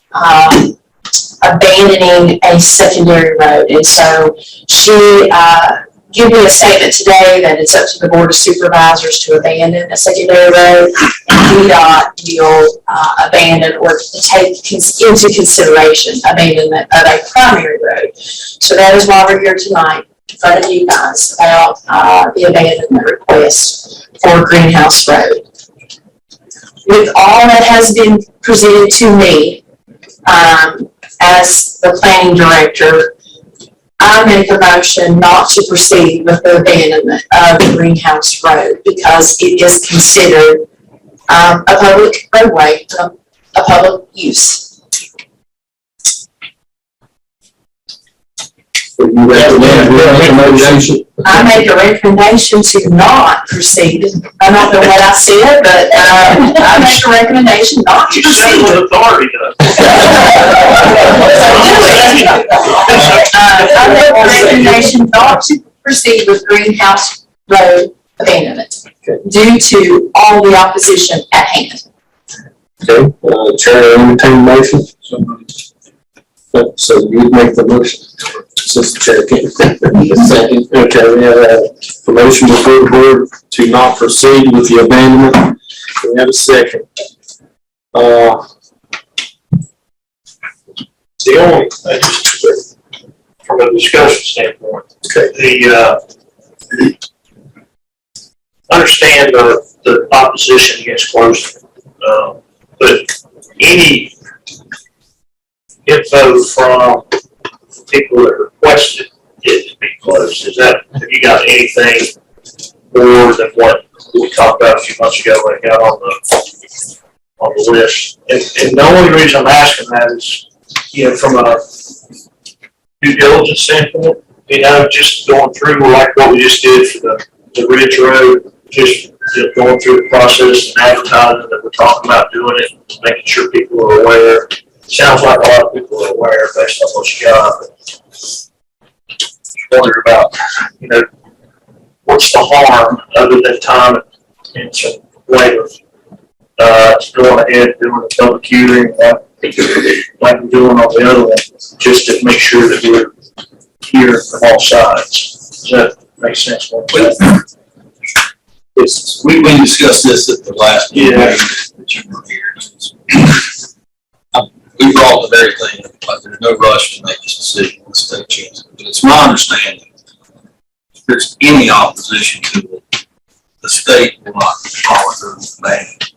abandoning a secondary road. And so she gave me a statement today that it's up to the Board of Supervisors to abandon a secondary road, and VDOT will abandon or take into consideration abandonment of a primary road. So that is why we're here tonight in front of you guys about the abandonment request for Greenhouse Road. With all that has been presented to me, as the planning director, I make a motion not to proceed with the abandonment of the Greenhouse Road because it is considered a public roadway, a public use. I make a recommendation to not proceed. I don't know what I said, but I make a recommendation not to proceed. What authority does. I make a recommendation not to proceed with Greenhouse Road abandonment due to all the opposition at hand. Okay, Chair, entertain motion. So you make the motion, since the chair can't. Second. Okay, we have a motion before the board to not proceed with the abandonment. We have a second. The only, just from a discussion standpoint, understand the opposition against closing, but any info from people that requested it to be closed, have you got anything more than what we talked about a few months ago when it got on the list? And the only reason I'm asking that is, from a due diligence standpoint, just going through like what we just did for the Ridge Road, just going through the process and advertising that we're talking about doing it, making sure people are aware. Sounds like a lot of people are aware based on what you got, but just wondered about, what's the harm other than time and some labor, going ahead and doing a public hearing like we're doing on the other one, just to make sure that we're hearing from all sides. Does that make sense? We discussed this at the last meeting that you were here. We brought the very thing, like there's no rush to make this decision, let's take chances. But it's my understanding, if there's any opposition to it, the state will not follow through with that.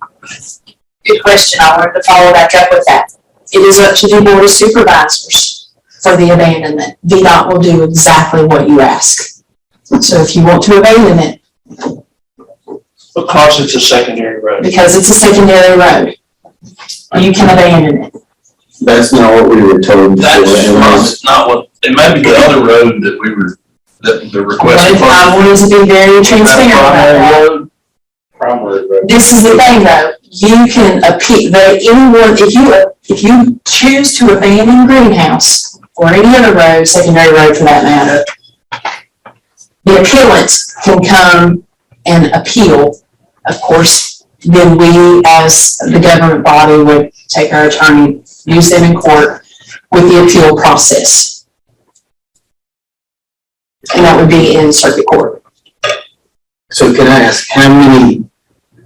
Good question. I wanted to follow back up with that. It is up to the Board of Supervisors for the abandonment. VDOT will do exactly what you ask. So if you want to abandon it, Because it's a secondary road. because it's a secondary road, you can abandon it. That's not what we were told before. That's not what, it may be the other road that the request. I wanted to be very transparent about that. Primary road. This is the thing though, you can appeal, if you choose to abandon Greenhouse or any other road, secondary road for that matter, the appellant can come and appeal. Of course, then we, as the government body, would take our attorney, use them in court with the appeal process. And that would be in circuit court. So can I ask, how many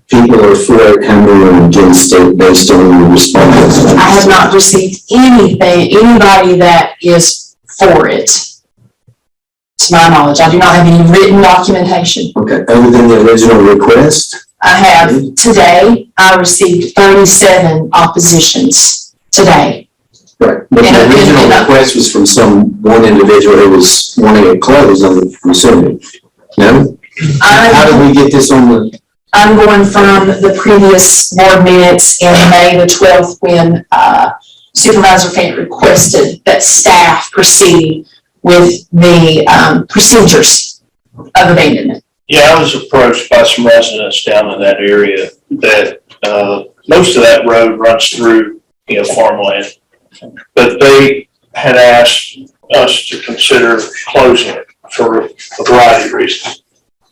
people are for it, how many are against it based on the response? I have not received anybody that is for it. To my knowledge, I do not have any written documentation. Okay, other than the original request? I have today, I received 37 oppositions today. Right, but the original request was from one individual who was wanting it closed, I'm assuming. No? How did we get this on the? I'm going from the previous board minutes in May the 12th when Supervisor Fant requested that staff proceed with the procedures of abandonment. Yeah, I was approached by some residents down in that area that, most of that road runs through, farmland. But they had asked us to consider closing it for a variety of reasons.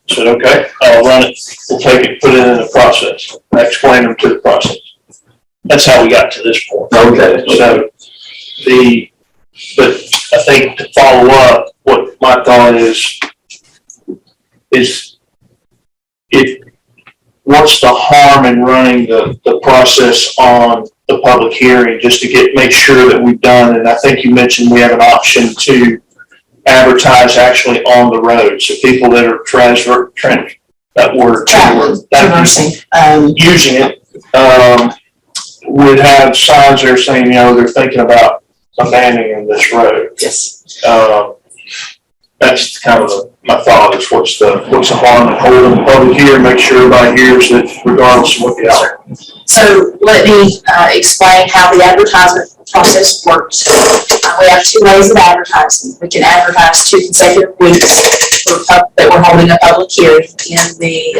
I said, okay, I'll run it, we'll take it, put it in the process. I explained them to the process. That's how we got to this point. Okay. So but I think to follow up, what my thought is what's the harm in running the process on the public hearing just to make sure that we've done, and I think you mentioned we have an option to advertise actually on the road, so people that are traversing, using it, would have signs there saying, they're thinking about abandoning this road. Yes. That's kind of my thought is what's the harm in holding the public hearing, make sure everybody hears it regardless of what the outcome. So let me explain how the advertisement process works. We have two ways of advertising. We can advertise 2 consecutive weeks that we're holding a public hearing in the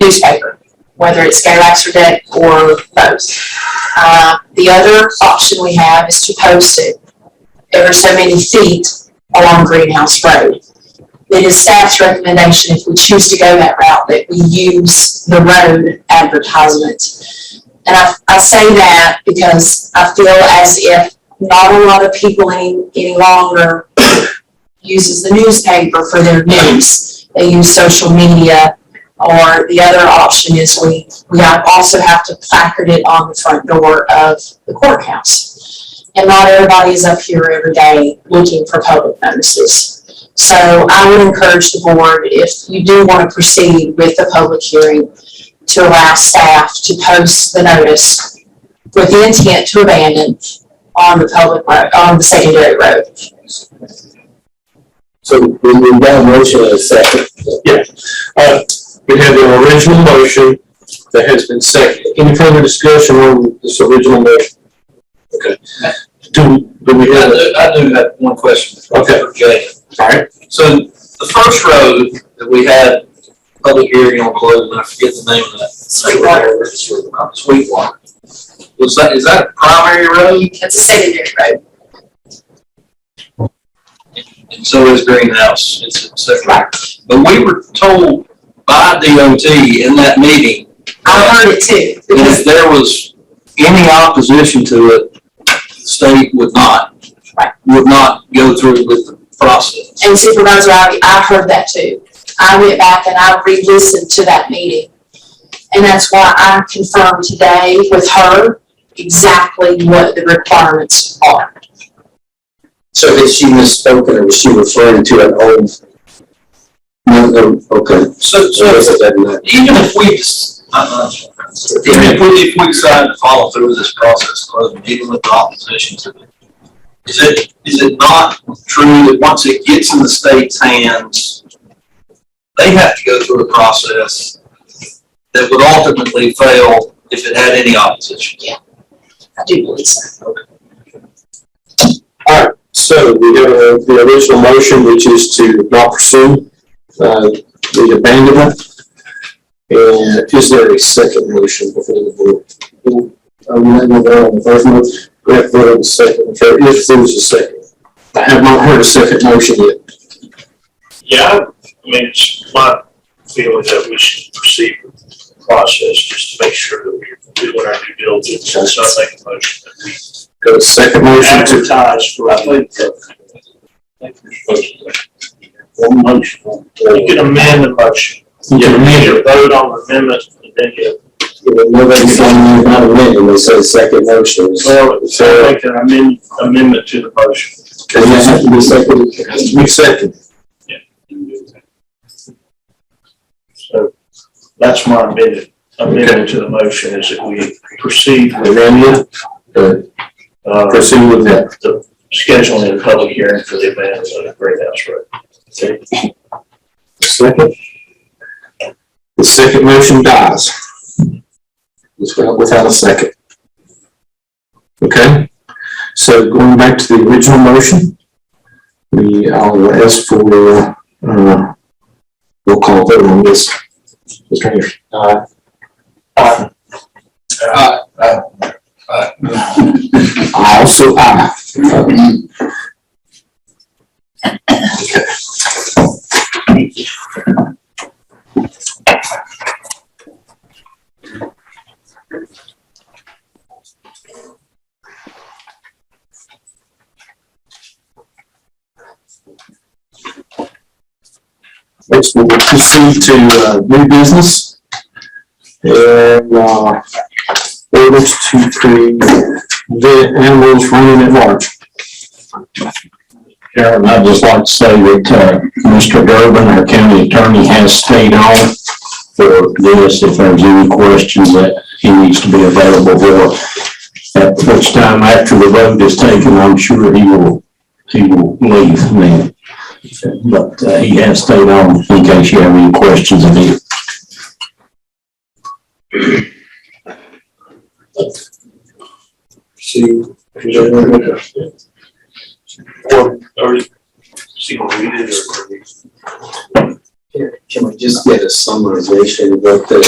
newspaper, whether it's Galax or Deck or both. The other option we have is to post it every so many feet along Greenhouse Road. It is staff's recommendation, if we choose to go that route, that we use the road advertisement. And I say that because I feel as if not a lot of people any longer uses the newspaper for their news. They use social media, or the other option is we also have to placard it on the front door of the courthouse. And not everybody is up here every day looking for public notices. So I would encourage the board, if you do want to proceed with the public hearing, to allow staff to post the notice with the intent to abandon on the public road, on the secondary road. So we've got a motion and a second. Yeah. We have the original motion that has been seconded. Any further discussion on this original motion? Okay. Do we have? I do have one question. Okay. For Jay. All right. So the first road that we had public hearing on closed, and I forget the name of that. Sweetwater. Is that a primary road? It's a secondary road. And so is Greenhouse. It's a secondary. But we were told by DOT in that meeting. I heard it too. Because if there was any opposition to it, the state would not go through with the process. And Supervisor, I heard that too. I went back and I re-listened to that meeting. And that's why I confirmed today with her exactly what the requirements are. So had she misspoken, or was she referring to an old? No, okay. So even if we decide to follow through with this process, even with the opposition to it, is it not true that once it gets in the state's hands, they have to go through a process that would ultimately fail if it had any opposition? Yeah, I do believe so. All right. So we have the original motion, which is to not pursue the abandonment. And is there a second motion before the board? We have no vote on the first motion. We have to vote on the second. If there's a second. I have not heard a second motion yet. Yeah, I mean, it's my feeling that we should proceed with process, just to make sure that we're doing our due diligence. So I make a motion that we Got a second motion to, advertise for, I think, one motion. You can amend the motion. You can vote on the amendment, and then you. Nobody's saying not amending, they say second motion. So make an amendment to the motion. Does it have to be seconded? it has to be second. So that's my amendment to the motion, is that we proceed with, Amendment, proceed with that. the scheduling of the public hearing for the event on the Great House Road. Okay. Second. The second motion dies. Without a second. Okay, so going back to the original motion, I'll ask for, roll call vote on this. Mr. Harris. Aye. I also aye. Next, we'll proceed to new business. And orders to prevent animals running at large. Chairman, I'd just like to say that, Mr. Durbin, our county attorney, has stayed on for this, if there's any questions that he needs to be available for. At which time, after the vote is taken, I'm sure he will leave then. But, he has stayed on in case you have any questions of him. See, Or see what we did, or Can we just get a summarization of what the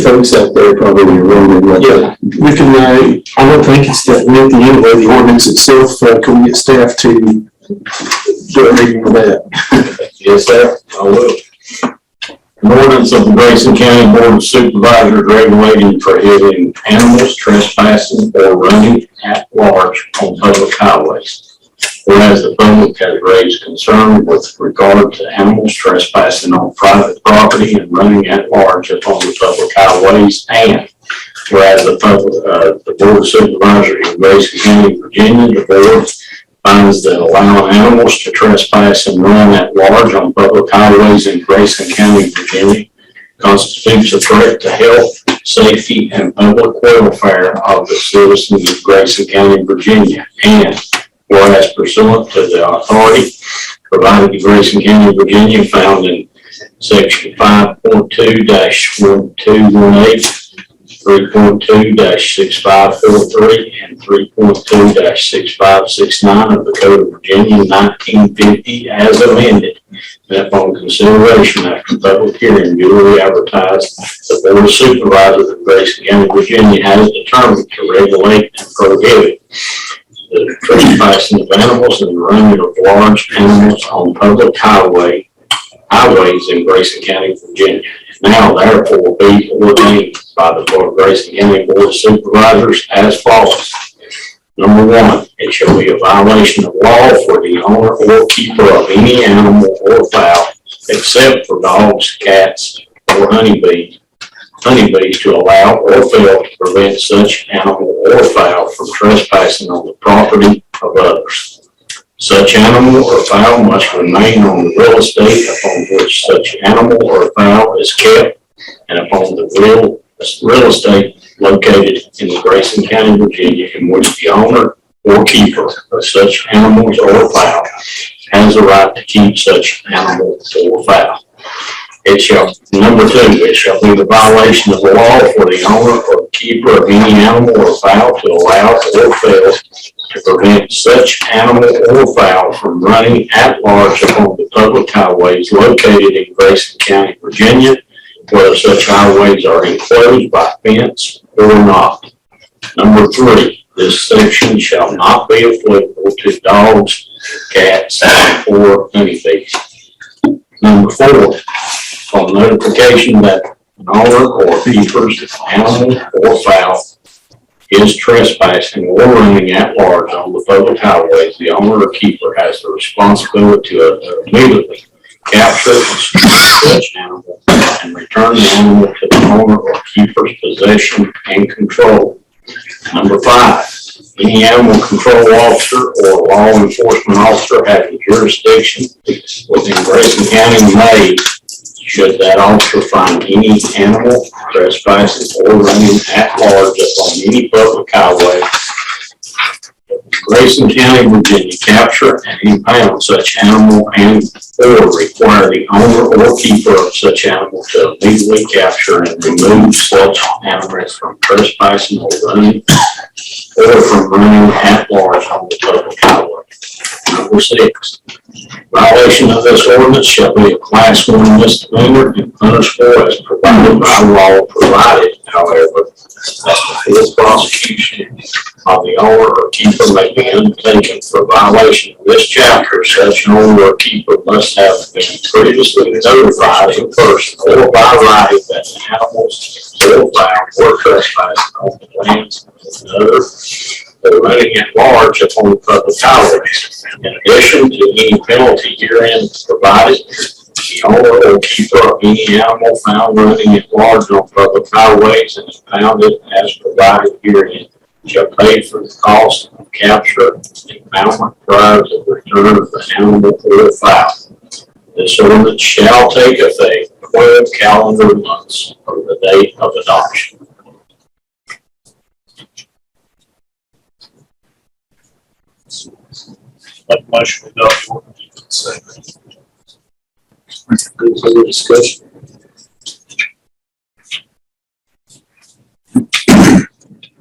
folks out there probably remember what yeah, we can, I don't think it's that lengthy anyway, the ordinance itself, can we get staff to do a reading of that? Yes, sir, I will. An ordinance of the Grayson County Board of Supervisors regulating and prohibiting animals trespassing or running at large on public highways. Whereas the public has raised concern with regard to animals trespassing on private property and running at large upon the public highways, and whereas the Board of Supervisors in Grayson County, Virginia, the board finds that allowing animals to trespass and run at large on public highways in Grayson County, Virginia, constitutes a threat to health, safety, and public welfare of the citizens of Grayson County, Virginia, and whereas pursuant to the authority provided to Grayson County, Virginia, found in section 5.2-1218, 3.2-6543, and 3.2-6569 of the Code of Virginia 1950 as amended. And upon consideration after public hearing duly advertised, the Board of Supervisors of Grayson County, Virginia has determined to regulate and prohibit the trespassing of animals and the running of large animals on public highways in Grayson County, Virginia. Now therefore be ordained by the Grayson County Board of Supervisors as follows. Number one, it shall be a violation of law for the owner or keeper of any animal or fowl, except for dogs, cats, or honeybees, to allow or fail to prevent such animal or fowl from trespassing on the property of others. Such animal or fowl must remain on the real estate upon which such animal or fowl is kept and upon the real estate located in the Grayson County, Virginia, in which the owner or keeper of such animals or fowl has a right to keep such animal or fowl. Number two, it shall be the violation of the law for the owner or keeper of any animal or fowl to allow or fail to prevent such animal or fowl from running at large upon the public highways located in Grayson County, Virginia, whether such highways are enclosed by fence or not. Number three, this section shall not be applicable to dogs, cats, or honeybees. Number four, on notification that an owner or keeper's animal or fowl is trespassing or running at large on the public highways, the owner or keeper has the responsibility to immediately capture and secure such animal and return the animal to the owner or keeper's possession and control. Number 5, any animal control officer or law enforcement officer having jurisdiction within Grayson County may, should that officer find any animal trespassing or running at large upon any public highway, Grayson County, Virginia, capture and impound such animal and or require the owner or keeper of such animal to immediately capture and remove such animals from trespassing or running at large on the public highway. Number 6, violation of this ordinance shall be a Class 1 misdemeanor and punishable as provided by law, provided, however, that the full prosecution of the owner or keeper may be undertaken for violation of this chapter. Such an owner or keeper must have been previously notified in person or by writing that the animals or fowl were trespassing on the lands of another or running at large upon the public highways. In addition to any penalty herein provided, the owner or keeper of any animal found running at large on public highways and impounded as provided herein shall pay for the cost of capture and impoundment prior to the return of the animal or fowl. This ordinance shall take effect 12 calendar months from the date of adoption. Make a motion to adopt the ordinance. Second. Good further discussion.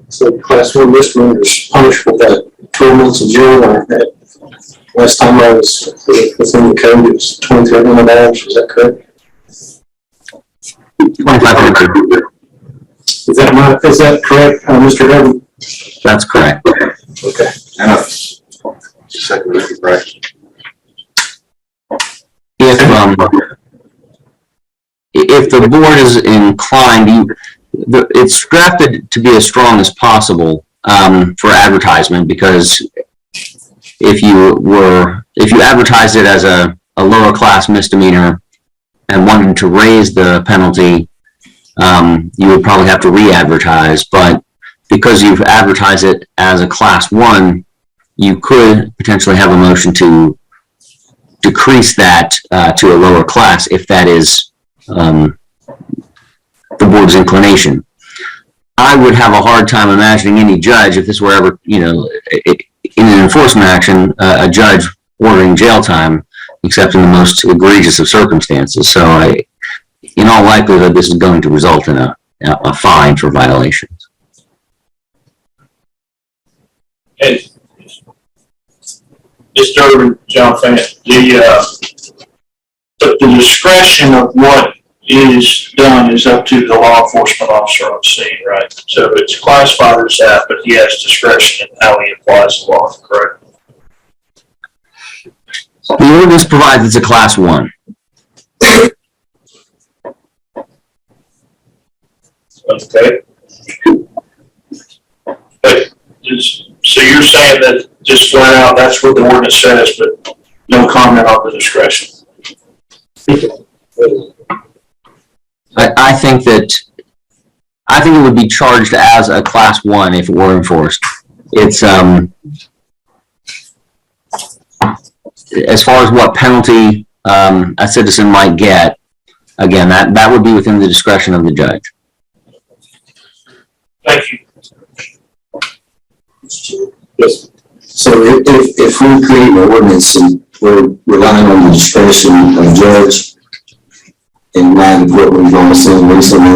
So Class 1 misdemeanor is punishable that 12 months in jail, or that last time I was within the code, it was $2,300, is that correct? 2,500. Is that correct, Mr. Devon? That's correct. Okay. Second, right? If the board is inclined, it's drafted to be as strong as possible for advertisement, because if you advertised it as a lower class misdemeanor and wanted to raise the penalty, you would probably have to re-advertise. But because you've advertised it as a Class 1, you could potentially have a motion to decrease that to a lower class if that is the board's inclination. I would have a hard time imagining any judge, if this were ever, in an enforcement action, a judge ordering jail time, except in the most egregious of circumstances. So in all likelihood, this is going to result in a fine for violations. Hey, Mr. John Fant, the discretion of what is done is up to the law enforcement officer on scene, right? So it's classified as that, but he has discretion in how he applies the law, correct? The ordinance provides it's a Class 1. Okay. So you're saying that just flat out, that's what the ordinance says, but no comment on the discretion? I think it would be charged as a Class 1 if it were enforced. It's as far as what penalty a citizen might get, again, that would be within the discretion of the judge. Thank you. Yes. So if we create an ordinance and we're relying on the discretion of the judge, in line with what we've all seen recently,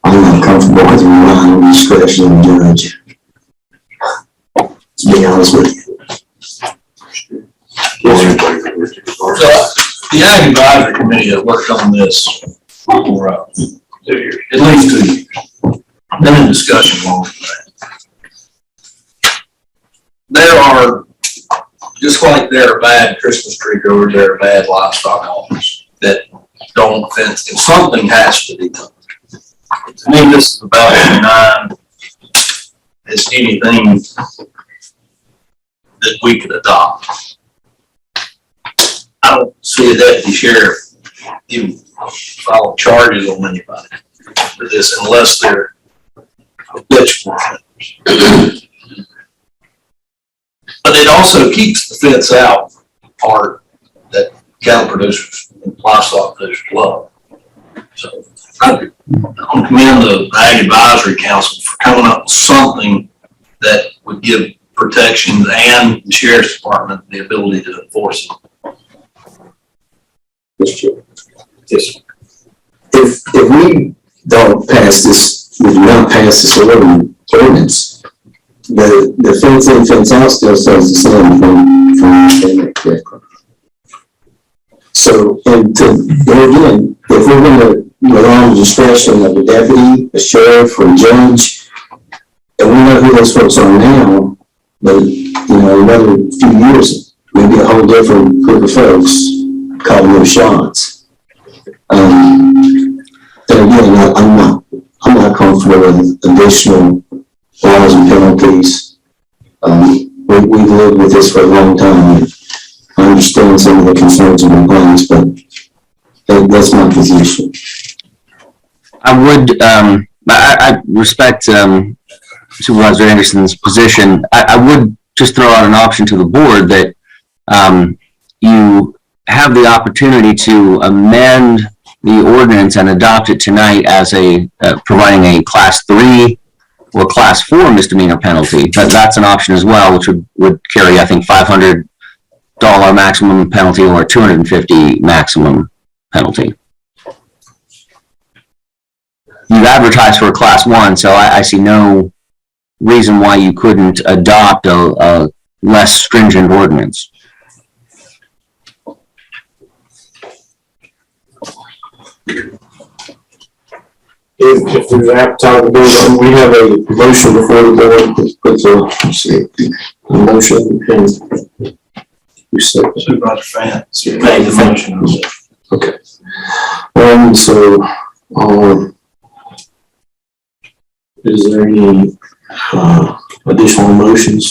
I'm not comfortable with relying on the discretion of the judge, to be honest with you. So, the Ag Advisory Committee that worked on this for 2 years, at least 2 years. Been in discussion longer than that. There are, just like there are bad Christmas tree growers, there are bad livestock owners that don't fence, and something has to be done. To me, this is about as benign as anything that we could adopt. I don't see a deputy sheriff even file charges on anybody for this unless they're habitual offenders. But it also keeps the fence out part that cattle producers and livestock producers love. So I commend the Ag Advisory Council for coming up with something that would give protections and the Sheriff's Department the ability to enforce it. Yes. If we don't pass this, we do not pass this ordinance, the fence in, fence out still says the same from. So, and again, if we're gonna rely on the discretion of the deputy, the sheriff, or judge, and we know who those folks are now, but, another few years, maybe a whole different group of folks calling those shots. And again, I'm not comfortable with additional laws and penalties. We've lived with this for a long time. I understand some of the concerns and complaints, but that's my position. I would, I respect Supervisor Anderson's position. I would just throw out an option to the board that you have the opportunity to amend the ordinance and adopt it tonight as providing a class 3 or class 4 misdemeanor penalty. But that's an option as well, which would carry, I think, $500 maximum penalty or $250 maximum penalty. You've advertised for a class 1, so I see no reason why you couldn't adopt a less stringent ordinance. If there's appetite to do, we have a motion before the board, let's see, a motion and you said. Supervisor Fant made the motion. Okay. So, is there any, additional motions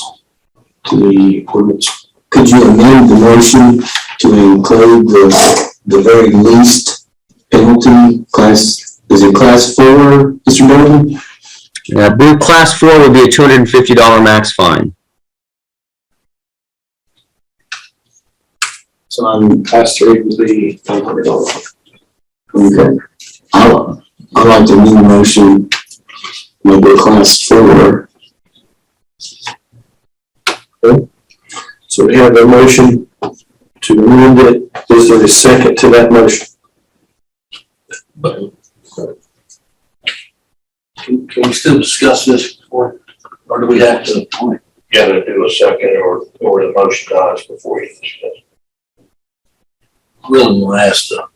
to the ordinance? Could you amend the motion to include the very least penalty class? Is it class 4, Mr. Donovan? Yeah, blue class 4 would be a $250 max fine. So on class 3 would be $500. Okay. I like to amend the motion, make it class 4. Okay. So we have a motion to amend it. Is there a second to that motion? Can we still discuss this before, or do we have to? Gotta do a second or the motion dies before you discuss. Really want to ask the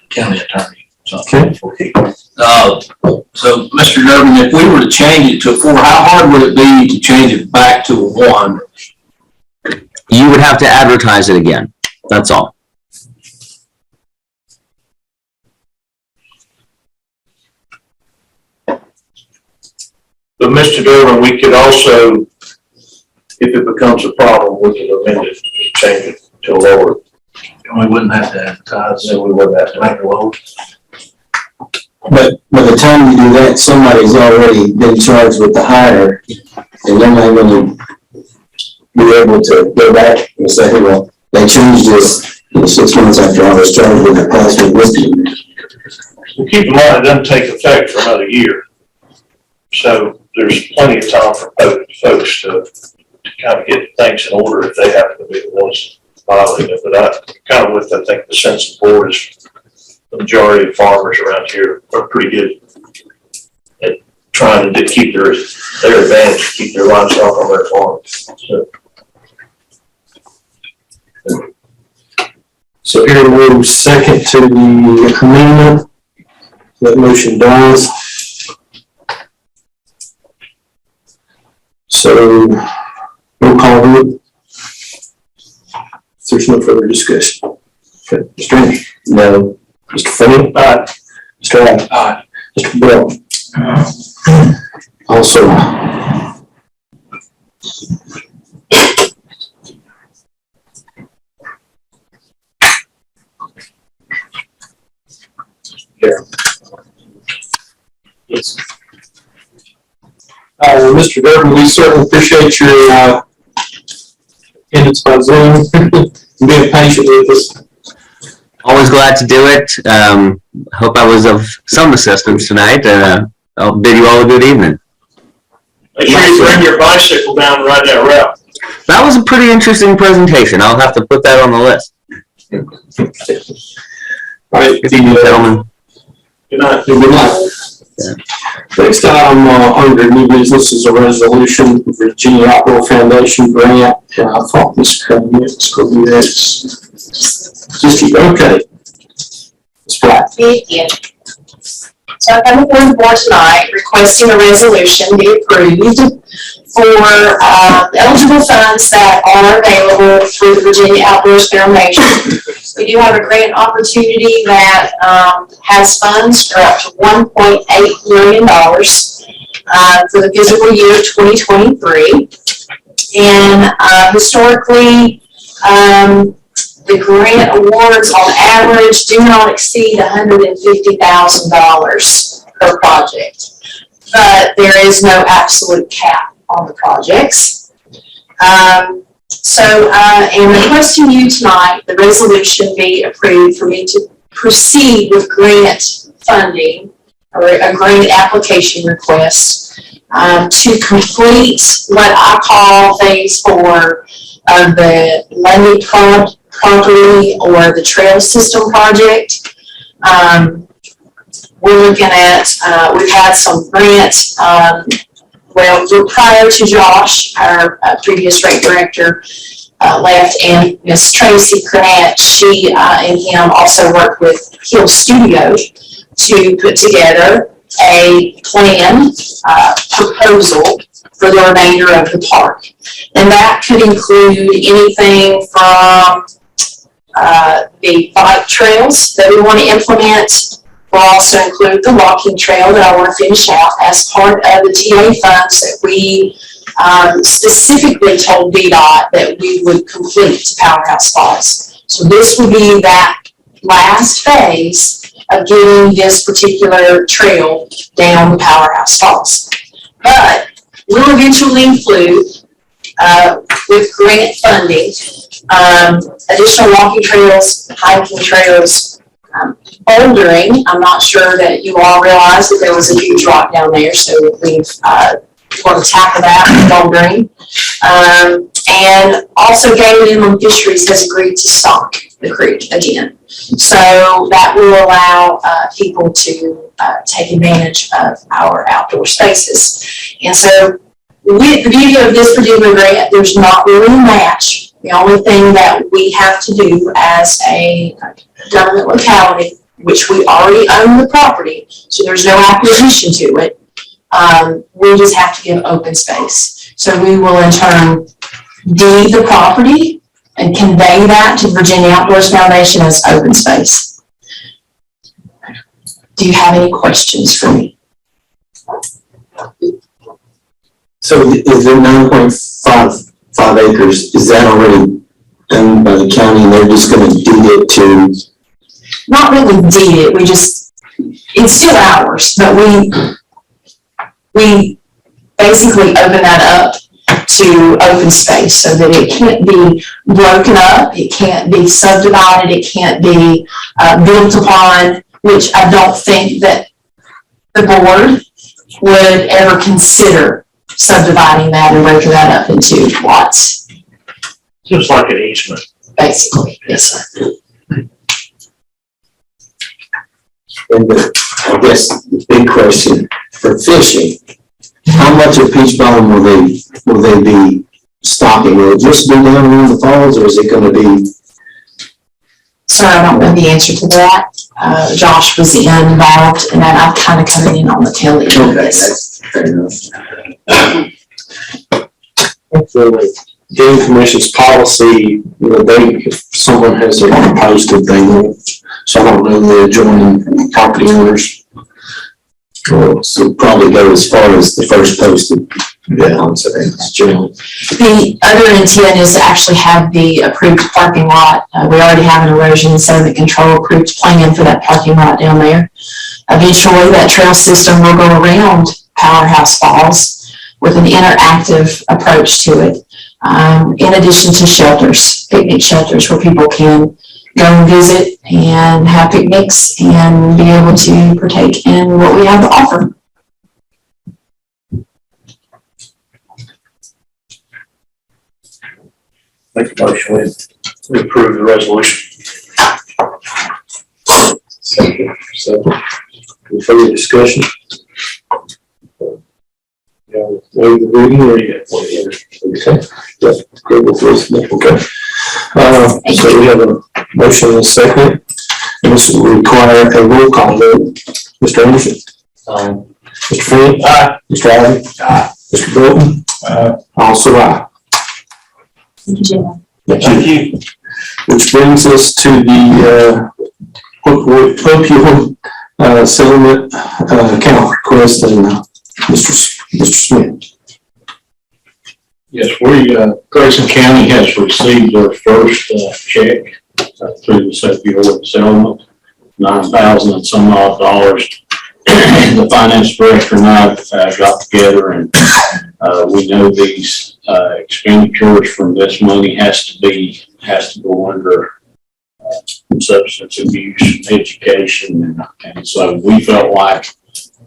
county attorney something. Okay. So, Mr. Durbin, if we were to change it to a 4, how hard would it be to change it back to a 1? You would have to advertise it again. That's all. But Mr. Durbin, we could also, if it becomes a problem, we can amend it, change it to lower. And we wouldn't have to advertise, Then we wouldn't have to make it lower. But by the time you do that, somebody's already been charged with the hire, and they're not going to be able to go back and say, hey, well, they changed this 6 months after I was charged with a class 1 misdemeanor. Well, keep in mind, it doesn't take effect for another year. So there's plenty of time for folks to kind of get things in order if they happen to be the ones violating it. But I think the sense of the board is the majority of farmers around here are pretty good at trying to keep their advantage, keep their livestock on their farm. So here we'll second to the amendment. That motion dies. So, roll call vote. If there's no further discussion. Okay, Mr. Anderson? No. Mr. Finney? Aye. Mr. Allen? Aye. Mr. Bill? Also. Yes. Mr. Durbin, we certainly appreciate your, attendance by Zoom, and being patient with us. Always glad to do it. Hope I was of some assistance tonight. I'll bid you all a good evening. Make sure you bring your bicycle down and ride that route. That was a pretty interesting presentation. I'll have to put that on the list. All right, Good evening, gentlemen. Good night. good night. Next item, under new business is a resolution for Virginia Outdoor Foundation grant. And I thought Ms. Cummings could be this. Okay. It's flat. Thank you. So I come before the board tonight requesting a resolution be approved for eligible funds that are available through the Virginia Outdoors Foundation. We do have a grant opportunity that has funds for up to $1.8 million for the fiscal year 2023. And historically, the grant awards on average do not exceed $150,000 per project, but there is no absolute cap on the projects. So I am requesting you tonight, the resolution be approved for me to proceed with grant funding or a grant application request to complete what I call phase 4 of the Lundy property or the trail system project. We're looking at, we've had some grants, well, prior to Josh, our previous rate director left, and Miss Tracy Cranett, she and him also worked with Hill Studio to put together a plan, proposal for the remainder of the park. And that could include anything from the bike trails that we want to implement. We'll also include the walking trail that I want to finish out as part of the TA funds that we specifically told VDOT that we would complete to Powerhouse Falls. So this would be that last phase of getting this particular trail down to Powerhouse Falls. But we'll eventually include, with grant funding, additional walking trails, hiking trails, bouldering. I'm not sure that you all realize that there was a huge rock down there, so we've want to tackle that with bouldering. And also Game and Inland Fisheries has agreed to stock the creek again. So that will allow people to take advantage of our outdoor spaces. And so with the beauty of this particular grant, there's not really a match. The only thing that we have to do as a government locality, which we already own the property, so there's no acquisition to it, we just have to give open space. So we will in turn deed the property and convey that to Virginia Outdoors Foundation as open space. Do you have any questions for me? So is there 9.55 acres, is that already owned by the county and they're just gonna deed it to? Not really deed it, it's still ours, but we basically open that up to open space so that it can't be broken up, it can't be subdivided, it can't be built upon, which I don't think that the board would ever consider subdividing that and breaking that up into lots. Just like an easement. Basically, yes, sir. And I guess the big question for fishing, how much of Peach Bottom will they be stocking? Will it just be down around the falls, or is it going to be? Sir, I don't know the answer to that. Josh was involved, and I'm kind of coming in on the tail end of this. That's fair enough. The Game Commission's policy, if someone has their own posted, they won't So I don't know the adjoining property owners. So probably go as far as the first posted. Yeah, I'm sorry, it's general. The other intent is to actually have the approved parking lot. We already have an erosion and sediment control approved plan for that parking lot down there. Eventually, that trail system will go around Powerhouse Falls with an interactive approach to it. In addition to shelters, picnic shelters where people can go and visit and have picnics and be able to partake in what we have to offer. Make a motion, we approve the resolution. Any further discussion? Wait the reading or you have one here? Okay. Yeah, go with this. Okay. So we have a motion and a second. And this will require a roll call vote. Mr. Anderson? Mr. Flynn? Aye. Mr. Allen? Aye. Mr. Bolton? Also aye. Thank you. Thank you. Which brings us to the opioid settlement account request and Mr. Smith. Yes, Grayson County has received their first check through the opioid settlement, $9,000 and some odd dollars. The finance director and I got together and we know these expenditures from this money has to go under substance abuse education, and so we felt like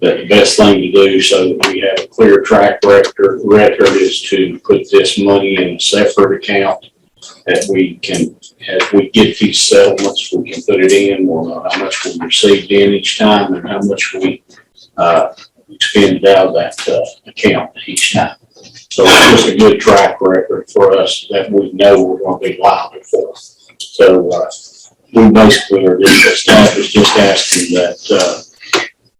that the best thing to do so that we have a clear track record is to put this money in a separate account that we can, as we get these settlements, we can put it in. We'll know how much we received in each time and how much we expended out of that account each time. So it's just a good track record for us that we know we're going to be liable for. So we basically are just, staff is just asking that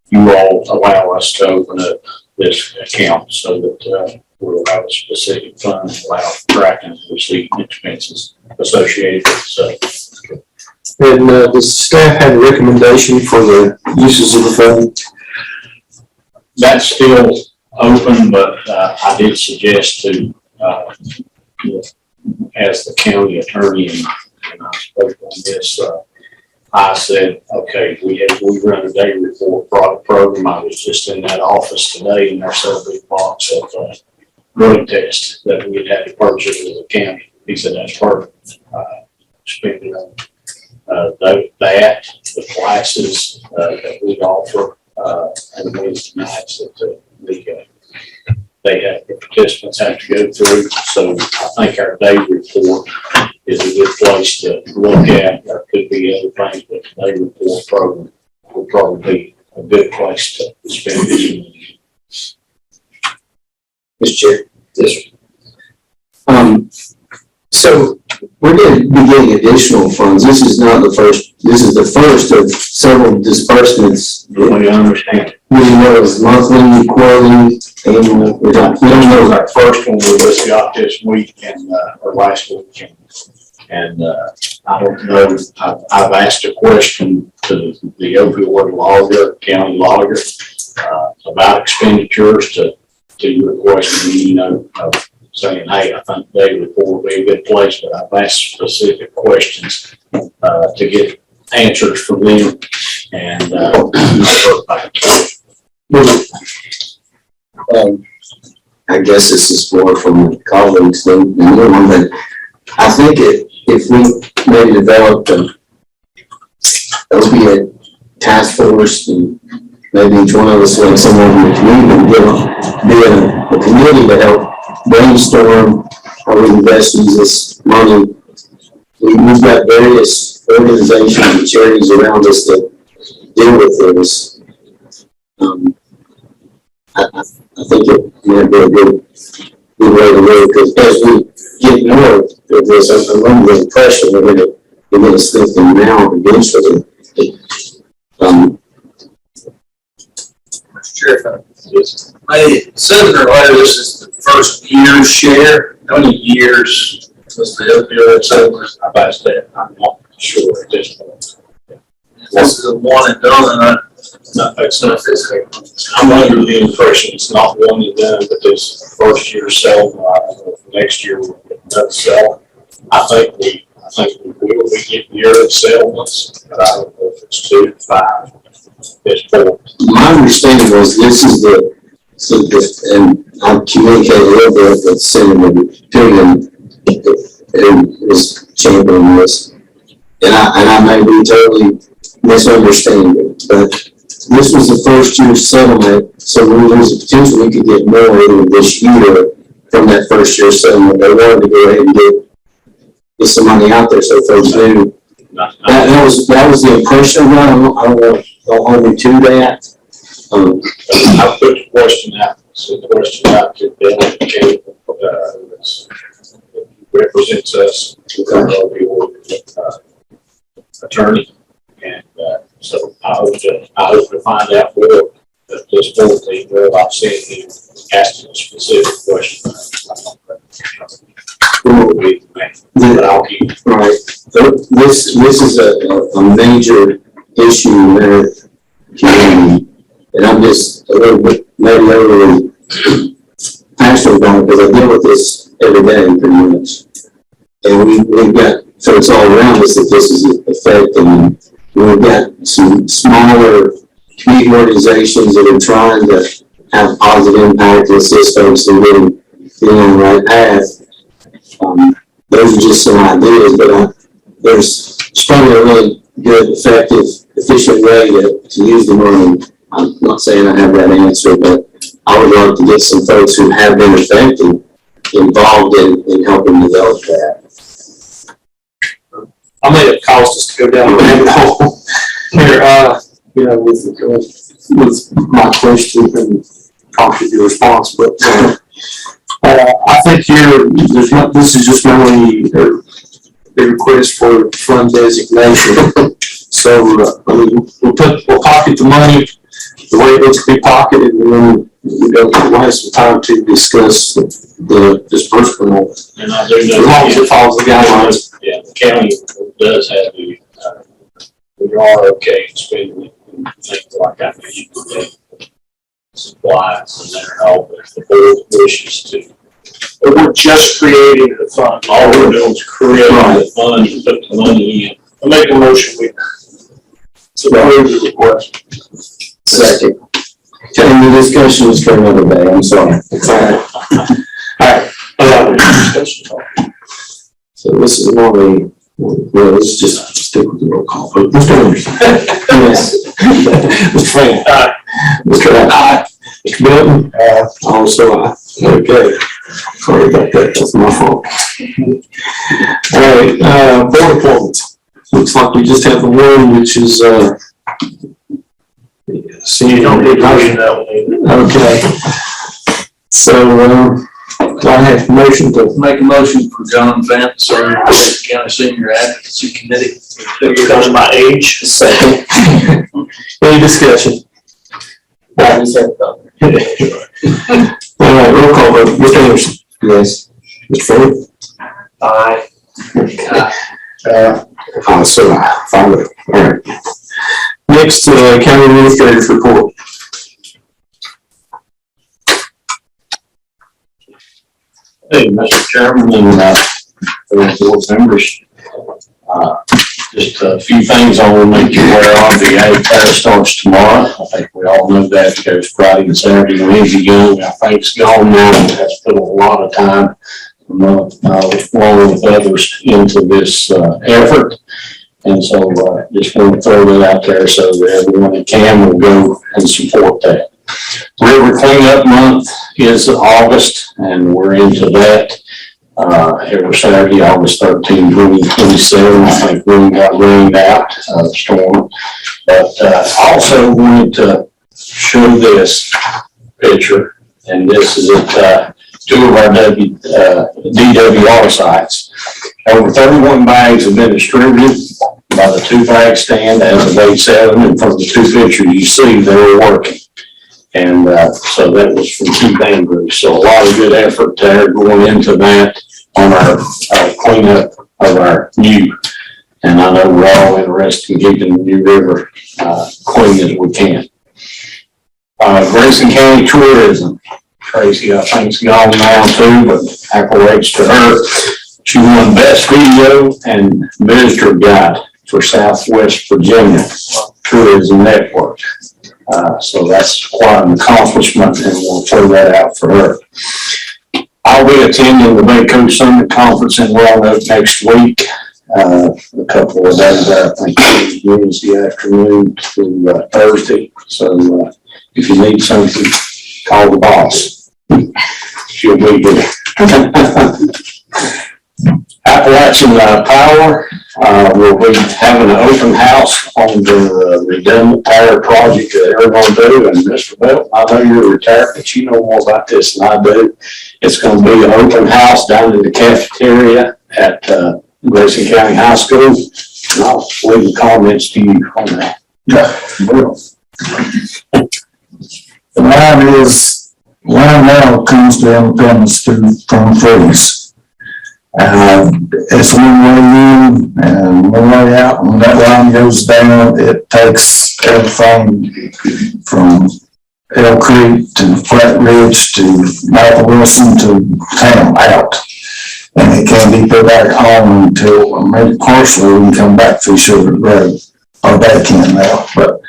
you all allow us to open up this account so that we'll have a specific fund allow for tracking receipt and expenses associated with it. And does staff have a recommendation for the uses of the fund? That's still open, but I did suggest to, as the county attorney, and I spoke on this, I said, okay, we run a day report product program. I was just in that office today and there's a big box of drug tests that we had to purchase as a county. He said, that's perfect. Spend it on that, the classes that we offer, and Wednesday nights that the participants have to go through. So I think our day report is a good place to look at. There could be other things, but the day report program will probably be a good place to spend this money. Mr. Chair. Yes, sir. So we're going to be getting additional funds. This is not the first, this is the first of several disbursements. We understand. We know it's monthly, quarterly, annual. We don't know. Our first one we just got this week and, or last week. And I don't know, I've asked a question to the opioid lawyer, county lawyer, about expenditures to your question, you know, saying, hey, I think day report would be a good place, but I've asked specific questions to get answers from them and I guess this is more from colleagues than anyone, but I think if we maybe developed a opiate task force and maybe each one of us like someone in the community and be a committee to help brainstorm how we invest this money. We've got various organizations and charities around us that deal with things. I think it might be a good way to live, because as we get more of this, I'm under the impression we're going to stick them now eventually. Mr. Chair, I said in our letter, this is the first year's share. How many years was the opioid settlement? I've asked that. I'm not sure at this point. this is a one and done, I'm under the impression it's not one and done, but this first year sell, next year we'll get another sell. I think we will be getting year settlements, but I don't know if it's 2 to 5. It's 4. My understanding was this is and I've communicated a little bit with Senator Pilgrim, who is championing this. And I may be totally misunderstanding it, but this was the first year settlement, so there's a potential we could get more in this year from that first year settlement. They wanted to go ahead and get some money out there so folks knew. That was the impression of that. I don't hold me to that. I put the question out, to Bill, represents us, attorney, and so I hope to find out more. But this board thing, where I've seen him asking a specific question. But I'll keep. Right. This is a major issue in their community, and I'm just a little bit maybe overly passionate about it because I deal with this every day pretty much. And we've got folks all around us that this is affecting. We've got some smaller community organizations that are trying to have positive impact to assist folks in getting on the right path. Those are just some ideas, but there's probably a really good, effective, efficient way to use the money. I'm not saying I have that answer, but I would love to get some folks who have been affected involved in helping develop that. I may have caused us to go down the rabbit hole here, with my question and probably your response, but I think this is just mainly a request for fund designation. So, we'll pocket the money the way it needs to be pocketed, and then we'll have some time to discuss the disbursement. And I do know. As long as it follows the guidelines. Yeah, the county does have we are okay in spending it and things like I mentioned today. Supplies and their help if the board wishes to. But we're just creating the fund. All we're doing is create the fund and put the money in. I make a motion, we approve the request. Second. And the discussion is for another day, I'm sorry. All right. So this is normally, well, let's just stick with the roll call vote. Mr. Anderson? Yes. Mr. Frank? Aye. Mr. Aye. Mr. Benton? Also aye. Okay. Sorry about that, that's my fault. All right, board appointments. Looks like we just have the one, which is, You don't need to motion that one either. Okay. So, do I have a motion to Make a motion for John Vance, serve on the County Senior Advocacy Committee. Because of my age. second? Any discussion? All right, roll call vote. Mr. Anderson? Yes. Mr. Frank? Aye. So aye. 5-0. All right. Next, county administrator's report. Hey, Mr. Chairman and board members, just a few things I want to make you aware of. The ag fair starts tomorrow. I think we all know that. It goes Friday and Saturday. Lindsey Young, I think, is gone now and has put a lot of time, along with others, into this effort. And so just want to throw that out there so that everyone that can will go and support that. River Cleanup Month is August, and we're into that. Every Saturday, August 13, 2027, I think we got rained out, storm. But also wanted to show this picture, and this is at two of our DWR sites. Over 31 bags have been distributed by the two bag stand as of 8/7, and from the two pictures you see, they were working. And so that was from two band groups. So a lot of good effort there going into that on our cleanup of our new And I know we're all interested in keeping the New River, clean as we can. Grayson County Tourism. Tracy, I think, is gone now too, but accolades to her. She won Best Video and Visitor Guide for Southwest Virginia Tourism Network. So that's quite an accomplishment, and we'll throw that out for her. I'll be attending the Bay Coast Summit Conference in Roanoke next week. A couple of days there, I think Wednesday afternoon to Thursday. So if you need something, call the boss. She'll be there. Appalachian Power will be having an open house on the redundant power project that they're going to do. And Mr. Belt, I know you're retired, but you know more about this than I do. It's going to be an open house down in the cafeteria at Grayson County High School. And I'll leave the comments to you on that. Yeah. Line now comes to Independence from Freeze. It's one way in and one way out. When that line goes down, it takes everything from Elk Creek to Flat Ridge to Mount Wilson to town out. And it can't be put back on until maybe partially we can come back through Sugar Road. Or they can now, but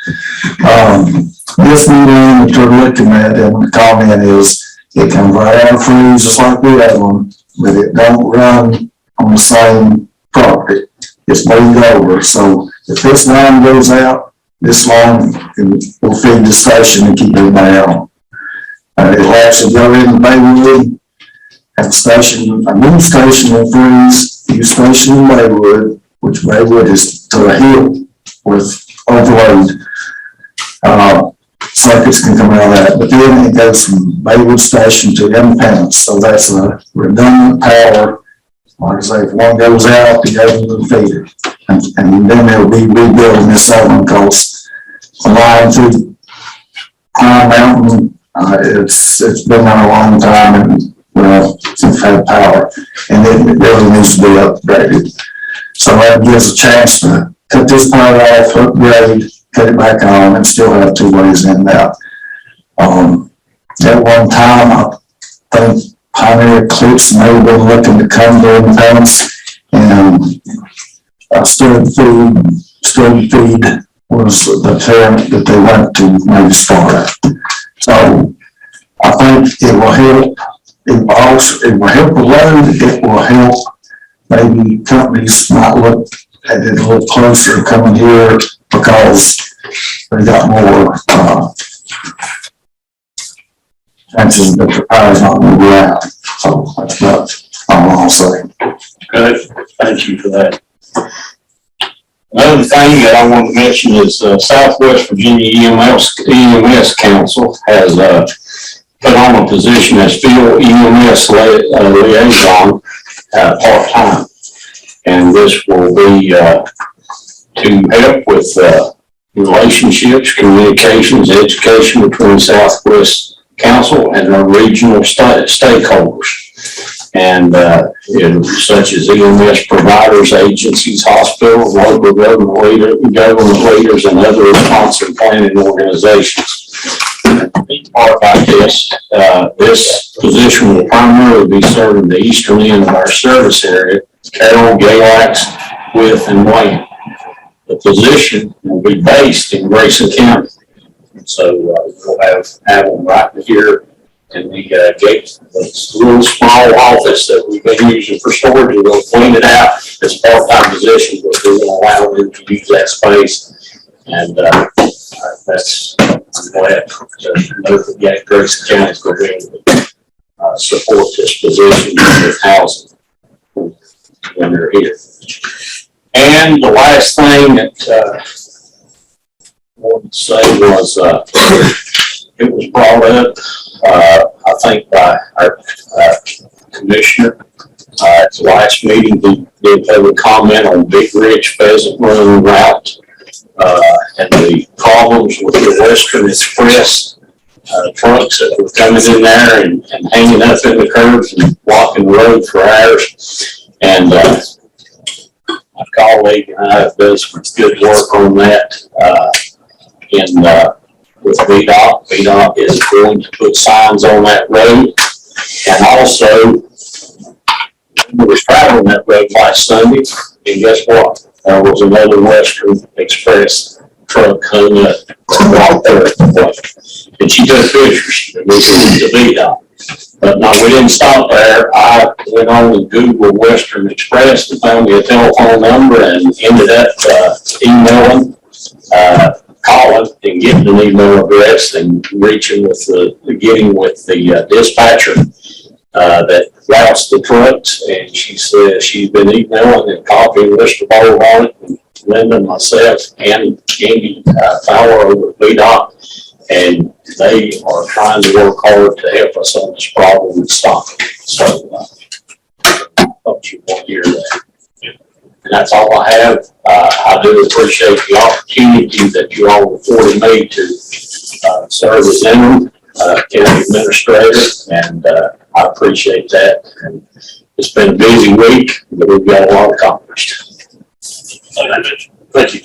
this new line that you're looking at, and the comment is, it comes right out of Freeze just like we have one, but it don't run on the same property. It's moved over, so if this line goes out, this line will feed the station and keep everybody on. It'll actually go into Baywood, have a station, a new station in Freeze, new station in Baywood, which Baywood is to the hill with overload. Circuits can come out of that, but then it goes from Baywood Station to Independence, so that's a redundant power. Like I say, if one goes out, the other will feed it. And then they'll be rebuilding this other one, because the line through Pine Mountain, it's been there a long time, and well, since had power, and it really needs to be upgraded. So that gives a chance to cut this power off, upgrade, cut it back on, and still have two ways in and out. At one time, I think Pioneer Eclipse may have been looking to come to Independence, and Stud Feed was the parent that they went to maybe start at. So I think it will help. It will help the load. It will help maybe companies might look at it a little closer coming here, because they got more chances that the power's not going to be out. So that's what I'll say. Good, thank you for that. Another thing that I want to mention is Southwest Virginia EMS Council has put on a position as field EMS liaison part-time. And this will be to help with relationships, communications, education between Southwest Council and our regional stakeholders. And such as EMS providers, agencies, hospitals, local government leaders, and other responsive planning organizations. Part about this, this position will primarily be serving the eastern end of our service area, Carroll, Galax, Wythe, and Wayne. The position will be based in Grayson County. So we'll have them right here in the gate. It's a little small office that we've been using for storage. We're going to clean it out. It's a part-time position, but we're going to allow them to use that space. And that's, I'm glad to know that Grayson County is going to be able to support this position with housing when they're here. And the last thing that I wanted to say was it was brought up, I think, by our commissioner at the last meeting. He did have a comment on Big Ridge Pheasant Run route and the problems with the Western Express trucks that were coming in there and hanging up in the curbs and blocking the road for hours. And I called colleague and I have done some good work on that, with VDOT. VDOT is going to put signs on that road. And also, I was traveling that road last Sunday, and guess what? There was another Western Express truck hung up right there at the point. And she took pictures, and we sent it to VDOT. But no, we didn't stop there. I went on and Googled Western Express and found me a telephone number and ended up emailing, calling and getting an email address and getting with the dispatcher that routes the trucks. And she says she's been emailing and copying Mr. Bowl on it, and Linda, myself, and Andy Fowler over at VDOT. And they are trying to work hard to help us on this problem and stop it. So, hope you will hear that. And that's all I have. I do appreciate the opportunity that you all afforded me to serve as interim county administrator, and I appreciate that. And it's been a busy week, but we've got a lot accomplished. Thank you.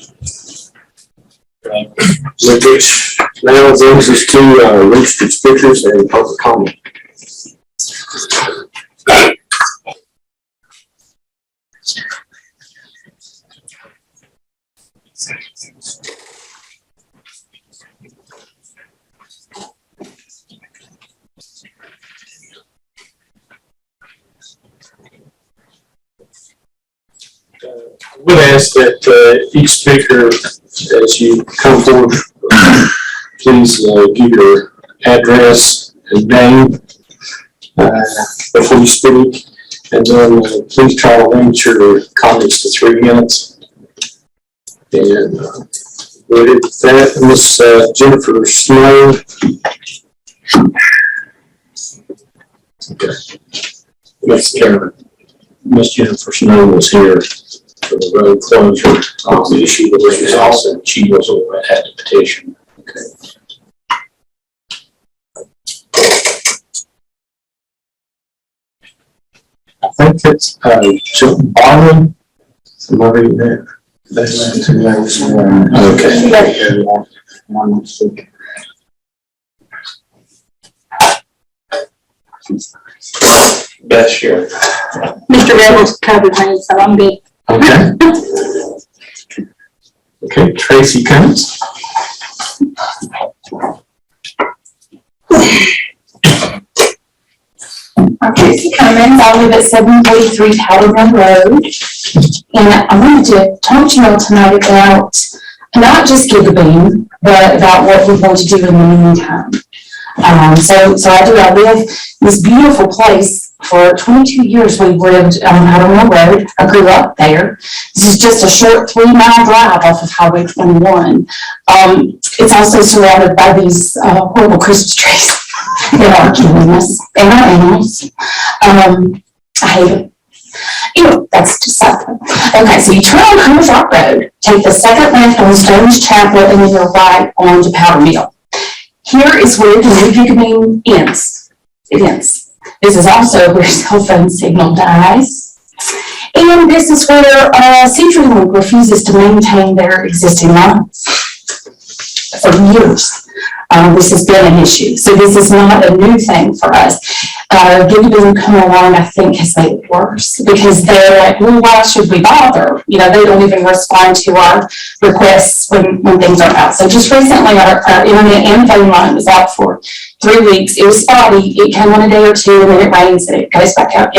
Which now brings us to registered speakers and public comment. I would ask that each speaker, as you come forward, please give your address and name before you speak, and then please try to limit your comments to 3 minutes. And with that, Miss Jennifer Snow. Okay. Miss Jennifer Snow was here for the road closure issue that was resolved, and she was the one that had the petition. Okay. I think it's Chilton Barnum. Somebody there. Okay. Yes, sure. Mr. Rebels covered me, so I'm good. Okay. Okay, Tracy Cummins. I'm Tracy Cummins. I live at 743 Powder Run Road. And I wanted to talk to you all tonight about not just Gigabeam, but about what we're going to do in the meantime. So I live this beautiful place. For 22 years, we've lived on Powder Run Road. I grew up there. This is just a short 3-mile drive off of Highway 21. It's also surrounded by these horrible Christmas trees that are killing us and our animals. I hate it. Anyway, that's just something. Okay, so you turn on Commerce Rock Road, take the second left on Stone's Chapel, and then you're right on to Powder Mill. Here is where the new Gigabeam ends. It ends. This is also where cell phone signal dies. And this is where CenturyLink refuses to maintain their existing lines. For years, this has been an issue. So this is not a new thing for us. Gigabeam coming along, I think, has made it worse because they're like, well, why should we bother? You know, they don't even respond to our requests when things are out. So just recently, our internet and phone line was out for 3 weeks. It was spotty. It came on a day or two, and then it rains, and it goes back out.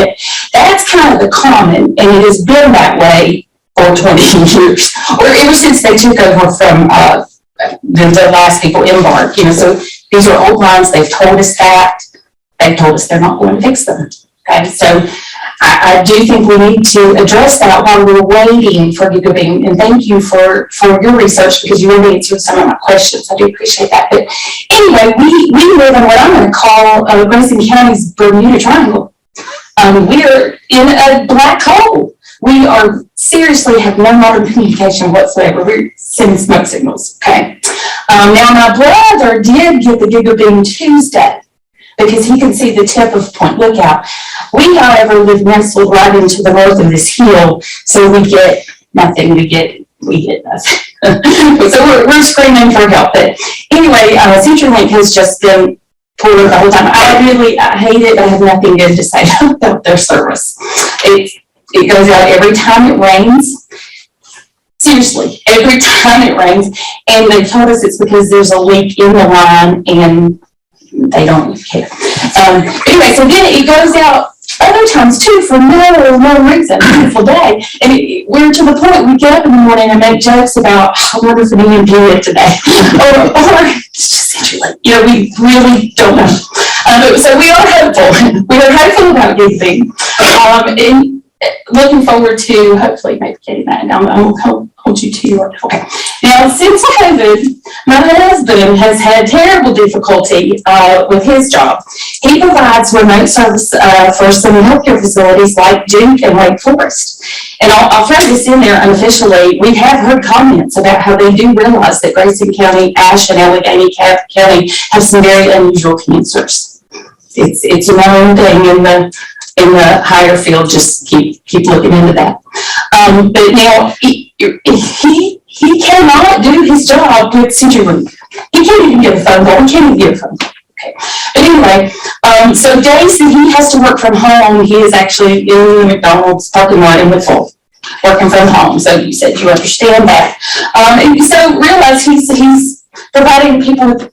That's kind of the common, and it has been that way for 20 years, or ever since they took over from the last people embarked. You know, so these are old lines. They've told us that. They've told us they're not going to fix them. Okay, so I do think we need to address that while we're waiting for Gigabeam. And thank you for your research because you really answered some of my questions. I do appreciate that. But anyway, we live in what I'm going to call Grayson County's Bermuda Triangle. We're in a black hole. We are seriously have no modern communication whatsoever. We're sending smoke signals. Okay. Now my brother did get the Gigabeam Tuesday, because he can see the tip of Point Lookout. We, however, live nestled right into the north of this hill, so we get nothing, we get nothing. So we're screaming for help. But anyway, CenturyLink has just been poor the whole time. I hate it. I have nothing good to say about their service. It goes out every time it rains. Seriously, every time it rains. And they told us it's because there's a leak in the line and they don't care. Anyway, so then it goes out other times too for no reason. Beautiful day. And we're to the point we get up in the morning and make jokes about, I wonder if an EMP hit today. or you know, we really don't know. So we are hopeful. We are hopeful about giving. And looking forward to hopefully maybe getting that. And I'm going to hold you to your, okay. Now, since COVID, my husband has had terrible difficulty with his job. He provides remote service for some healthcare facilities like Duke and Wake Forest. And I'll throw this in there unofficially. We have heard comments about how they do realize that Grayson County, Ashe, and Allegheny County have some very unusual cancers. It's a known thing in the higher field. Just keep looking into that. But now he cannot do his job with CenturyLink. He can't even get a phone call. He can't even get a phone call. Okay. But anyway, so days that he has to work from home, he is actually in the McDonald's parking lot in Whitfield, working from home. So you said you understand that. And so realize he's providing people with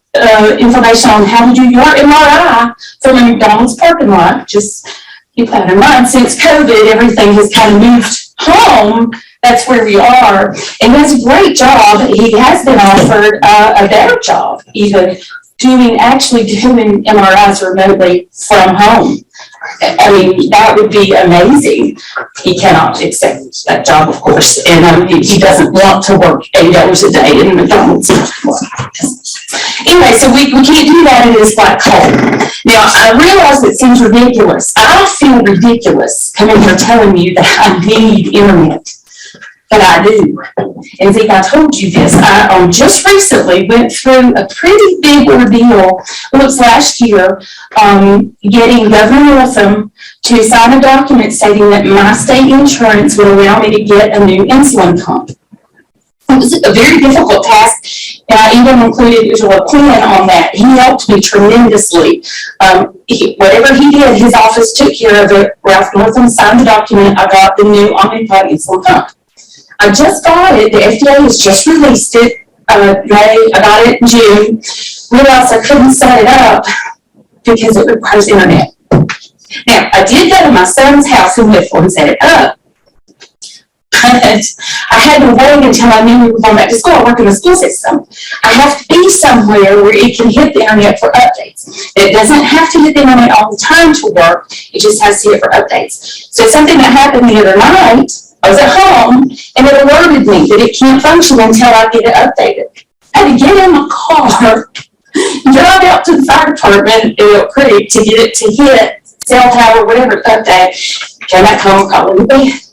information on how to do your MRI from a McDonald's parking lot. Just keep that in mind. Since COVID, everything has kind of moved home. That's where we are. And he has a great job. He has been offered a better job, even actually doing MRIs remotely from home. I mean, that would be amazing. He cannot accept that job, of course. And he doesn't want to work 8 hours a day in McDonald's. Anyway, so we can't do that in this black hole. Now, I realize it seems ridiculous. I feel ridiculous coming here telling you that I need internet. But I do. And Zeke, I told you this. I just recently went through a pretty big ordeal, last year, getting Governor Northam to sign a document stating that my state insurance would allow me to get a new insulin pump. It was a very difficult task, and I even included a plan on that. He helped me tremendously. Whatever he did, his office took care of it. Ralph Northam signed the document. I got the new Omnipod insulin pump. I just got it. The FDA has just released it. I got it in June. Realized I couldn't set it up because it requires internet. Now, I did go to my son's house in Whitfield and set it up. But I had to wait until I knew we were going back to school. I work in the school system. I have to be somewhere where it can hit the internet for updates. It doesn't have to hit the internet all the time to work. It just has to hit for updates. So something that happened the other night, I was at home, and it alerted me that it can't function until I get it updated. I had to get in my car, drive out to the fire department in Oak Creek to get it to hit cell tower, whatever, update. Came back home, called it a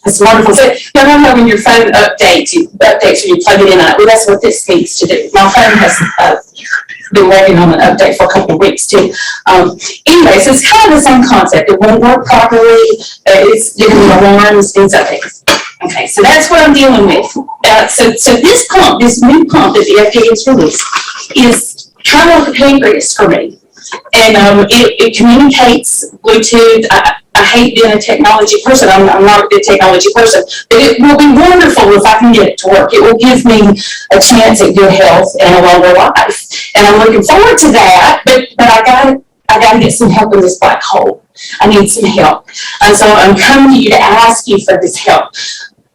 That's wonderful. So, no, when your phone updates when you plug it in. Well, that's what this needs to do. My phone has been waiting on an update for a couple of weeks too. Anyway, so it's kind of the same concept. It won't work properly. It's giving me alarms, things updates. Okay, so that's what I'm dealing with. So this pump, this new pump that the FDA has released, is kind of like a pancreas for me. And it communicates Bluetooth. I hate being a technology person. I'm not a good technology person. But it will be wonderful if I can get it to work. It will give me a chance at good health and a longer life. And I'm looking forward to that. But I gotta get some help in this black hole. I need some help. And so I'm coming to you to ask you for this help.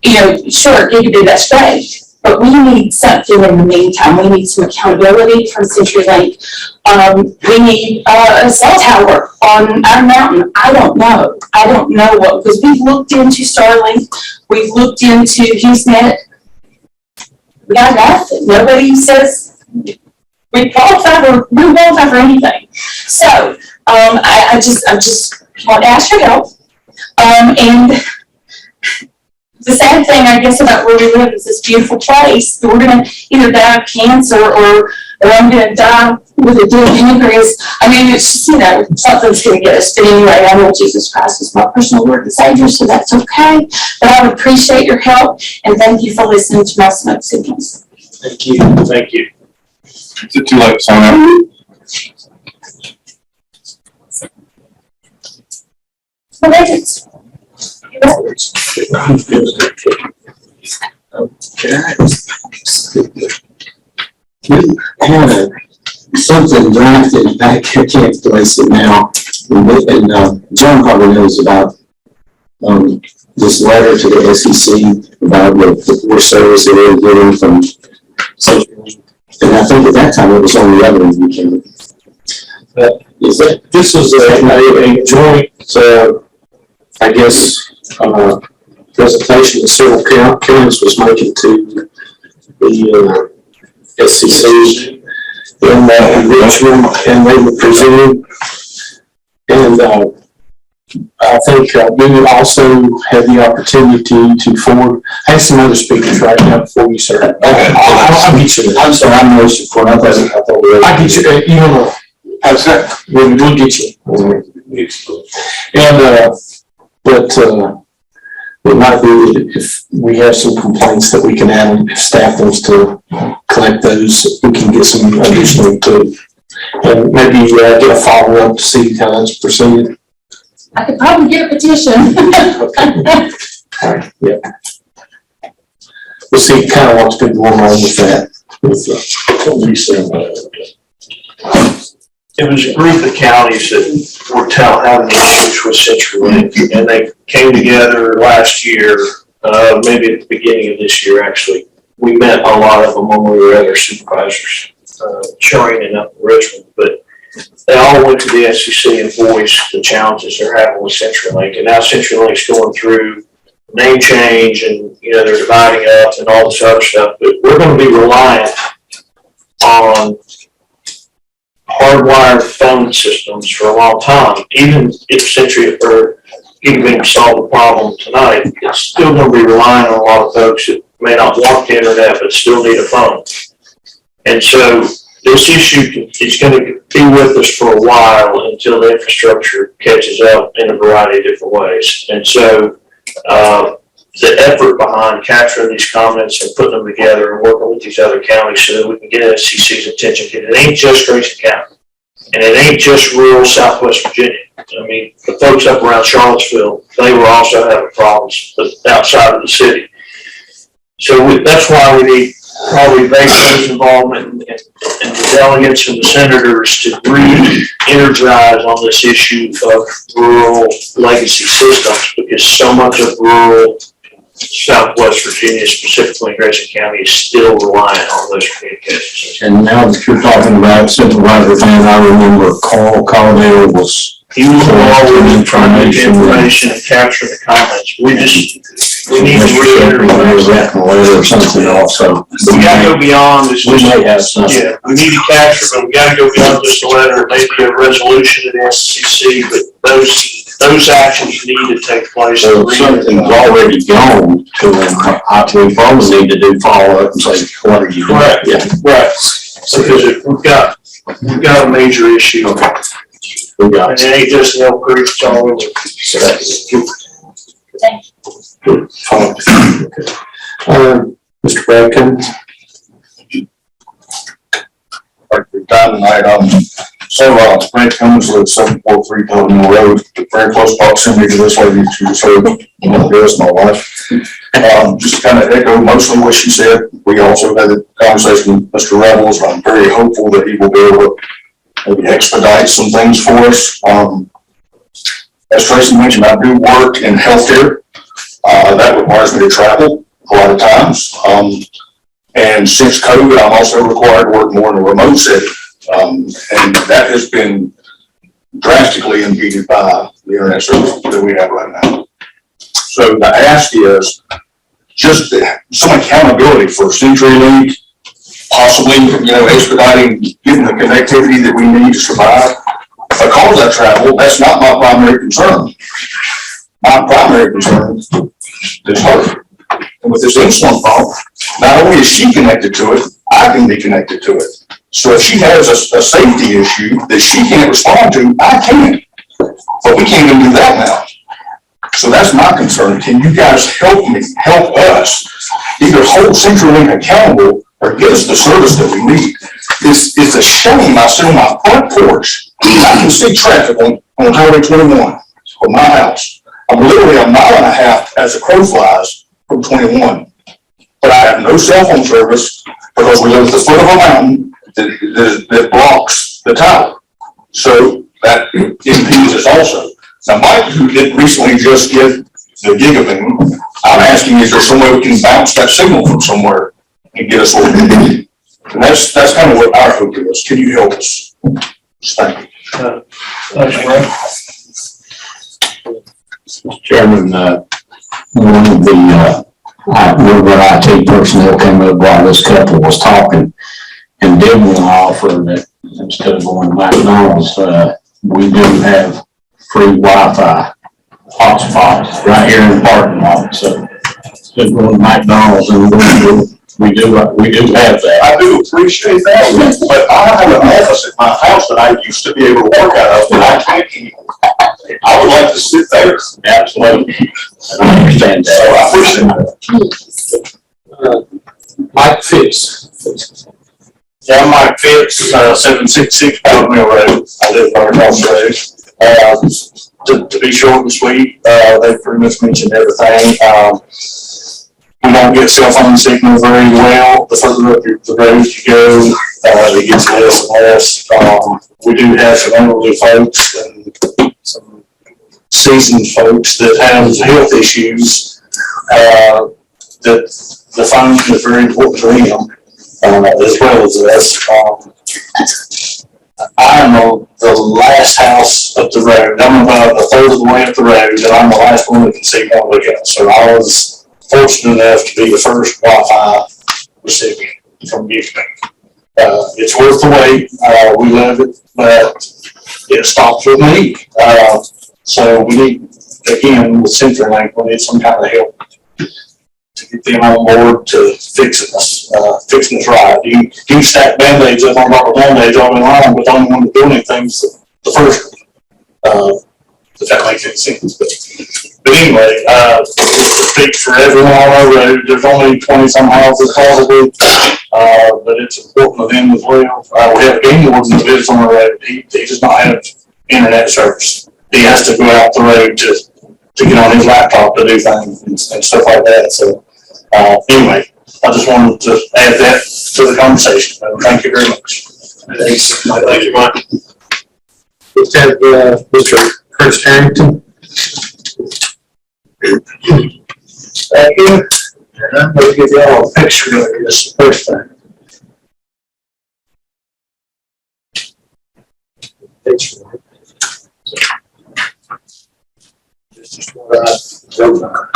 You know, sure, you can do that straight. But we need something in the meantime. We need some accountability from CenturyLink. We need a cell tower on our mountain. I don't know what, because we've looked into Starlink. We've looked into HughesNet. We got nothing. Nobody says we qualify for anything. So I just want to ask your help. And the sad thing, I guess, about where we live is this beautiful place. We're going to either die of cancer or or I'm gonna die with a deep pancreas. I mean, it's just, something's gonna get us. But anyway, I know Jesus Christ is my personal Lord and Savior, so that's okay. But I would appreciate your help, and thank you for listening to my smoke signals. Thank you, thank you. Is it too late to sign up? Had something drafted back, I can't place it now, and John probably knows about, this letter to the SEC about the poor service that they were getting from Century. And I think at that time it was on the other weekend. This is a joint, I guess, presentation that several counties was making to the SEC in Richmond, and they were presented. And I think we also had the opportunity to forward. I have some other speakers right now before you, sir. Okay. I'll get you. I'm sorry, I'm noticing for I thought we were. I'll get you. You know, how's that? We'll get you. And but it might be that if we have some complaints that we can add, if staff wants to collect those, we can get some additional input. And maybe get a follow-up to see how that's proceeded. I could probably get a petition. Okay. All right, yeah. We'll see kind of what's been going on with that. It was a group of counties that were having issues with CenturyLink, and they came together last year, maybe at the beginning of this year, actually. We met a lot of them when we were at our supervisors training up in Richmond, but they all went to the SEC and voiced the challenges they're having with CenturyLink, and now CenturyLink's going through name change, and they're dividing up and all this other stuff. But we're going to be reliant on hardwired phone systems for a long time. Even if Century or GigaBeam solve the problem tonight, it's still going to be relying on a lot of folks that may not want the internet but still need a phone. And so this issue is going to be with us for a while until the infrastructure catches up in a variety of different ways. And so the effort behind capturing these comments and putting them together and working with these other counties so that we can get SEC's attention, because it ain't just Grayson County, and it ain't just rural Southwest Virginia. I mean, the folks up around Charlottesville, they were also having problems outside of the city. So that's why we need probably Grayson involvement and the delegates and the senators to re-energize on this issue of rural legacy systems, because so much of rural Southwest Virginia, specifically in Grayson County, is still reliant on those communications. And now that you're talking about Supervisor thing, I remember Carl Caldwell was. He was involved in trying to get information and capture the comments. We need to re-energize that. Or something also. We gotta go beyond this. We may have something. Yeah, we need to capture, but we gotta go beyond just a letter, maybe a resolution to the SEC, but those actions need to take place. So something's already gone to them. We probably need to do follow-up and say, what are you doing? Correct. Yeah. Right. Because we've got a major issue. We got And it ain't just Elk Creek, it's all over. Mr. Bradkin. Like your time tonight, so, Frank Cummins lives 743 Pelham Mill Road, very close proximity to this lady that you just heard, my wife. Just kind of echo mostly what she said. We also had a conversation with Mr. Rebels. I'm very hopeful that he will be able to maybe expedite some things for us. As Tracy mentioned, I do work in healthcare. That requires me to travel a lot of times. And since COVID, I'm also required to work more in a remote setting. And that has been drastically impeded by the internet service that we have right now. So the ask is just some accountability for CenturyLink, possibly, expediting getting the connectivity that we need to survive. Because I travel, that's not my primary concern. My primary concern is her. And with this insulin pump, not only is she connected to it, I can be connected to it. So if she has a safety issue that she can't respond to, I can. But we can't even do that now. So that's my concern. Can you guys help us, either hold CenturyLink accountable or get us the service that we need? It's a shame I sit on my front porch, I can see traffic on Highway 21 from my house. I'm literally a mile and a half as a crow flies from 21. But I have no cell phone service because we live at the foot of a mountain that blocks the tower. So that impedes us also. Now, Mike, who did recently just get the gigabeam, I'm asking, is there some way we can bounce that signal from somewhere and get us what we need? And that's kind of what our hope is. Can you help us? Thank you. Mr. Chairman, one of the IT personnel came up while this couple was talking and did want to offer that instead of going to McDonald's, we do have free Wi-Fi hotspots right here in the parking lot. So instead of going to McDonald's, and we do have that. I do appreciate that, but I have an office at my house that I used to be able to work out of, but I can't anymore. I would like to sit there. Absolutely. And I understand that. So I appreciate that. Mike Fitz. Yeah, I'm Mike Fitz, 766 Powder Mill Road. I live right across the road. To be short and sweet, they pretty much mentioned everything. We don't get cell phone signal very well. The further up the road you go, it gets less and less. We do have some elderly folks and some seasoned folks that have health issues, that the phone is very important to them, as well as us. I'm the last house up the road. I'm about a third of the way up the road, and I'm the last one that can see one look at. So I was fortunate enough to be the first Wi-Fi recipient from Houston. It's worth the wait. We love it, but it stops with me. So we need, again, with CenturyLink, we need some kind of help to get them on board to fixing us right. You can stack Band-Aids up on top of Band-Aids all day long, but the only one that's doing anything is the first one. If that makes any sense. But anyway, it's a fix for everyone on our road. There's only 20-some houses probably, but it's important to them as well. We have a game warden that lives on our road. He does not have internet service. He has to go out the road to get on his laptop to do things and stuff like that. So anyway, I just wanted to add that to the conversation. Thank you very much. Thanks. Thank you, Mike. Let's have Mr. Chris Harrington. Thank you. And I'm going to give you all a picture of this first time. Picture. This is what I wrote on.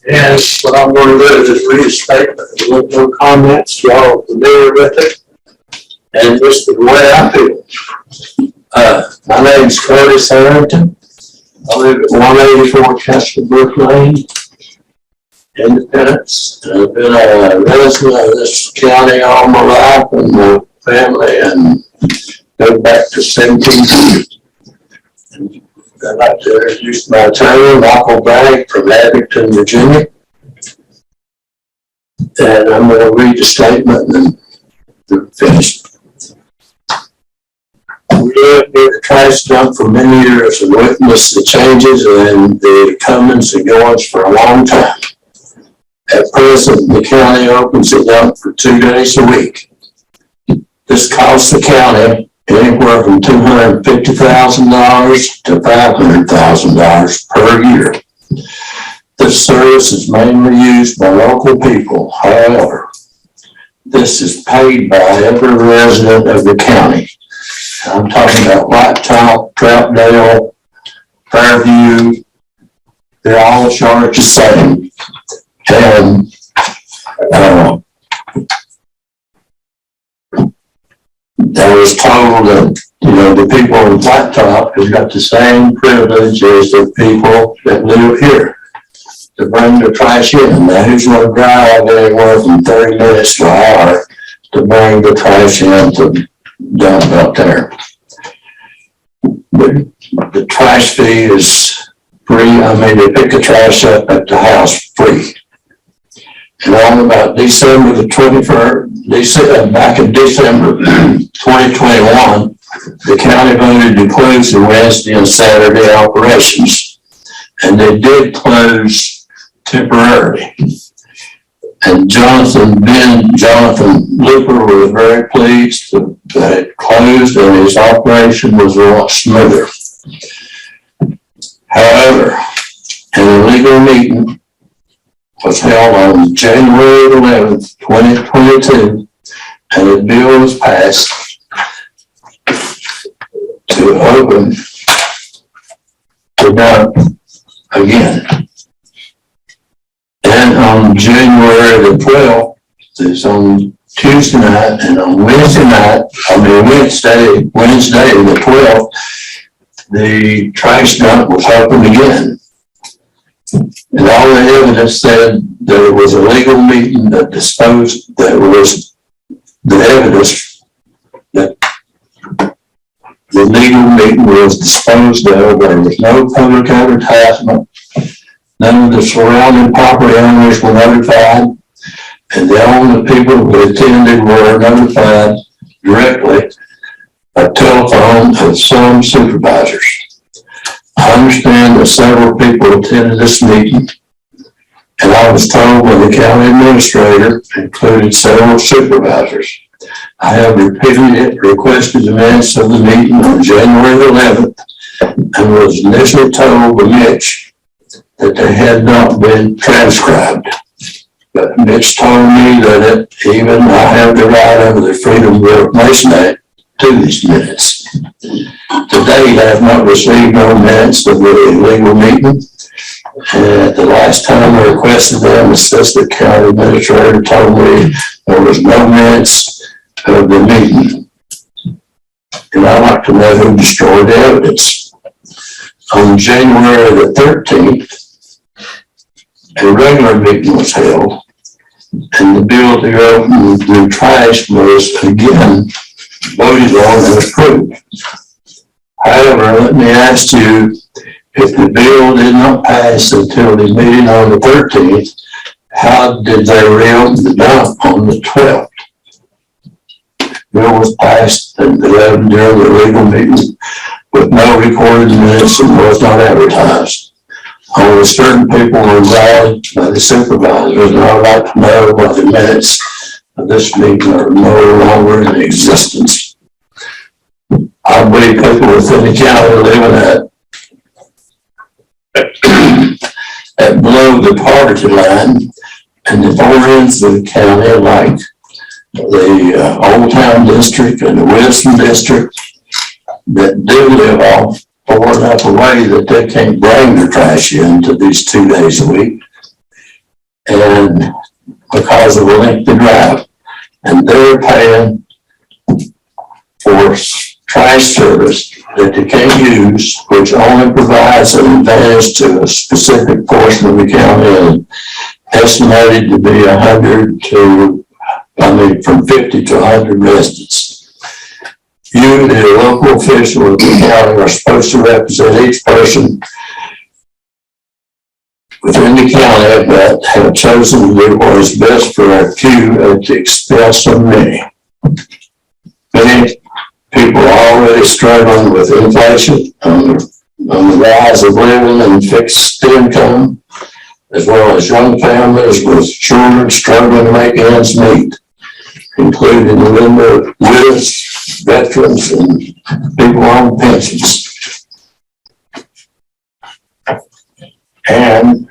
And what I'm going to do is just read a statement. There's no comments. Y'all familiar with it? And just the way I feel. My name's Curtis Harrington. I live at 184 Chesterbrook Lane, Independence. I've been a resident of this county all my life and my family, and go back to 1750. I'd like to introduce my attorney, Michael Bragg from Abington, Virginia. And I'm going to read the statement and then finish. We lived near the trash dump for many years and witnessed the changes and the comings and goings for a long time. At present, the county opens the dump for 2 days a week. This costs the county anywhere from $250,000 to $500,000 per year. This service is mainly used by local people. However, this is paid by every resident of the county. I'm talking about White Top, Troutdale, Fairview. They're all charged the same. And, I was told that, the people on Blacktop have got the same privilege as the people that live here to bring the trash in. Now, who's going to drive anywhere from 30 minutes to an hour to bring the trash in to dump out there? The trash fee is free. They pick the trash up at the house free. And on about December the 21st, back in December 2021, the county voted to close the Wednesday and Saturday operations. And they did close temporarily. And Jonathan Looper was very pleased that it closed and his operation was a lot smoother. However, an illegal meeting was held on January 11th, 2022, and a bill was passed to open the dump again. And on January the 12th, it's on Tuesday night, and on Wednesday the 12th, the trash dump was open again. And all the evidence said that it was a legal meeting that was the evidence that the legal meeting was disposed of. There was no public advertisement. None of the surrounding property owners were notified, and the only people who attended were notified directly by telephone of some supervisors. I understand that several people attended this meeting, and I was told by the county administrator, included several supervisors. I have repeatedly requested the minutes of the meeting on January 11th, and was initially told by Mitch that they had not been transcribed. But Mitch told me that even I have the right under the Freedom of Information Act to these minutes. To date, I have not received no minutes of the illegal meeting. And the last time I requested them, the assistant county administrator told me there was no minutes of the meeting. And I'd like to know who destroyed the evidence. On January the 13th, a regular meeting was held, and the bill to open the trash was again voted on and approved. However, let me ask you, if the bill did not pass until the meeting on the 13th, how did they reopen the dump on the 12th? The bill was passed and during the legal meeting with no recorded minutes and was not advertised. Only certain people were invited by the supervisors, and I'd like to know what the minutes of this meeting are no longer in existence. I believe people within the county living at below the poverty line and the far ends of the county, like the Old Town District and the Wilson District, that do live off far enough away that they can't bring their trash in to these 2 days a week. And because of the length of drive, and they're paying for trash service that they can't use, which only provides an advantage to a specific portion of the county, and estimated to be from 50 to 100 residents. You, the local official of the county, are supposed to represent each person within the county that have chosen to do what is best for our few at the expense of many. Many people are already struggling with inflation on the rise of living and fixed income, as well as young families with children struggling to make ends meet, including the widows, veterans, and people on pensions. And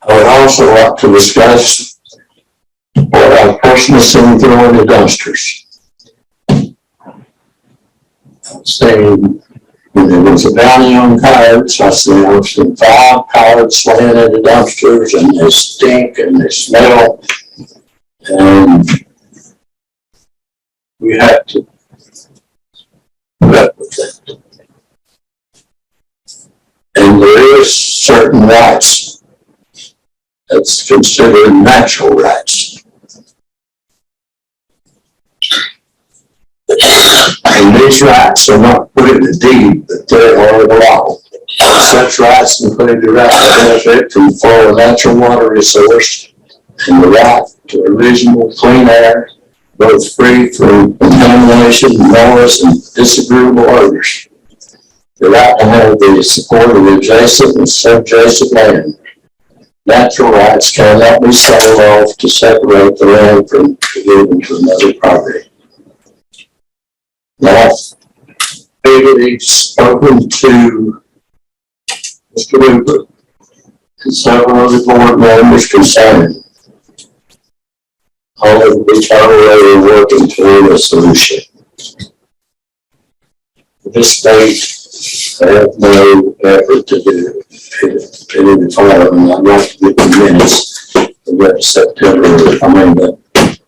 I would also like to discuss what I've personally seen throwing the dumpsters. saying, when there was a bounty on cards, I said, I've seen 5 cards laying in the dumpsters and they stink and they smell. And we have to put up with that. And there is certain rights that's considered natural rights. And these rights are not put in the deed, but they are the law. Such rights include the right to benefit from full natural water resource and the right to reasonable clean air, both free from contamination, noise, and disagreeable odors. The right to have the support of adjacent and subjacent land. Natural rights cannot be sold off to separate the land from given to another property. Now, we've spoken to Mr. Hooper and several other board members concerning all of which are already working toward a solution. This state have no effort to do it in the fall, and I'd like to get the minutes of that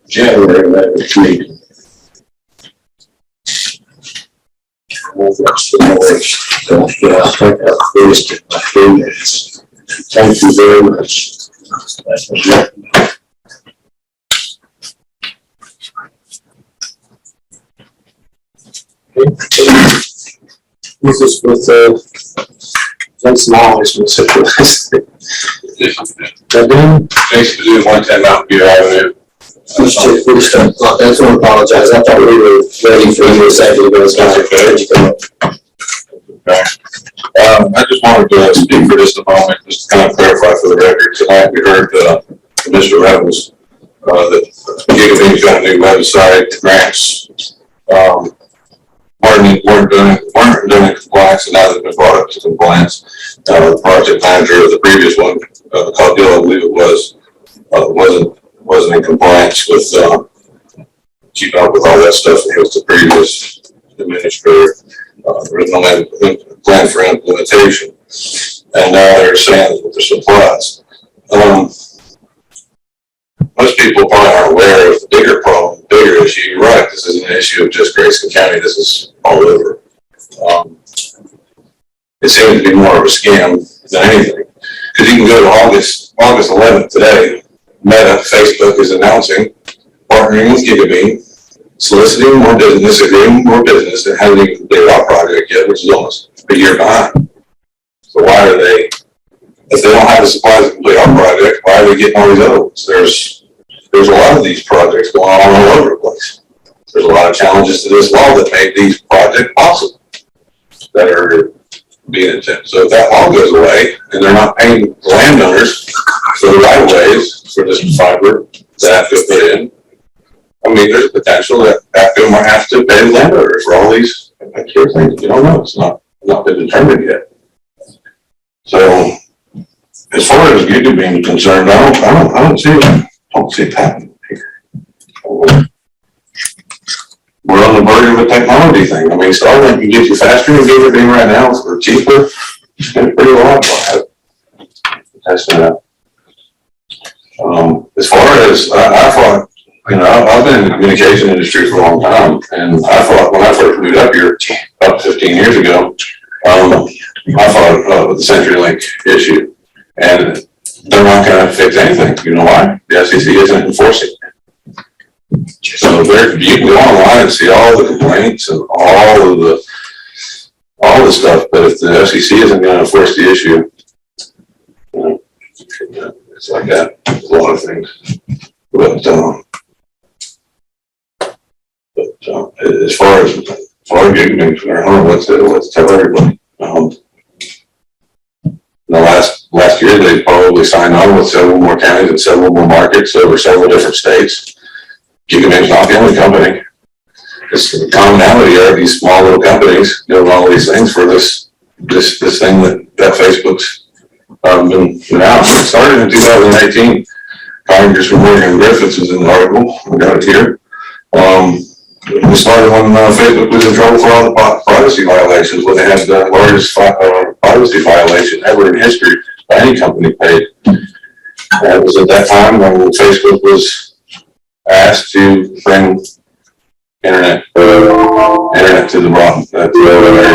January 11th meeting. That's the noise. I think I've wasted my 3 minutes. Thank you very much. This is with, Jason always was it. Jason did 110 Mountain View Avenue. That's one apologize. I thought we were ready for you a second ago. I just wanted to speak for just a moment, just to kind of clarify for the record. Tonight we heard Mr. Rebels that Gigabeam's got a new website, grants weren't doing compliance, and now they've been brought up to compliance. The project manager of the previous one, called Bill, I believe it was, wasn't in compliance with keeping up with all that stuff. It was the previous administrator. There was no plan for implementation, and now they're saying that the supplies. Most people probably aren't aware of the bigger problem, bigger issue. You're right, this isn't an issue of just Grayson County, this is all over. It seems to be more of a scam than anything. Because you can go to August 11th today, Meta, Facebook is announcing, partnering with Gigabeam, soliciting more business, agreeing more business that hasn't even completed our project yet, which is almost a year behind. So why are they, if they don't have the supplies to complete our project, why are they getting all these other ones? There's a lot of these projects going on all over the place. There's a lot of challenges to this law that made these projects possible that are being attempted. So if that law goes away and they're not paying the landowners for the right of ways for this fiber that AFCO put in, I mean, there's potential that AFCO might have to pay the landowners for all these extra things. You don't know. It's not been determined yet. So as far as Gigabeam is concerned, I don't see it happening here. We're on the verge of a technology thing. I mean, Starlink can get you faster than Gigabeam right now for cheaper. It's going to be pretty reliable. Testing it out. As far as I thought, you know, I've been in the communication industry for a long time, and I thought when I first moved up here about 15 years ago, I thought with the CenturyLink issue, and they're not going to fix anything. You know why? The SEC isn't enforcing it. So you can go online and see all the complaints and all the stuff, but if the SEC isn't going to enforce the issue, you know, it's like that. There's a lot of things. But as far as Gigabeam, I don't know what to tell everybody. The last year, they probably signed on with several more counties and several more markets over several different states. Gigabeam's not the only company. The commonality are these small little companies doing all these things for this thing that Facebook's been out. It started in 2018. Congressman Morgan Griffiths was in the article. I got it here. We started when Facebook was in trouble for all the privacy violations, when they had the largest privacy violation ever in history by any company paid. It was at that time when Facebook was asked to bring internet to the area.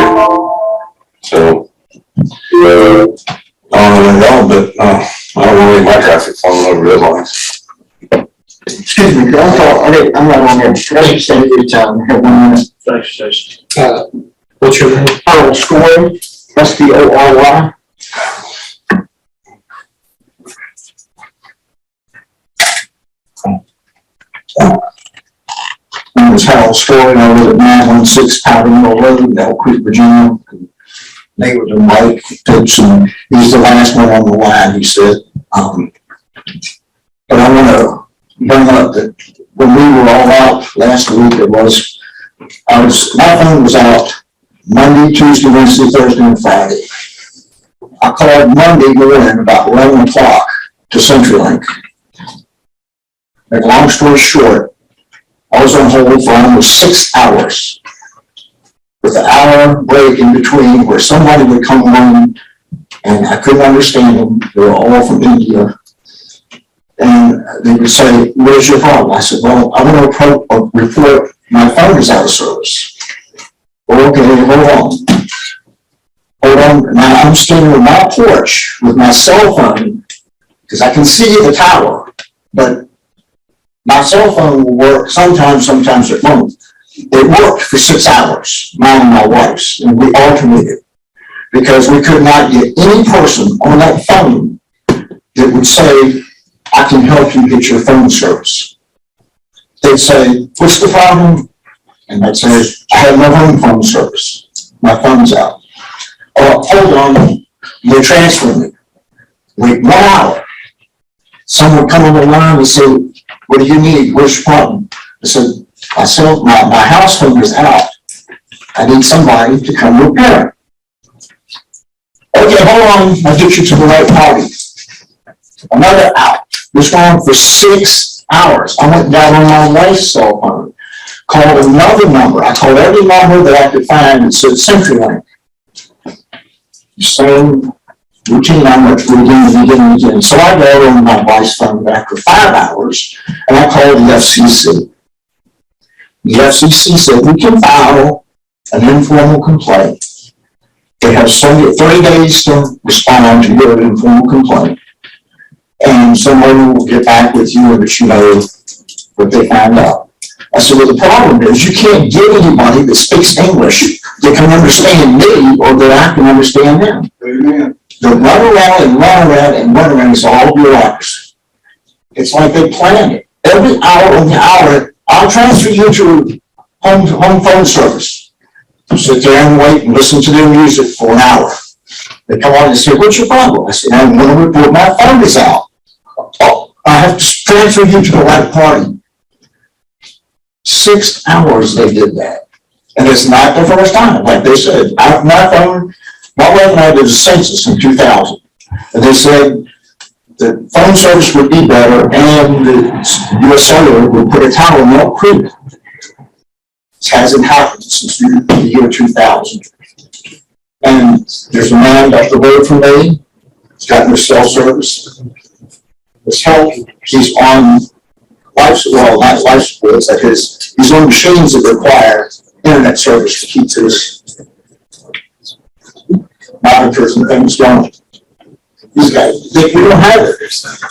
So, I don't know, but I don't want any of my traffic flowing over those lines. Excuse me, I'm not on there. Can I just say your time? I have 1 minute. Thanks, Jason. What's your name? Harold Story, Story. My name is Harold Story, and I live at 916 Powder Mill Road, Elk Creek, Virginia. Neighbor to Mike Pitts, and he's the last one on the line, he said. But I want to bring up that when we were all out last week, my phone was out Monday, Tuesday, Wednesday, Thursday, and Friday. I called Monday morning about 11 o'clock to CenturyLink. Make a long story short, I was on hold for almost 6 hours, with an hour break in between where somebody would come on, and I couldn't understand them. They were all from India. And they would say, "Where's your problem?" I said, "Well, I want to report my phone is out of service." "Well, okay, hold on. Now I'm standing on my porch with my cell phone, because I can see the tower, but my cell phone will work sometimes it won't. It worked for 6 hours, mine and my wife's, and we alternated, because we could not get any person on that phone that would say, "I can help you get your phone service." They'd say, "What's the problem?" And I'd say, "I have no home phone service. My phone's out." "Oh, hold on." They transfer me. Wait 1 hour. Someone would come on the line and say, "What do you need? What's your problem?" I said, my house phone is out. I need somebody to come repair it." "Okay, hold on. I'll get you to the right party." Another hour. This went on for 6 hours. I went down on my wife's cell phone, called another number. I called every number that I could find and said CenturyLink. Same routine I went through again. So I got on my wife's phone after 5 hours, and I called the FCC. The FCC said, "We can file an informal complaint. They have 30 days to respond to your informal complaint, and someone will get back with you and let you know what they found out." I said, "Well, the problem is you can't get anybody that speaks English that can understand me or that I can understand them." Amen. They run around, it's all bureaucracy. It's like they planned it. Every hour on the hour, "I'll transfer you to home phone service." Sit there and wait and listen to their music for an hour. They come on and say, "What's your problem?" I said, "I want to report my phone is out." "Oh, I have to transfer you to the right party." 6 hours they did that. And it's not the first time. Like they said, my phone, my wife and I did a census in 2000. And they said the phone service would be better and the US Cellular would put a tower in Elk Creek. This hasn't happened since the year 2000. And there's a man up the road from me. He's got no cell service. His help, he's on life support. It's like he's on machines that require internet service to keep his monitors and things going. These guys, we don't have it.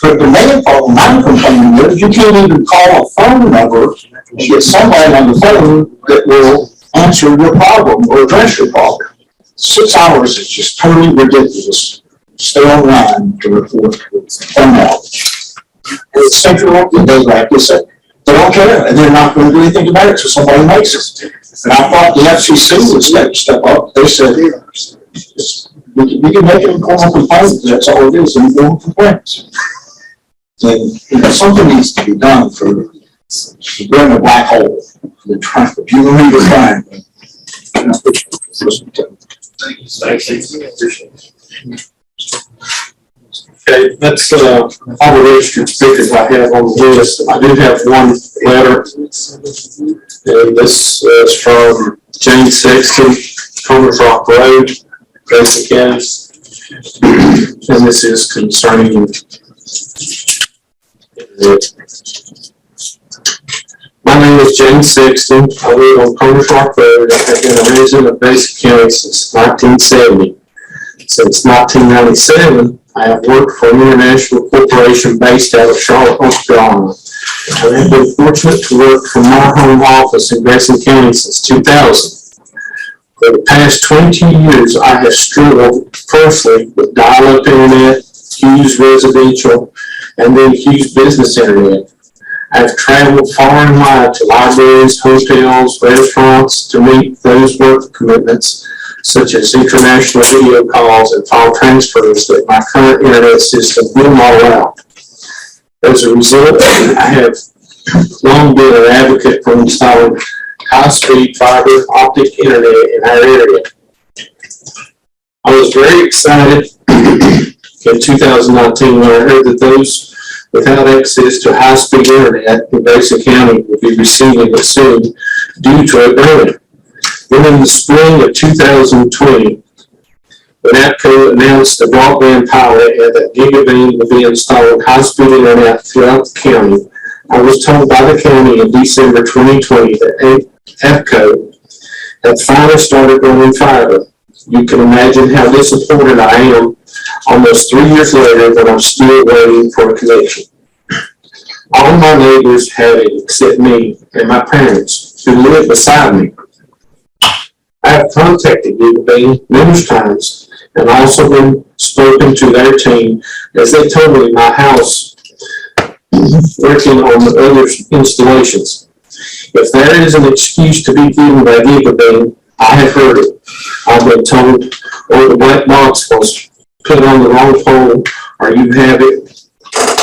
But the main problem I'm complaining is you can't even call a phone number and get somebody on the phone that will answer your problem or address your problem. 6 hours is just totally ridiculous. Stay online to report phone outage. It's CenturyLink, like they said, they don't care, and they're not going to do anything about it, so somebody makes it. And I thought the FCC would step up. They said, we can make an informal complaint, that's all it is, informal complaints. And something needs to be done for bring a black hole, the traffic. You know you're trying. Okay, that's all the registered speakers I have on the list. I do have one letter. And this is from James Sexton, Commerce Rock Road, Grayson County. And this is concerning my name is James Sexton. I live on Commerce Rock Road. I have been a resident of Grayson County since 1970. Since 1997, I have worked for an international corporation based out of Charlotte, North Carolina. I have been fortunate to work from my home office in Grayson County since 2000. For the past 22 years, I have struggled firstly with dial-up internet, Hughes residential, and then Hughes business internet. I've traveled far and wide to libraries, hotels, restaurants to meet those work commitments, such as international video calls and file transfers that my current internet system will not allow. As a result, I have long been an advocate for installing high-speed fiber optic internet in our area. I was very excited in 2019 when I heard that those without access to high-speed internet in Grayson County would be receiving it soon due to a grant. Then in the spring of 2020, when APCO announced the broadband pilot and that Gigabeam would be installing high-speed internet throughout the county, I was told by the county in December 2020 that APCO had finally started running fiber. You can imagine how disappointed I am almost 3 years later that I'm still waiting for a connection. All my neighbors have it except me and my parents, who live beside me. I have contacted Gigabeam numerous times and also been spoken to their team as they told me my house working on the other installations. If there is an excuse to be given by Gigabeam, I have heard it. I've been told, or the black box was put on the wrong pole, or you have it,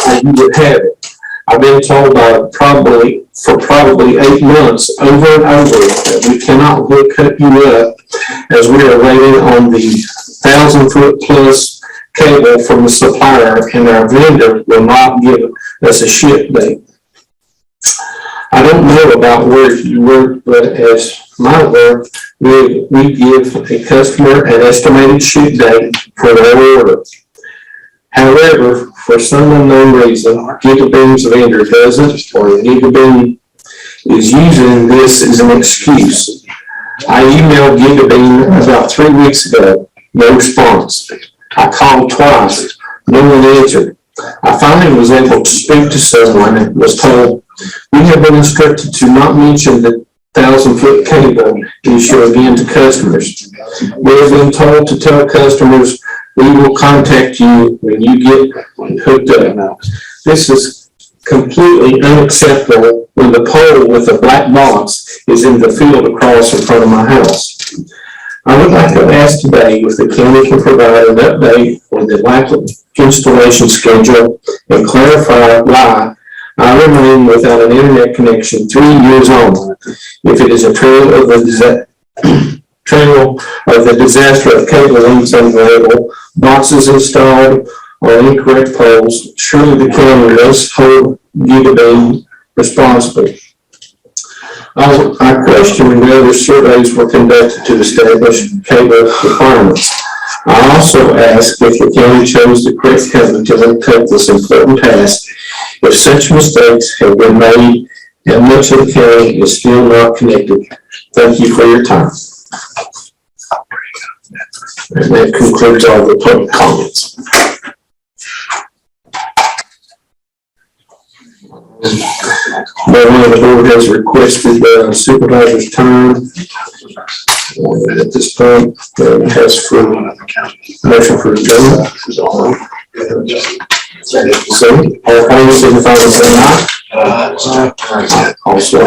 or you would have it. I've been told for probably 8 months over and over that we cannot hook you up as we are waiting on the 1,000-foot plus cable from the supplier and our vendor will not give us a ship date. I don't know about where you work, but as my work, we give a customer an estimated ship date for their order. However, for some unknown reason, Gigabeam's vendor doesn't, or Gigabeam is using this as an excuse. I emailed Gigabeam about 3 weeks ago, no response. I called twice, no one answered. I finally was able to speak to someone and was told, we have been instructed to not mention the 1,000-foot cable issue again to customers. We have been told to tell customers we will contact you when you get hooked up. This is completely unacceptable when the pole with the black box is in the field across in front of my house. I would like to ask today if the county can provide an update on the lack of installation schedule and clarify why I remain without an internet connection 3 years on. If it is a trail of the disaster of cable links unavailable, boxes installed on incorrect poles, surely the county must hold Gigabeam responsible. I question whether surveys were conducted to establish cable requirements. I also ask if the county chose the correct company to undertake this important task, if such mistakes have been made and much of the county is still not connected. Thank you for your time. And that concludes all the public comments. The board has requested supervisor's time. At this point, has for motion for adjournment. So, all things signify by saying aye. Also,